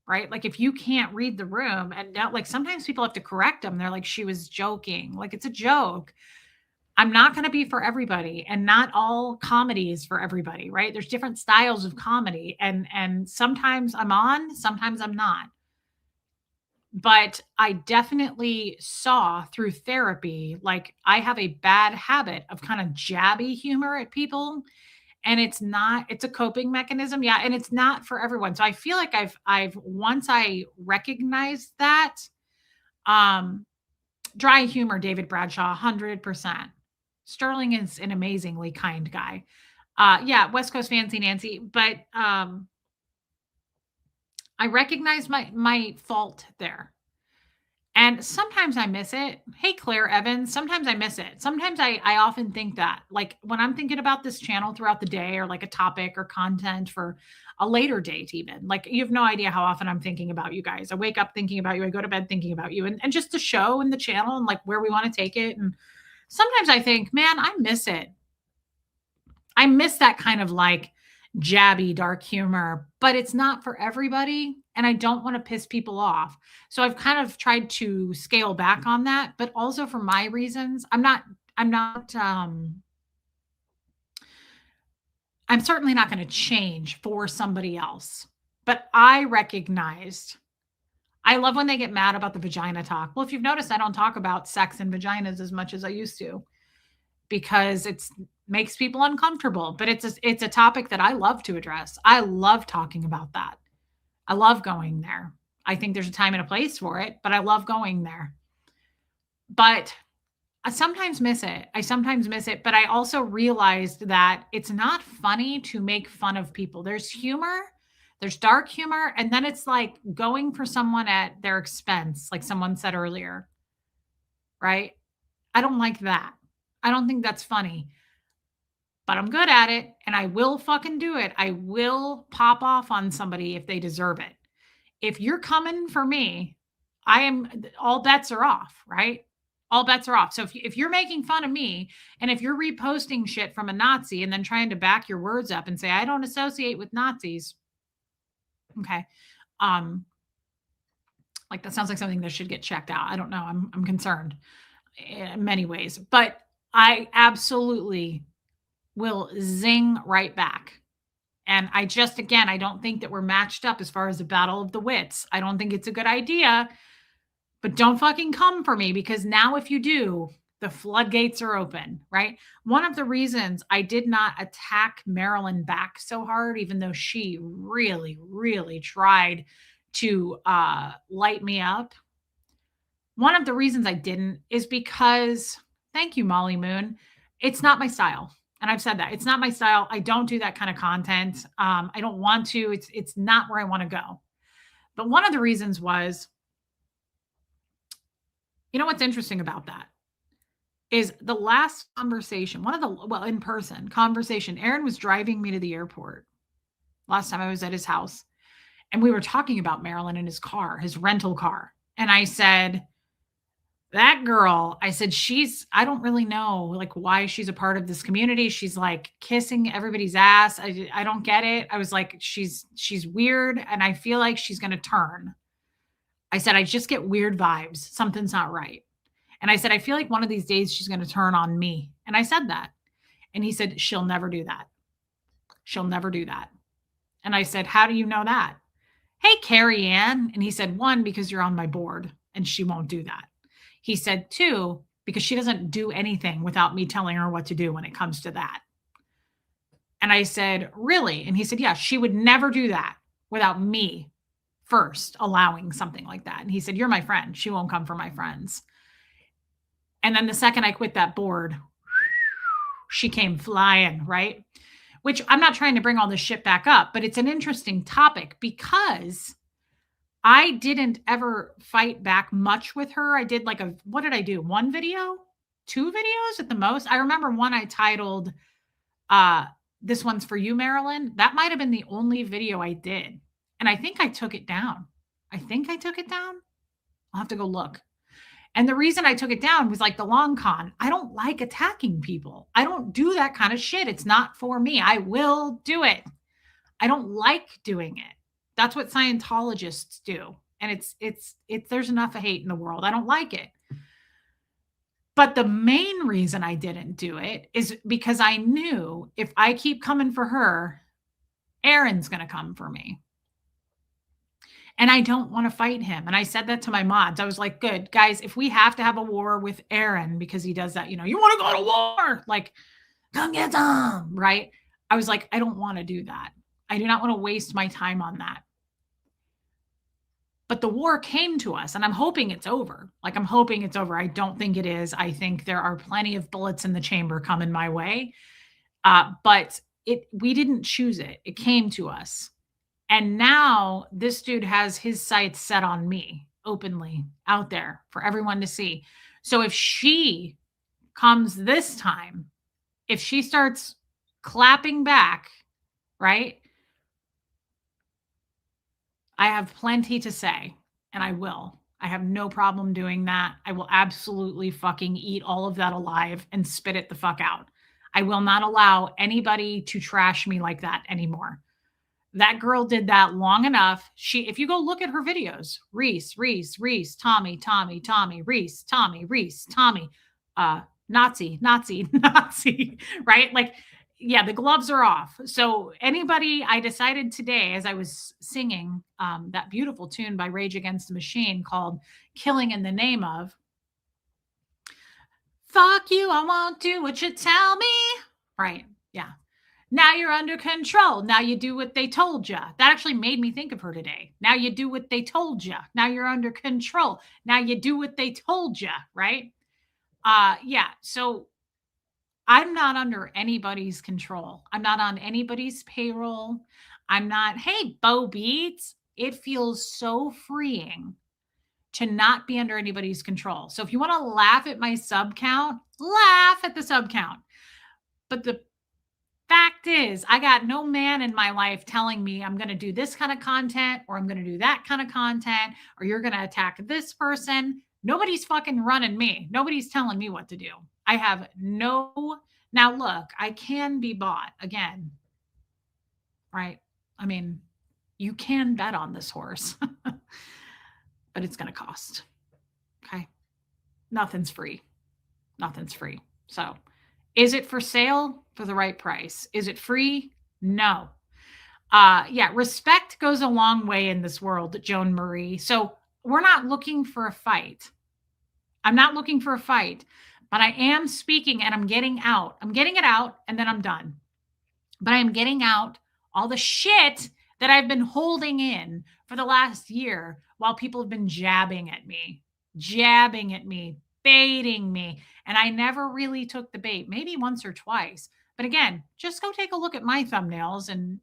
Right? Like if you can't read the room and now like sometimes people have to correct them. They're like, she was joking. Like it's a joke. I'm not going to be for everybody and not all comedy is for everybody, right? There's different styles of comedy and sometimes I'm on, sometimes I'm not. But I definitely saw through therapy like I have a bad habit of kind of jabby humor at people and it's a coping mechanism, yeah, and it's not for everyone. So I feel like I've once I recognized that, um, dry humor, David Bradshaw, 100%. Sterling is an amazingly kind guy. Yeah, West Coast Fancy Nancy, but, I recognize my fault there. And sometimes I miss it. Hey, Claire Evans, sometimes I miss it. Sometimes I often think that, like, when I'm thinking about this channel throughout the day or like a topic or content for a later date, even like you have no idea how often I'm thinking about you guys. I wake up thinking about you, I go to bed thinking about you, and just the show and the channel and like where we want to take it. And sometimes I think, man, I miss it. I miss that kind of like jabby dark humor, but it's not for everybody. And I don't want to piss people off. So I've kind of tried to scale back on that, but also for my reasons. I'm certainly not going to change for somebody else. But I recognized I love when they get mad about the vagina talk. Well, if you've noticed, I don't talk about sex and vaginas as much as I used to because it's makes people uncomfortable, but it's a topic that I love to address. I love talking about that. I love going there. I think there's a time and a place for it, but I love going there. But I sometimes miss it. I sometimes miss it, but I also realized that it's not funny to make fun of people. There's humor, there's dark humor, and then it's like going for someone at their expense, like someone said earlier, right? I don't like that. I don't think that's funny. But I'm good at it and I will fucking do it. I will pop off on somebody if they deserve it. If you're coming for me, I am all bets are off, right? All bets are off. So if you're making fun of me and if you're reposting shit from a Nazi and then trying to back your words up and say I don't associate with Nazis, okay. Um like that sounds like something that should get checked out. I don't know. I'm concerned in many ways, but I absolutely will zing right back. And I just, again, I don't think that we're matched up as far as the battle of the wits. I don't think it's a good idea, but don't fucking come for me because now if you do, the floodgates are open, right? One of the reasons I did not attack Marilyn back so hard, even though she really, really tried to light me up. One of the reasons I didn't is because, thank you, Molly Moon, it's not my style. And I've said that it's not my style. I don't do that kind of content. I don't want to. It's not where I want to go. But one of the reasons was, you know what's interesting about that? is the last conversation, in person conversation. Aaron was driving me to the airport last time I was at his house. And we were talking about Marilyn in his car, his rental car. And I said, that girl, I said, I don't really know like why she's a part of this community. She's like kissing everybody's ass. I don't get it. I was like, she's weird. And I feel like she's going to turn. I said, I just get weird vibes. Something's not right. And I said, I feel like one of these days she's going to turn on me. And I said that. And he said, she'll never do that. She'll never do that. And I said, how do you know that? Hey, Carrie Ann. And he said, one, because you're on my board and she won't do that. He said, two, because she doesn't do anything without me telling her what to do when it comes to that. And I said, really? And he said, yeah, she would never do that without me first allowing something like that. And he said, you're my friend. She won't come for my friends. And then the second I quit that board, she came flying, right? Which I'm not trying to bring all this shit back up, but it's an interesting topic because I didn't ever fight back much with her. I did what did I do? One video? 2 videos at the most? I remember one I titled, This One's For You, Marilyn. That might have been the only video I did. And I think I took it down. I'll have to go look. And the reason I took it down was like the long con. I don't like attacking people. I don't do that kind of shit. It's not for me. I will do it. I don't like doing it. That's what Scientologists do. And there's enough of hate in the world. I don't like it. But the main reason I didn't do it is because I knew if I keep coming for her, Aaron's going to come for me. And I don't want to fight him. And I said that to my mods. I was like, good, guys, if we have to have a war with Aaron because he does that, you want to go to war, like, come get some, right? I was like, I don't want to do that. I do not want to waste my time on that. But the war came to us and I'm hoping it's over. I don't think it is. I think there are plenty of bullets in the chamber coming my way. But we didn't choose it. It came to us. And now this dude has his sights set on me openly out there for everyone to see. So if she comes this time, if she starts clapping back, right? I have plenty to say and I will. I have no problem doing that. I will absolutely fucking eat all of that alive and spit it the fuck out. I will not allow anybody to trash me like that anymore. That girl did that long enough. If you go look at her videos, Reese, Tommy, Reese, Tommy, Nazi, right? Like, yeah, the gloves are off. So I decided today as I was singing that beautiful tune by Rage Against the Machine called Killing in the Name of, fuck you, I won't do what you tell me. Right, yeah. Now you're under control. Now you do what they told you. That actually made me think of her today. Now you do what they told you. Now you're under control. Now you do what they told you, right? Yeah. So I'm not under anybody's control. I'm not on anybody's payroll. I'm not, hey, Bo Beats. It feels so freeing to not be under anybody's control. So if you want to laugh at my sub count, laugh at the sub count. But the fact is, I got no man in my life telling me I'm going to do this kind of content or I'm going to do that kind of content or you're going to attack this person. Nobody's fucking running me. Nobody's telling me what to do. I have now look, I can be bought again, right? I mean, you can bet on this horse, but it's going to cost. Okay. Nothing's free. So is it for sale for the right price? Is it free? No. Yeah, respect goes a long way in this world, Joan Marie. So we're not looking for a fight. I'm not looking for a fight, but I am speaking and I'm getting out. I'm getting it out and then I'm done. But I'm getting out all the shit that I've been holding in for the last year while people have been jabbing at me, baiting me. And I never really took the bait, maybe once or twice. But again, just go take a look at my thumbnails and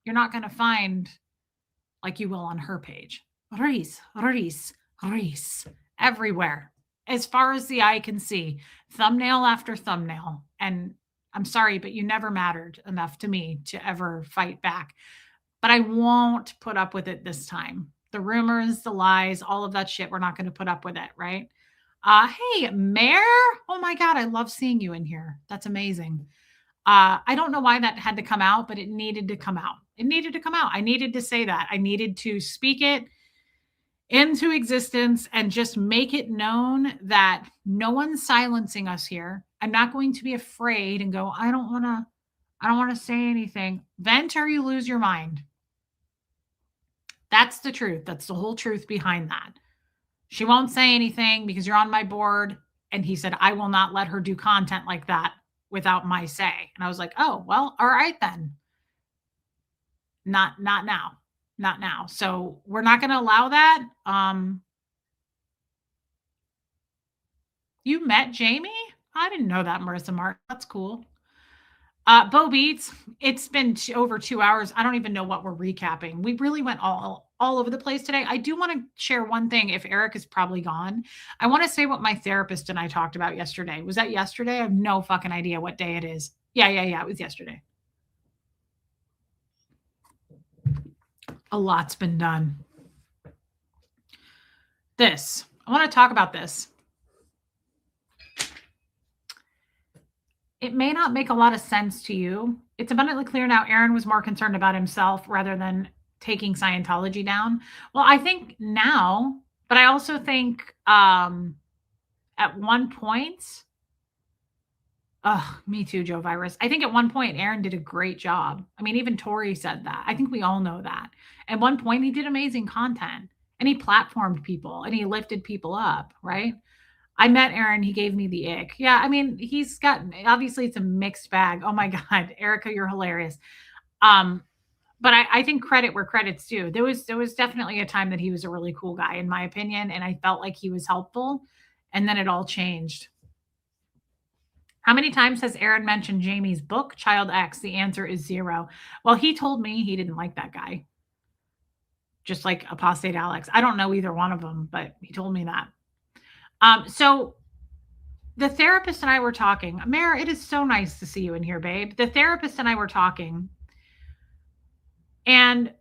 you're not going to find like you will on her page. Reese, everywhere. as far as the eye can see, thumbnail after thumbnail. And I'm sorry, but you never mattered enough to me to ever fight back. But I won't put up with it this time. The rumors, the lies, all of that shit, we're not going to put up with it, right? Hey, Mayor. Oh my God, I love seeing you in here. That's amazing. I don't know why that had to come out, but it needed to come out. It needed to come out. I needed to say that. I needed to speak it into existence and just make it known that no one's silencing us here. I'm not going to be afraid and go, I don't want to say anything. Vent or you lose your mind. That's the truth. That's the whole truth behind that. She won't say anything because you're on my board. And he said, I will not let her do content like that without my say. And I was like, oh, well, all right then. Not now. Not now. So we're not going to allow that. You met Jamie? I didn't know that, Marissa Mark. That's cool. Bo Beats, it's been over 2 hours. I don't even know what we're recapping. We really went all over the place today. I do want to share one thing. If Eric is probably gone, I want to say what my therapist and I talked about yesterday. Was that yesterday? I have no fucking idea what day it is. Yeah. It was yesterday. A lot's been done. I want to talk about this. It may not make a lot of sense to you. It's abundantly clear now Aaron was more concerned about himself rather than taking Scientology down. Well, I think now, but I also think at one point, me too, Joe Virus. I think at one point Aaron did a great job. I mean, even Tori said that. I think we all know that. At one point, he did amazing content and he platformed people and he lifted people up, right? I met Aaron. He gave me the ick. Yeah, I mean, he's got, obviously it's a mixed bag. Oh my God, Erica, you're hilarious. But I think credit where credit's due. There was definitely a time that he was a really cool guy, in my opinion, and I felt like he was helpful. And then it all changed. How many times has Aaron mentioned Jamie's book, Child X? The answer is 0. Well, he told me he didn't like that guy. Just like Apostate Alex. I don't know either one of them, but he told me that. So the therapist and I were talking. Mare, it is so nice to see you in here, babe. The therapist and I were talking. And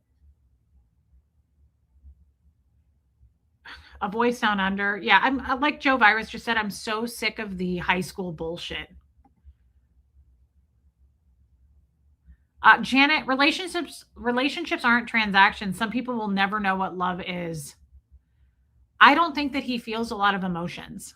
a voice down under. Yeah, I'm like Joe Virus just said, I'm so sick of the high school bullshit. Janet, relationships aren't transactions. Some people will never know what love is. I don't think that he feels a lot of emotions.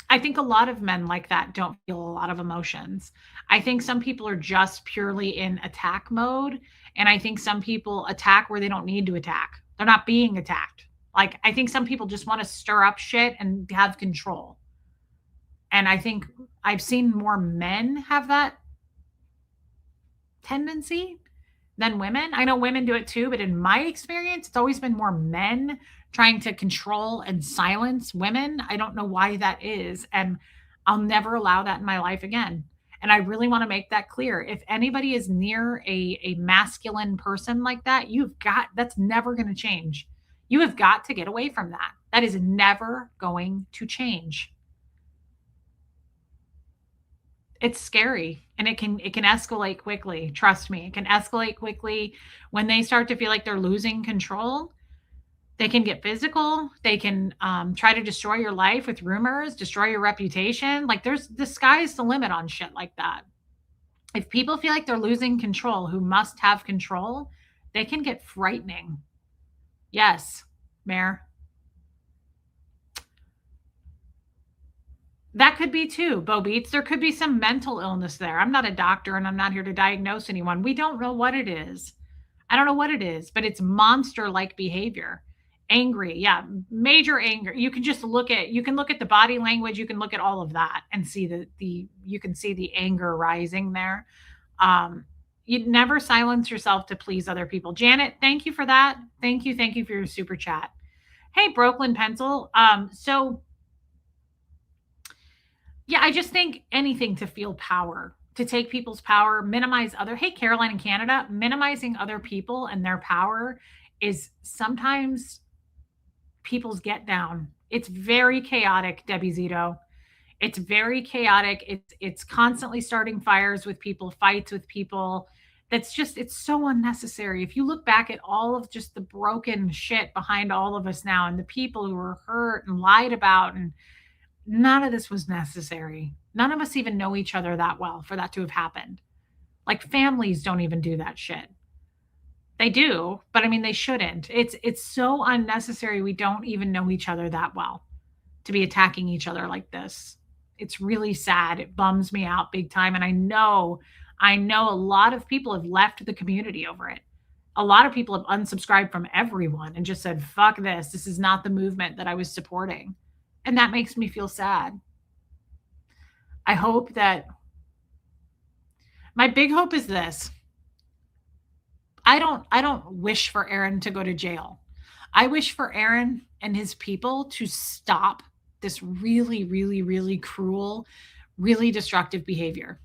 I think a lot of men like that don't feel a lot of emotions. I think some people are just purely in attack mode. And I think some people attack where they don't need to attack. They're not being attacked. Like, I think some people just want to stir up shit and have control. And I think I've seen more men have that tendency than women. I know women do it too, but in my experience, it's always been more men trying to control and silence women. I don't know why that is. And I'll never allow that in my life again. And I really want to make that clear. If anybody is near a masculine person like that, that's never going to change. You have got to get away from that. That is never going to change. It's scary and it can escalate quickly. Trust me, it can escalate quickly when they start to feel like they're losing control. They can get physical. They can try to destroy your life with rumors, destroy your reputation. Like the sky's the limit on shit like that. If people feel like they're losing control, who must have control, they can get frightening. Yes, Mayor. That could be too, Bo Beats. There could be some mental illness there. I'm not a doctor and I'm not here to diagnose anyone. We don't know what it is. I don't know what it is, but it's monster-like behavior. Angry. Yeah, major anger. You can look at the body language. You can look at all of that and see you can see the anger rising there. You'd never silence yourself to please other people. Janet, thank you for that. Thank you for your super chat. Hey, Brooklyn Pencil. So yeah, I just think anything to feel power, to take people's power, minimize hey, Caroline in Canada, minimizing other people and their power is sometimes people's get down. It's very chaotic, Debbie Zito. It's very chaotic. It's constantly starting fires with people, fights with people. That's just it's so unnecessary. If you look back at all of just the broken shit behind all of us now and the people who were hurt and lied about, and none of this was necessary. None of us even know each other that well for that to have happened. Like families don't even do that shit. They do, but I mean they shouldn't. It's so unnecessary. We don't even know each other that well to be attacking each other like this. It's really sad. It bums me out big time. And I know a lot of people have left the community over it. A lot of people have unsubscribed from everyone and just said, fuck this. This is not the movement that I was supporting. And that makes me feel sad. I hope that my big hope is this. I don't wish for Aaron to go to jail. I wish for Aaron and his people to stop this really, really, really cruel, really destructive behavior.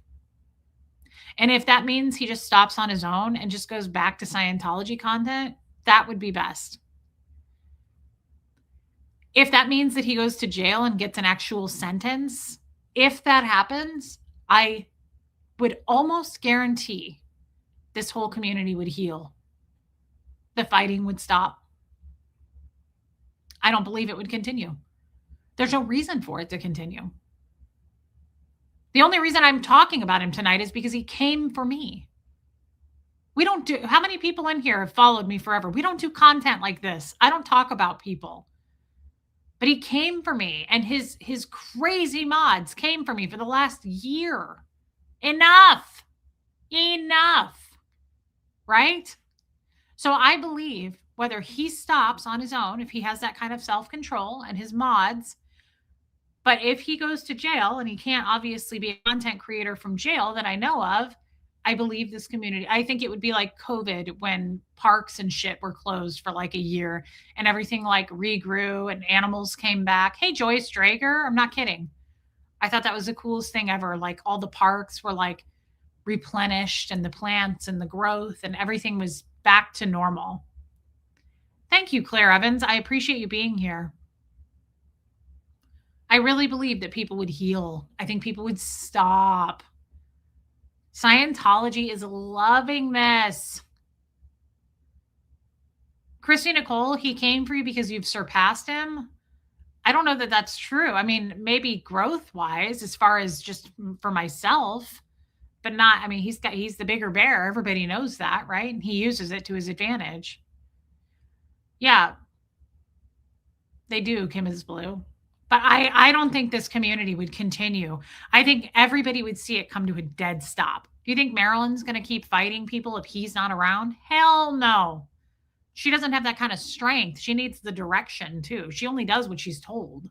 And if that means he just stops on his own and just goes back to Scientology content, that would be best. If that means that he goes to jail and gets an actual sentence, if that happens, I would almost guarantee this whole community would heal. The fighting would stop. I don't believe it would continue. There's no reason for it to continue. The only reason I'm talking about him tonight is because he came for me. How many people in here have followed me forever? We don't do content like this. I don't talk about people. But he came for me, and his crazy mods came for me for the last year. Enough. Right? So I believe whether he stops on his own, if he has that kind of self-control and his mods, but if he goes to jail and he can't obviously be a content creator from jail that I know of, I believe this community, I think it would be like COVID when parks and shit were closed for like a year and everything like regrew and animals came back. Hey, Joyce Drager, I'm not kidding. I thought that was the coolest thing ever. Like all the parks were like replenished and the plants and the growth and everything was back to normal. Thank you, Claire Evans. I appreciate you being here. I really believe that people would heal. I think people would stop. Scientology is loving this. Christy Nicole, he came for you because you've surpassed him. I don't know that that's true. I mean, maybe growth-wise, as far as just for myself, but not, I mean, he's the bigger bear. Everybody knows that, right? And he uses it to his advantage. Yeah, they do, Kim is blue. But I don't think this community would continue. I think everybody would see it come to a dead stop. Do you think Marilyn's going to keep fighting people if he's not around? Hell no. She doesn't have that kind of strength. She needs the direction too. She only does what she's told.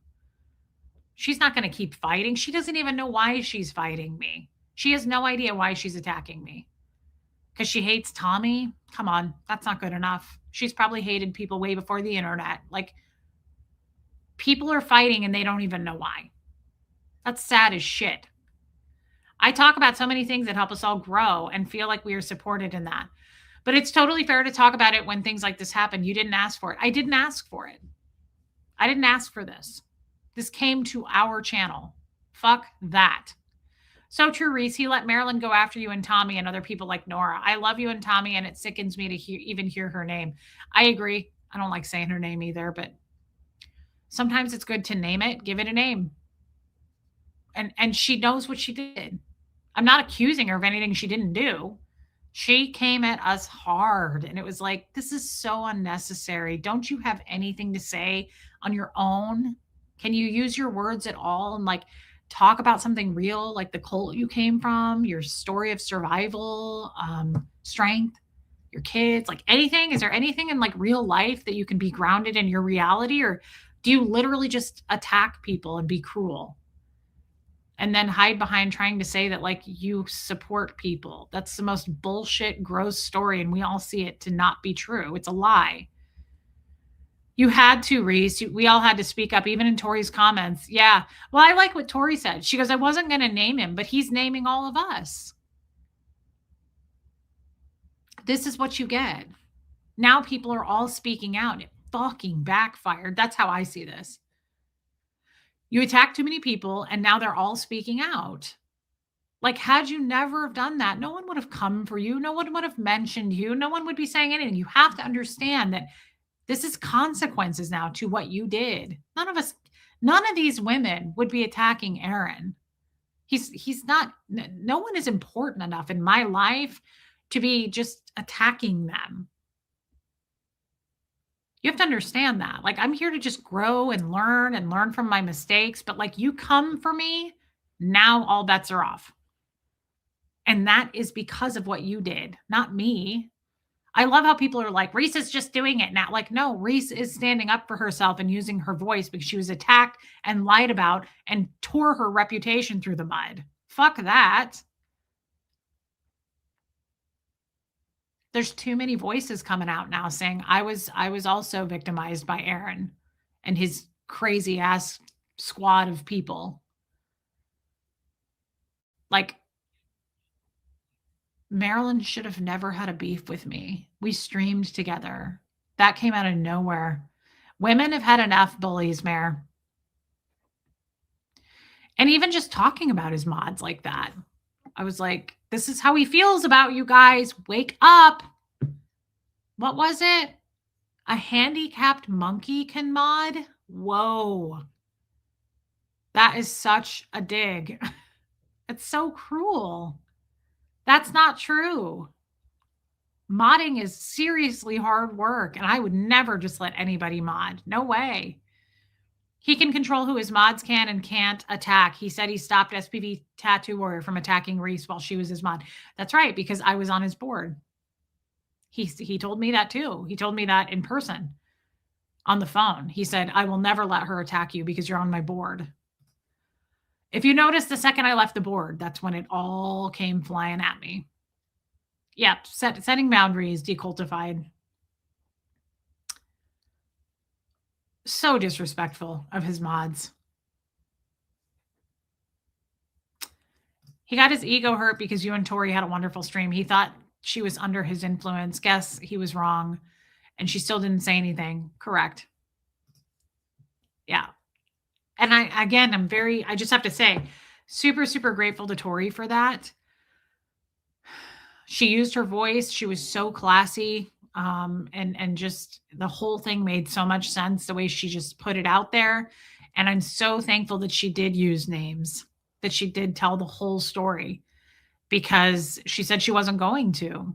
She's not going to keep fighting. She doesn't even know why she's fighting me. She has no idea why she's attacking me. Because she hates Tommy? Come on, that's not good enough. She's probably hated people way before the internet. Like, people are fighting and they don't even know why. That's sad as shit. I talk about so many things that help us all grow and feel like we are supported in that. But it's totally fair to talk about it when things like this happen. You didn't ask for it. I didn't ask for it. I didn't ask for this. This came to our channel. Fuck that. So true, Reese. He let Marilyn go after you and Tommy and other people like Nora. I love you and Tommy, and it sickens me to even hear her name. I agree. I don't like saying her name either, but sometimes it's good to name it, give it a name. And she knows what she did. I'm not accusing her of anything she didn't do. She came at us hard, and it was like, this is so unnecessary. Don't you have anything to say on your own? Can you use your words at all and like talk about something real, like the cult you came from, your story of survival, strength, your kids, like anything? Is there anything in like real life that you can be grounded in your reality, or do you literally just attack people and be cruel and then hide behind trying to say that like you support people? That's the most bullshit, gross story, and we all see it to not be true. It's a lie. You had to, Reese. We all had to speak up, even in Tori's comments. Yeah. Well, I like what Tori said. She goes, I wasn't going to name him, but he's naming all of us. This is what you get. Now people are all speaking out. fucking backfired. That's how I see this. You attacked too many people and now they're all speaking out. Like, had you never have done that, no one would have come for you. No one would have mentioned you. No one would be saying anything. You have to understand that this is consequences now to what you did. None of these women would be attacking Aaron. He's not, no one is important enough in my life to be just attacking them. You have to understand that. Like, I'm here to just grow and learn from my mistakes. But like, you come for me, now all bets are off. And that is because of what you did, not me. I love how people are like, Reese is just doing it now. Like, no, Reese is standing up for herself and using her voice because she was attacked and lied about and tore her reputation through the mud. Fuck that. There's too many voices coming out now saying I was also victimized by Aaron and his crazy ass squad of people. Like, Marilyn should have never had a beef with me. We streamed together. That came out of nowhere. Women have had enough bullies, Mare. And even just talking about his mods like that, I was like, this is how he feels about you guys. Wake up. What was it? A handicapped monkey can mod? Whoa. That is such a dig. It's so cruel. That's not true. Modding is seriously hard work, and I would never just let anybody mod. No way. He can control who his mods can and can't attack. He said he stopped SPV Tattoo Warrior from attacking Reese while she was his mod. That's right, because I was on his board. He told me that too. He told me that in person on the phone. He said, I will never let her attack you because you're on my board. If you notice, the second I left the board, that's when it all came flying at me. Yeah, setting boundaries, decultified. So disrespectful of his mods. He got his ego hurt because you and Tori had a wonderful stream. He thought she was under his influence. Guess he was wrong. And she still didn't say anything. Correct. Yeah. And I just have to say, super, super grateful to Tori for that. She used her voice. She was so classy. And just the whole thing made so much sense the way she just put it out there. And I'm so thankful that she did use names, that she did tell the whole story, because she said she wasn't going to.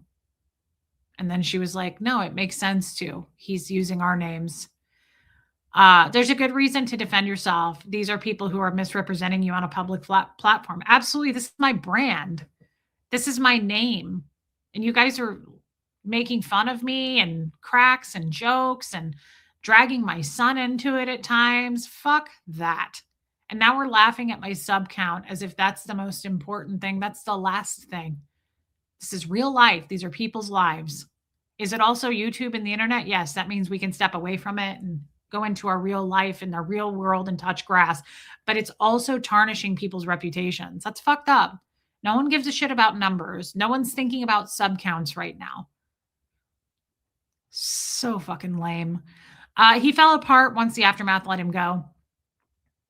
And then she was like, no, it makes sense to. He's using our names. There's a good reason to defend yourself. These are people who are misrepresenting you on a public platform. Absolutely. This is my brand. This is my name. And you guys are making fun of me and cracks and jokes and dragging my son into it at times. Fuck that. And now we're laughing at my sub count as if that's the most important thing. That's the last thing. This is real life. These are people's lives. Is it also YouTube and the internet? Yes, that means we can step away from it and go into our real life and the real world and touch grass. But it's also tarnishing people's reputations. That's fucked up. No one gives a shit about numbers. No one's thinking about sub counts right now. So fucking lame. He fell apart once the aftermath let him go.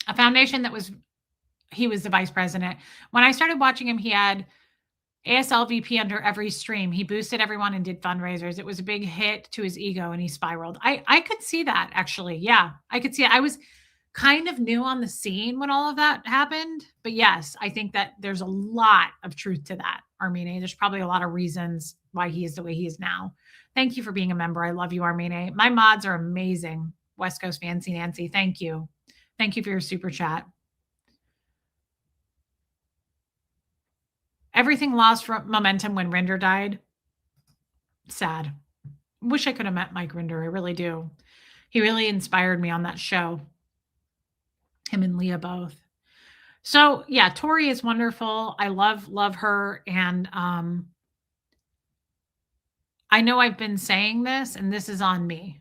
A foundation he was the vice president. When I started watching him, he had ASL VP under every stream. He boosted everyone and did fundraisers. It was a big hit to his ego and he spiraled. I could see that, actually. Yeah, I could see it. I was kind of new on the scene when all of that happened. But yes, I think that there's a lot of truth to that, Armine. There's probably a lot of reasons why he is the way he is now. Thank you for being a member. I love you, Armine. My mods are amazing. West Coast Fancy Nancy, thank you. Thank you for your super chat. Everything lost momentum when Rinder died. Sad. Wish I could have met Mike Rinder. I really do. He really inspired me on that show. Him and Leah both. So yeah, Tori is wonderful. I love her. And I know I've been saying this, and this is on me.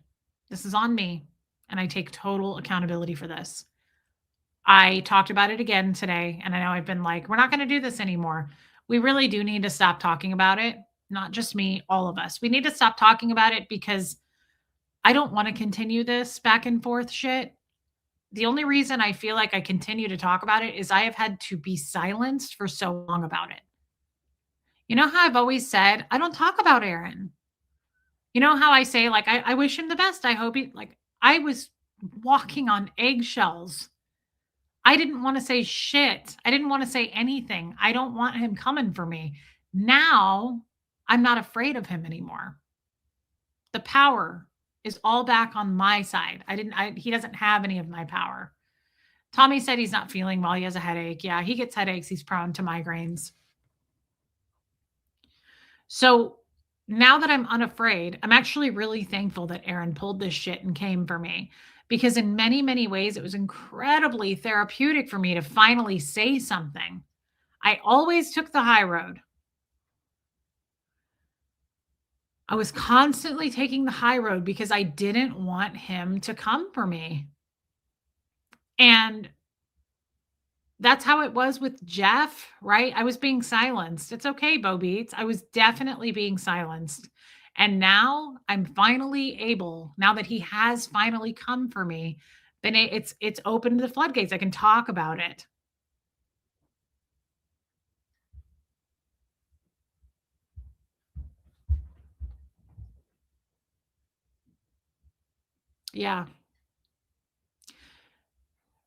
This is on me. And I take total accountability for this. I talked about it again today, and I know I've been like, we're not going to do this anymore. We really do need to stop talking about it. Not just me, all of us. We need to stop talking about it because I don't want to continue this back and forth shit. The only reason I feel like I continue to talk about it is I have had to be silenced for so long about it. You know how I've always said, I don't talk about Aaron. You know how I say, like, I wish him the best. I hope he, like, I was walking on eggshells. I didn't want to say shit. I didn't want to say anything. I don't want him coming for me. Now I'm not afraid of him anymore. The power is all back on my side. He doesn't have any of my power. Tommy said he's not feeling well. He has a headache. Yeah, he gets headaches. He's prone to migraines. So now that I'm unafraid, I'm actually really thankful that Aaron pulled this shit and came for me, because in many, many ways, it was incredibly therapeutic for me to finally say something. I always took the high road. I was constantly taking the high road because I didn't want him to come for me. And that's how it was with Jeff, right? I was being silenced. It's okay, Bo Beats. I was definitely being silenced. And now I'm finally able, now that he has finally come for me, then it's opened the floodgates. I can talk about it. Yeah.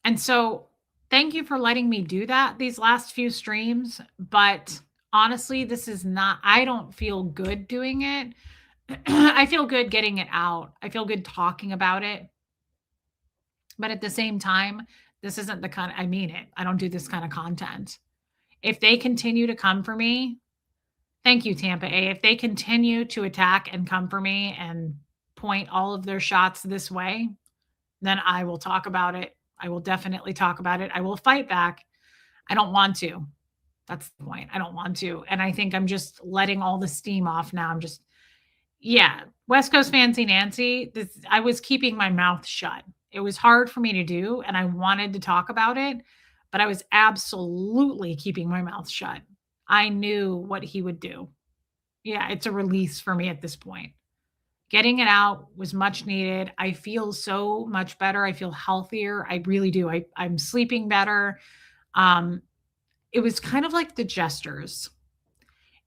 And so thank you for letting me do that these last few streams. But honestly, this is not, I don't feel good doing it. I feel good getting it out. I feel good talking about it. But at the same time, this isn't the kind, I mean it. I don't do this kind of content. If they continue to come for me, thank you, Tampa A. If they continue to attack and come for me and point all of their shots this way, then I will talk about it. I will definitely talk about it. I will fight back. I don't want to. That's the point. I don't want to. And I think I'm just letting all the steam off now. I'm just, yeah, West Coast Fancy Nancy, I was keeping my mouth shut. It was hard for me to do, and I wanted to talk about it, but I was absolutely keeping my mouth shut. I knew what he would do. Yeah, it's a release for me at this point. Getting it out was much needed. I feel so much better. I feel healthier. I really do. I'm sleeping better. Um, it was kind of like the gestures.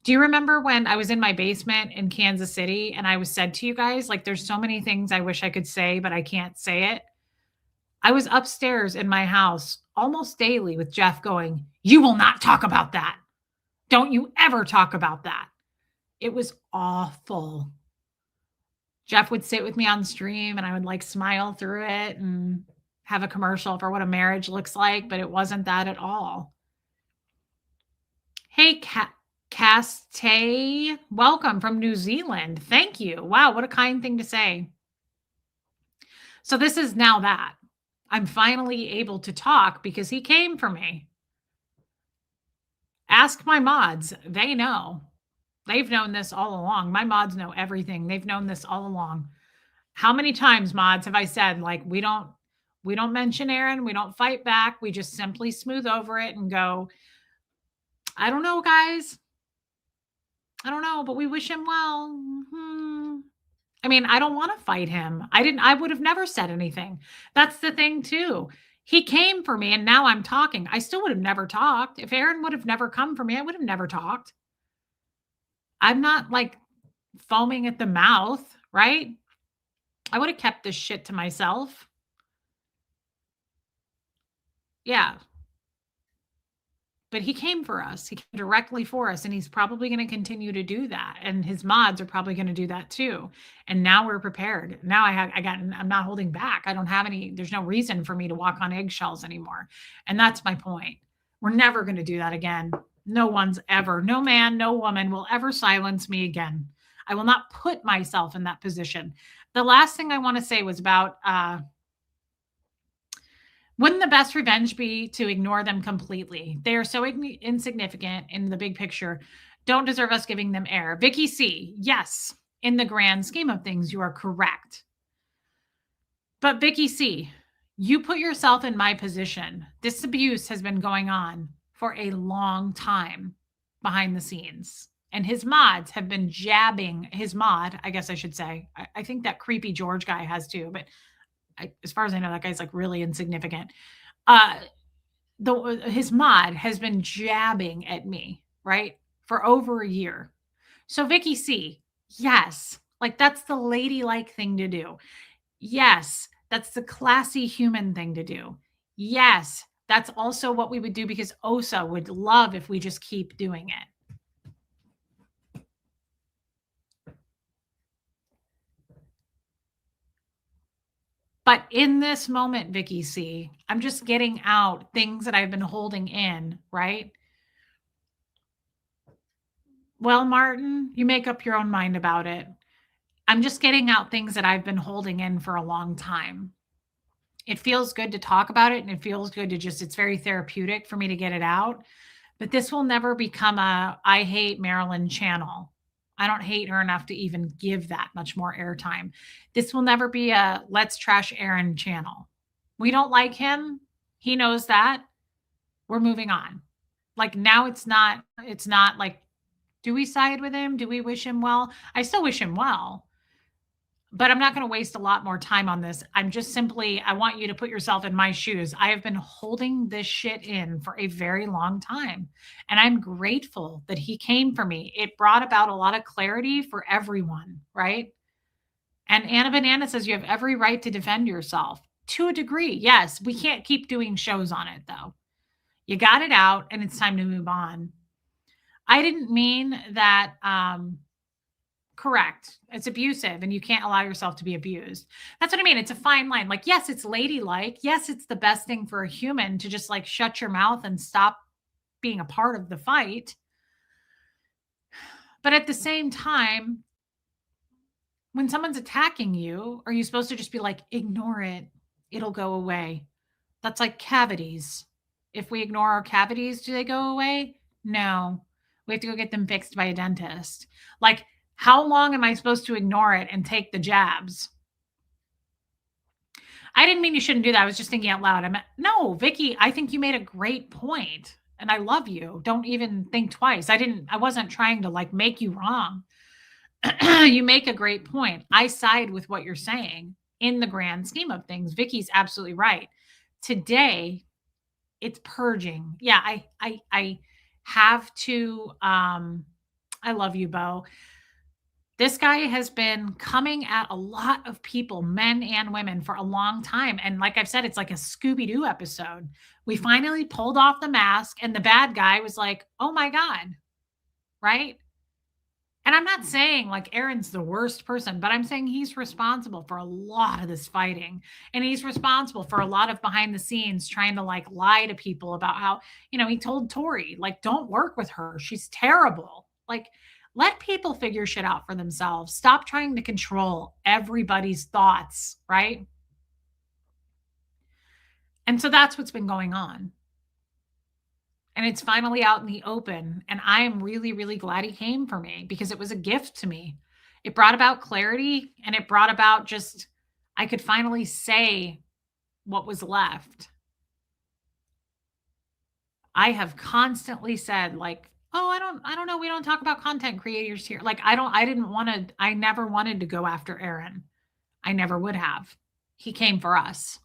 Do you remember when I was in my basement in Kansas City and I was said to you guys, like, there's so many things I wish I could say, but I can't say it? I was upstairs in my house almost daily with Jeff going, "You will not talk about that. Don't you ever talk about that." It was awful. Jeff would sit with me on stream and I would like smile through it and have a commercial for what a marriage looks like, but it wasn't that at all. Hey, Castay, welcome from New Zealand. Thank you. Wow, what a kind thing to say. So this is now that. I'm finally able to talk because he came for me. Ask my mods. They know. They've known this all along. My mods know everything. They've known this all along. How many times, mods, have I said, like, we don't mention Aaron, we don't fight back, we just simply smooth over it and go, I don't know, guys. I don't know, but we wish him well. I mean, I don't want to fight him. I would have never said anything. That's the thing too. He came for me and now I'm talking. I still would have never talked. If Aaron would have never come for me, I would have never talked. I'm not like foaming at the mouth, right? I would have kept this shit to myself. Yeah. But he came for us. He came directly for us, and he's probably going to continue to do that. And his mods are probably going to do that too. And now we're prepared. Now I'm not holding back. I don't have any, there's no reason for me to walk on eggshells anymore. And that's my point. We're never going to do that again. No one's ever, no man, no woman will ever silence me again. I will not put myself in that position. The last thing I want to say was about, wouldn't the best revenge be to ignore them completely? They are so insignificant in the big picture. Don't deserve us giving them air. Vicky C, yes, in the grand scheme of things, you are correct. But Vicky C, you put yourself in my position. This abuse has been going on for a long time behind the scenes. And his mods have been jabbing his mod, I guess I should say. I think that creepy George guy has too, but as far as I know, that guy's like really insignificant. Uh, his mod has been jabbing at me, right, for over a year. So Vicky C, yes, like that's the ladylike thing to do. Yes, that's the classy human thing to do. Yes, that's also what we would do because Osa would love if we just keep doing it. But in this moment, Vicky C, I'm just getting out things that I've been holding in, right? Well, Martin, you make up your own mind about it. I'm just getting out things that I've been holding in for a long time. It feels good to talk about it, and it feels good to just, it's very therapeutic for me to get it out. But this will never become a I hate Marilyn channel. I don't hate her enough to even give that much more airtime. This will never be a let's trash Aaron channel. We don't like him. He knows that. We're moving on. Like now it's not like, do we side with him? Do we wish him well? I still wish him well, but I'm not going to waste a lot more time on this. I'm just simply, I want you to put yourself in my shoes. I have been holding this shit in for a very long time, and I'm grateful that he came for me. It brought about a lot of clarity for everyone, right? And Anna Banana says you have every right to defend yourself to a degree. Yes, we can't keep doing shows on it though. You got it out and it's time to move on. I didn't mean that correct. It's abusive and you can't allow yourself to be abused. That's what I mean. It's a fine line. Like, yes, it's ladylike. Yes, it's the best thing for a human to just like shut your mouth and stop being a part of the fight. But at the same time, when someone's attacking you, are you supposed to just be like, ignore it? It'll go away. That's like cavities. If we ignore our cavities, do they go away? No. We have to go get them fixed by a dentist. Like, how long am I supposed to ignore it and take the jabs? I didn't mean you shouldn't do that. I was just thinking out loud. No, Vicky, I think you made a great point and I love you. Don't even think twice. I wasn't trying to like make you wrong. You make a great point. I side with what you're saying in the grand scheme of things. Vicky's absolutely right. Today, it's purging. Yeah, I have to I love you, Bo. This guy has been coming at a lot of people, men and women, for a long time. And like I've said, it's like a Scooby-Doo episode. We finally pulled off the mask and the bad guy was like, oh my God, right? And I'm not saying like Aaron's the worst person, but I'm saying he's responsible for a lot of this fighting. And he's responsible for a lot of behind the scenes trying to like lie to people about how, he told Tori, like, don't work with her. She's terrible. Like, let people figure shit out for themselves. Stop trying to control everybody's thoughts, right? And so that's what's been going on. And it's finally out in the open. And I am really, really glad he came for me because it was a gift to me. It brought about clarity and it brought about just, I could finally say what was left. I have constantly said like, oh, I don't know. We don't talk about content creators here. Like, I never wanted to go after Aaron. I never would have. He came for us.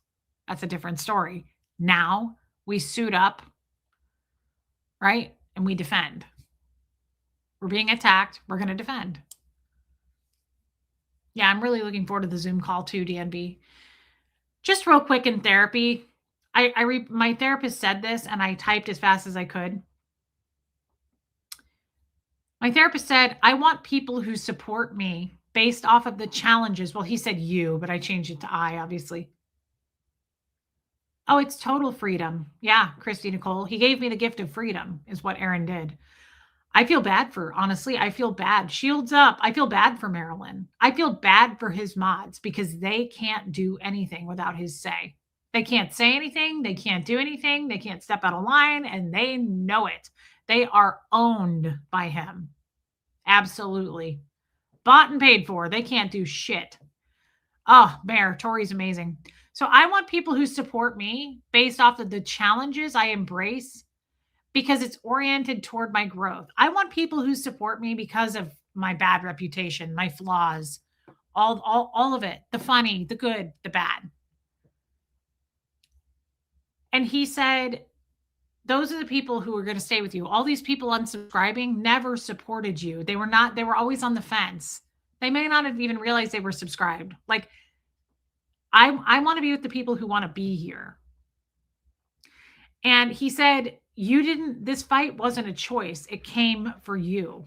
That's a different story. Now we suit up, right? And we defend. We're being attacked. We're going to defend. Yeah, I'm really looking forward to the Zoom call too, DNB. Just real quick in therapy, my therapist said this and I typed as fast as I could. My therapist said, I want people who support me based off of the challenges. Well, he said you, but I changed it to I, obviously. Oh, it's total freedom. Yeah, Christy Nicole. He gave me the gift of freedom is what Aaron did. I feel bad honestly, I feel bad. Shields up. I feel bad for Marilyn. I feel bad for his mods because they can't do anything without his say. They can't say anything. They can't do anything. They can't step out of line and they know it. They are owned by him. Absolutely. Bought and paid for. They can't do shit. Oh, Mayor, Tori's amazing. So I want people who support me based off of the challenges I embrace, because it's oriented toward my growth. I want people who support me because of my bad reputation, my flaws, all of it, the funny, the good, the bad. And he said, those are the people who are going to stay with you. All these people unsubscribing never supported you. They were always on the fence. They may not have even realized they were subscribed. Like, I want to be with the people who want to be here. And he said, this fight wasn't a choice. It came for you.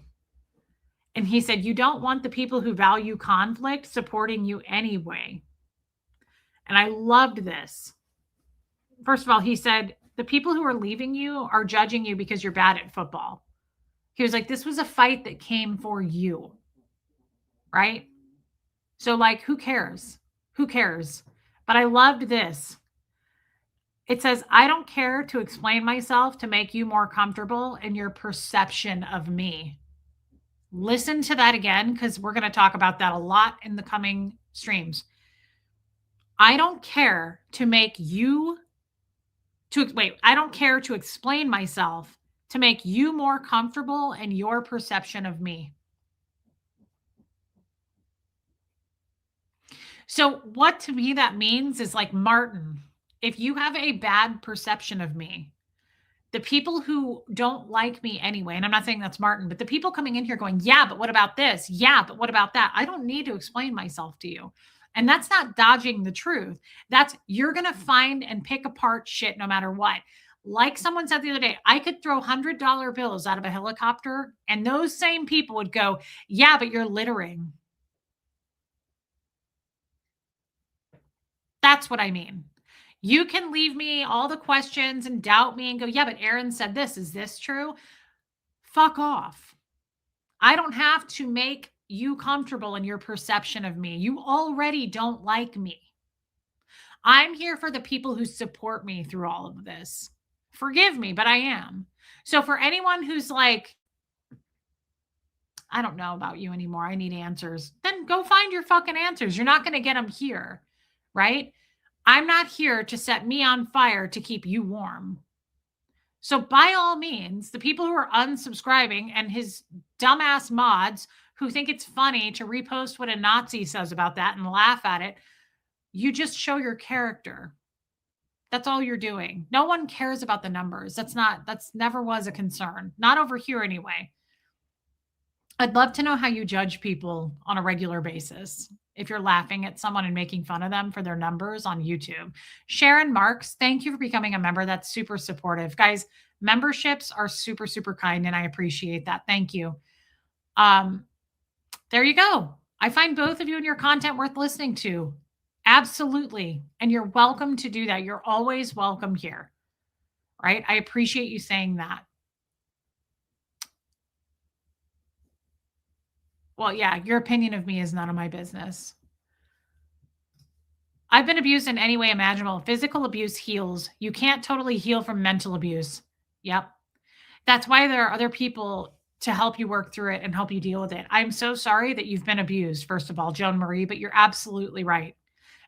And he said, you don't want the people who value conflict supporting you anyway. And I loved this. First of all, he said, the people who are leaving you are judging you because you're bad at football. He was like, this was a fight that came for you. Right? So, like, who cares? Who cares? But I loved this. It says, I don't care to explain myself to make you more comfortable in your perception of me. Listen to that again, because we're going to talk about that a lot in the coming streams. I don't care to I don't care to explain myself to make you more comfortable in your perception of me. So what to me that means is, like, Martin, if you have a bad perception of me, the people who don't like me anyway, and I'm not saying that's Martin, but the people coming in here going, yeah, but what about this? Yeah, but what about that? I don't need to explain myself to you. And that's not dodging the truth. That's, you're going to find and pick apart shit no matter what. Like someone said the other day, I could throw $100 bills out of a helicopter and those same people would go, yeah, but you're littering. That's what I mean. You can leave me all the questions and doubt me and go, yeah, but Aaron said this. Is this true? Fuck off. I don't have to make you comfortable in your perception of me. You already don't like me. I'm here for the people who support me through all of this. Forgive me, but I am. So for anyone who's like, I don't know about you anymore, I need answers, then go find your fucking answers. You're not going to get them here, right? I'm not here to set me on fire to keep you warm. So by all means, the people who are unsubscribing and his dumbass mods who think it's funny to repost what a Nazi says about that and laugh at it, you just show your character. That's all you're doing. No one cares about the numbers. That's never was a concern. Not over here anyway. I'd love to know how you judge people on a regular basis. If you're laughing at someone and making fun of them for their numbers on YouTube. Sharon Marks, thank you for becoming a member. That's super supportive. Guys, memberships are super, super kind, and I appreciate that. Thank you. There you go. I find both of you and your content worth listening to. Absolutely. And you're welcome to do that. You're always welcome here, right? I appreciate you saying that. Well, yeah, your opinion of me is none of my business. I've been abused in any way imaginable. Physical abuse heals. You can't totally heal from mental abuse. Yep. That's why there are other people to help you work through it and help you deal with it. I'm so sorry that you've been abused, first of all, Joan Marie, but you're absolutely right.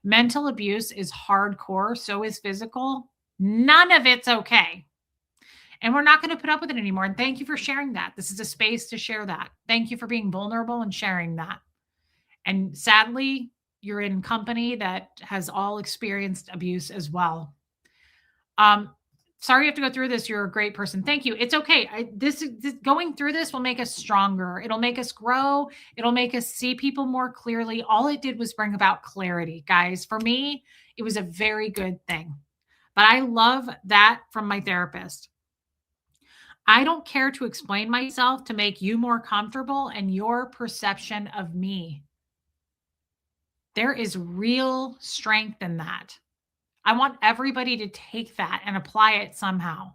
Mental abuse is hardcore. So is physical. None of it's okay. And we're not going to put up with it anymore. And thank you for sharing that. This is a space to share that. Thank you for being vulnerable and sharing that. And sadly, you're in company that has all experienced abuse as well. Sorry you have to go through this. You're a great person. Thank you. It's okay. This going through this will make us stronger. It'll make us grow. It'll make us see people more clearly. All it did was bring about clarity, guys. For me, it was a very good thing. But I love that from my therapist. I don't care to explain myself to make you more comfortable in your perception of me. There is real strength in that. I want everybody to take that and apply it somehow.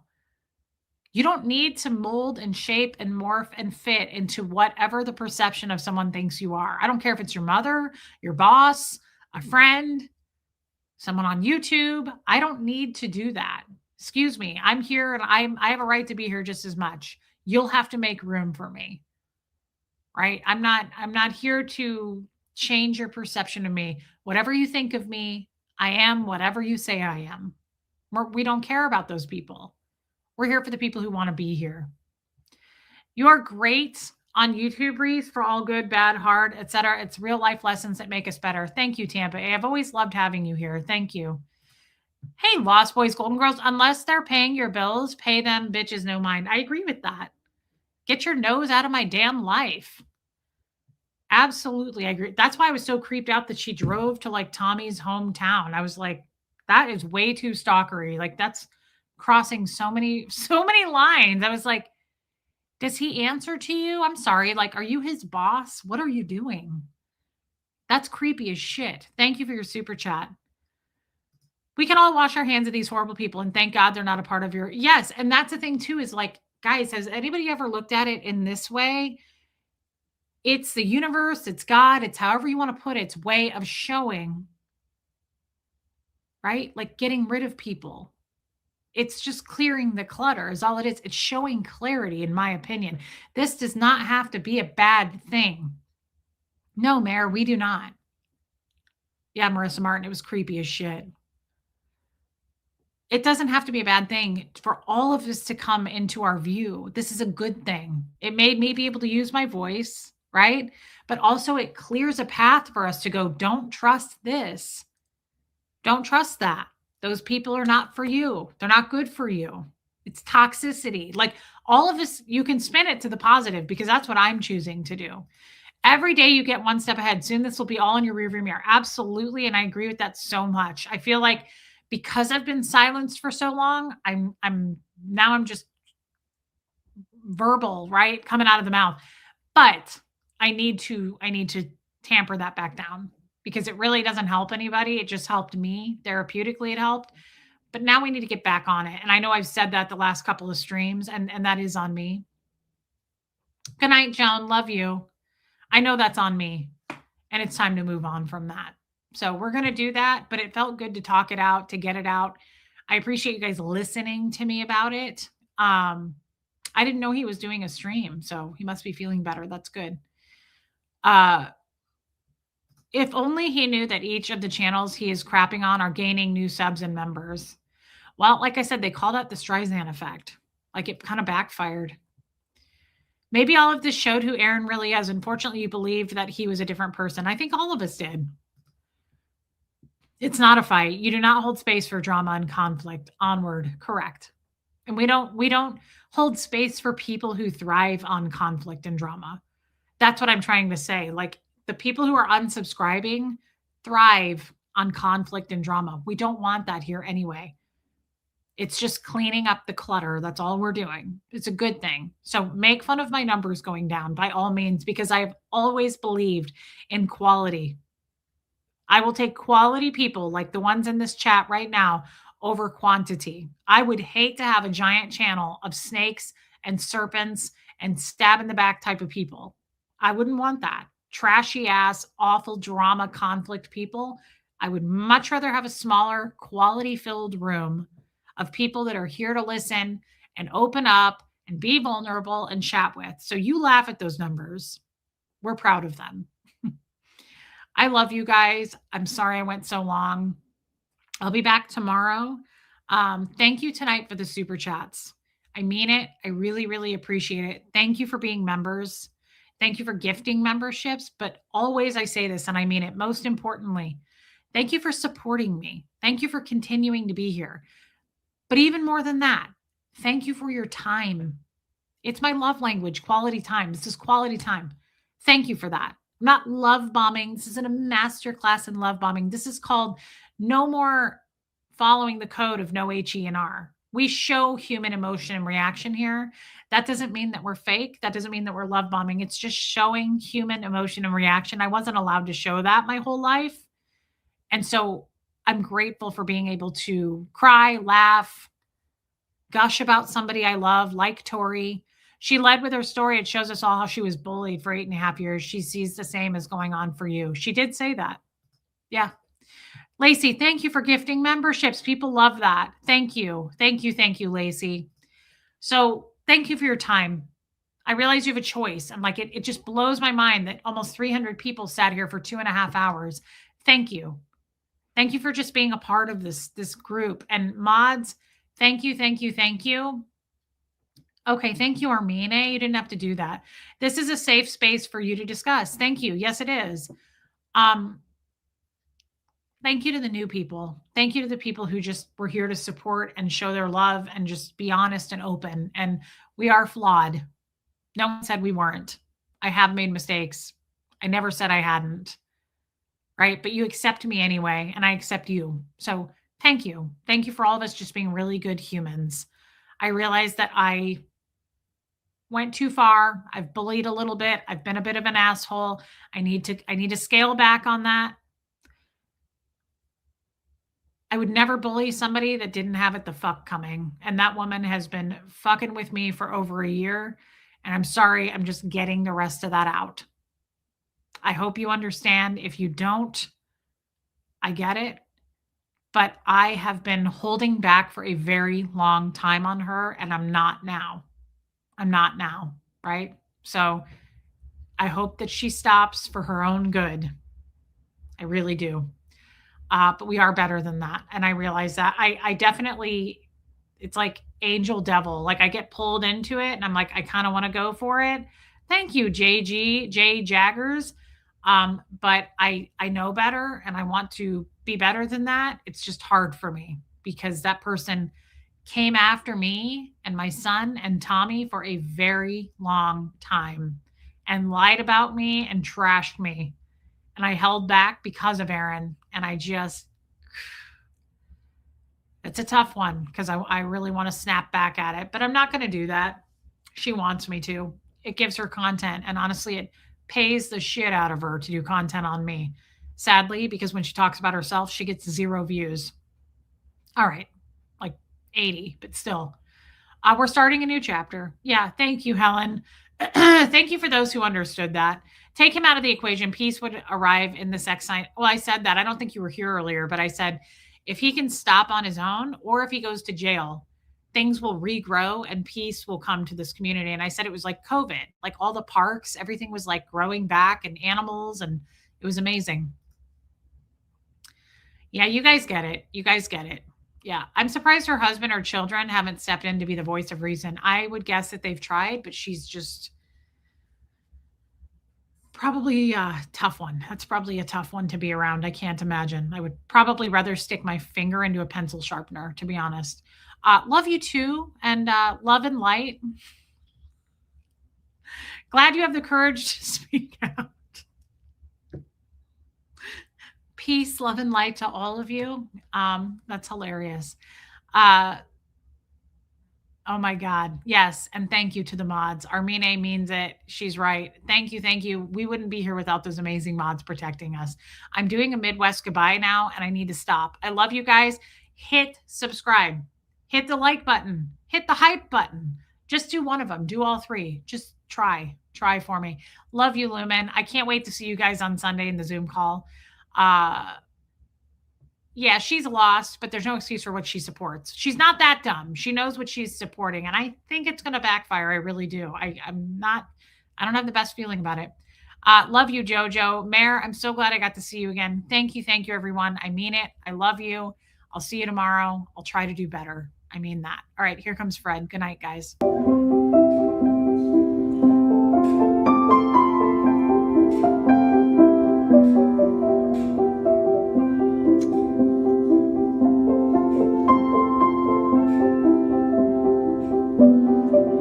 You don't need to mold and shape and morph and fit into whatever the perception of someone thinks you are. I don't care if it's your mother, your boss, a friend, someone on YouTube. I don't need to do that. Excuse me. I'm here and I have a right to be here just as much. You'll have to make room for me. Right? I'm not here to change your perception of me. Whatever you think of me, I am whatever you say I am. We don't care about those people. We're here for the people who want to be here. You are great on YouTube, Reese, for all good, bad, hard, etc. It's real life lessons that make us better. Thank you, Tampa. I've always loved having you here. Thank you. Hey, Lost Boys, Golden Girls, unless they're paying your bills, pay them, bitches, no mind. I agree with that. Get your nose out of my damn life. Absolutely, I agree. That's why I was so creeped out that she drove to like Tommy's hometown. I was like, that is way too stalkery. Like that's crossing so many lines. I was like, does he answer to you? I'm sorry. Like, are you his boss? What are you doing? That's creepy as shit. Thank you for your super chat. We can all wash our hands of these horrible people and thank God they're not a part of your. Yes. And that's the thing too, is like, guys, has anybody ever looked at it in this way? It's the universe, it's God, it's however you want to put it, it's way of showing, right? Like getting rid of people. It's just clearing the clutter is all it is. It's showing clarity, in my opinion. This does not have to be a bad thing. No, Mayor, we do not. Yeah, Marissa Martin, it was creepy as shit. It doesn't have to be a bad thing for all of this to come into our view. This is a good thing. It made me be able to use my voice, right? But also it clears a path for us to go, don't trust this. Don't trust that. Those people are not for you. They're not good for you. It's toxicity. Like all of this, you can spin it to the positive because that's what I'm choosing to do. Every day you get one step ahead. Soon this will be all in your rearview mirror. Absolutely. And I agree with that so much. I feel like because I've been silenced for so long, I'm just verbal, right? Coming out of the mouth. But I need to tamper that back down because it really doesn't help anybody. It just helped me. Therapeutically, it helped. But now we need to get back on it. And I know I've said that the last couple of streams, and that is on me. Good night, Joan. Love you. I know that's on me. And it's time to move on from that. So we're going to do that, but it felt good to talk it out, to get it out. I appreciate you guys listening to me about it. I didn't know he was doing a stream, so he must be feeling better. That's good. If only he knew that each of the channels he is crapping on are gaining new subs and members. Well, like I said, they call that the Streisand effect. Like it kind of backfired. Maybe all of this showed who Aaron really is. Unfortunately, you believed that he was a different person. I think all of us did. It's not a fight. You do not hold space for drama and conflict. Onward. Correct. And we don't hold space for people who thrive on conflict and drama. That's what I'm trying to say. Like the people who are unsubscribing thrive on conflict and drama. We don't want that here anyway. It's just cleaning up the clutter. That's all we're doing. It's a good thing. So make fun of my numbers going down by all means, because I've always believed in quality. I will take quality people like the ones in this chat right now over quantity. I would hate to have a giant channel of snakes and serpents and stab in the back type of people. I wouldn't want that. Trashy ass, awful drama, conflict people. I would much rather have a smaller, quality filled room of people that are here to listen and open up and be vulnerable and chat with. So you laugh at those numbers. We're proud of them. I love you guys. I'm sorry I went so long. I'll be back tomorrow. Thank you tonight for the super chats. I mean it. I really, really appreciate it. Thank you for being members. Thank you for gifting memberships. But always I say this, and I mean it. Most importantly, thank you for supporting me. Thank you for continuing to be here. But even more than that, thank you for your time. It's my love language, quality time. This is quality time. Thank you for that. I'm not love bombing. This isn't a master class in love bombing. This is called no more following the code of no HE&R. We show human emotion and reaction here. That doesn't mean that we're fake. That doesn't mean that we're love bombing. It's just showing human emotion and reaction. I wasn't allowed to show that my whole life. And so I'm grateful for being able to cry, laugh, gush about somebody I love, like Tori. She led with her story. It shows us all how she was bullied for 8.5 years. She sees the same as going on for you. She did say that. Yeah. Lacey, thank you for gifting memberships. People love that. Thank you. Thank you. Thank you, Lacey. So thank you for your time. I realize you have a choice. And like, it just blows my mind that almost 300 people sat here for 2.5 hours. Thank you. Thank you for just being a part of this group. And mods, thank you, thank you, thank you. Okay, thank you, Armine. You didn't have to do that. This is a safe space for you to discuss. Thank you. Yes, it is. Um, Thank you to the new people. Thank you to the people who just were here to support and show their love and just be honest and open. And we are flawed. No one said we weren't. I have made mistakes. I never said I hadn't, right? But you accept me anyway, and I accept you. So thank you. Thank you for all of us just being really good humans. I realize that I went too far. I've bullied a little bit. I've been a bit of an asshole. I need to scale back on that. I would never bully somebody that didn't have it the fuck coming. And that woman has been fucking with me for over a year. And I'm sorry, I'm just getting the rest of that out. I hope you understand. If you don't, I get it. But I have been holding back for a very long time on her, and I'm not now. I'm not now, right? So I hope that she stops for her own good. I really do. But we are better than that. And I realize that I definitely, it's like angel devil. Like I get pulled into it and I'm like, I kind of want to go for it. Thank you, J Jaggers. But I know better and I want to be better than that. It's just hard for me because that person came after me and my son and Tommy for a very long time and lied about me and trashed me. And I held back because of Aaron. And I just, it's a tough one because I really want to snap back at it, but I'm not going to do that. She wants me to. It gives her content. And honestly, it pays the shit out of her to do content on me. Sadly, because when she talks about herself, she gets 0 views. All right, like 80, but still. We're starting a new chapter. Yeah, thank you, Helen. Thank you for those who understood that. Take him out of the equation. Peace would arrive in the sex sign. Well, I said that. I don't think you were here earlier, but I said if he can stop on his own or if he goes to jail, things will regrow and peace will come to this community. And I said it was like COVID, like all the parks, everything was like growing back and animals, and it was amazing. Yeah, you guys get it. You guys get it. Yeah. I'm surprised her husband or children haven't stepped in to be the voice of reason. I would guess that they've tried, but she's just probably a tough one. That's probably a tough one to be around. I can't imagine. I would probably rather stick my finger into a pencil sharpener, to be honest. Love you too. And love and light. Glad you have the courage to speak out. Peace, love, and light to all of you. That's hilarious. Uh, oh my God. Yes. And thank you to the mods. Armine means it. She's right. Thank you. Thank you. We wouldn't be here without those amazing mods protecting us. I'm doing a Midwest goodbye now and I need to stop. I love you guys. Hit subscribe, hit the like button, hit the hype button. Just do one of them. Do all 3. Just try for me. Love you, Lumen. I can't wait to see you guys on Sunday in the Zoom call. Yeah, she's lost, but there's no excuse for what she supports. She's not that dumb. She knows what she's supporting, and I think it's going to backfire. I really do. I don't have the best feeling about it. Love you, Jojo. Mayor, I'm so glad I got to see you again. Thank you, everyone. I mean it. I love you. I'll see you tomorrow. I'll try to do better. I mean that. All right, here comes Fred. Good night, guys.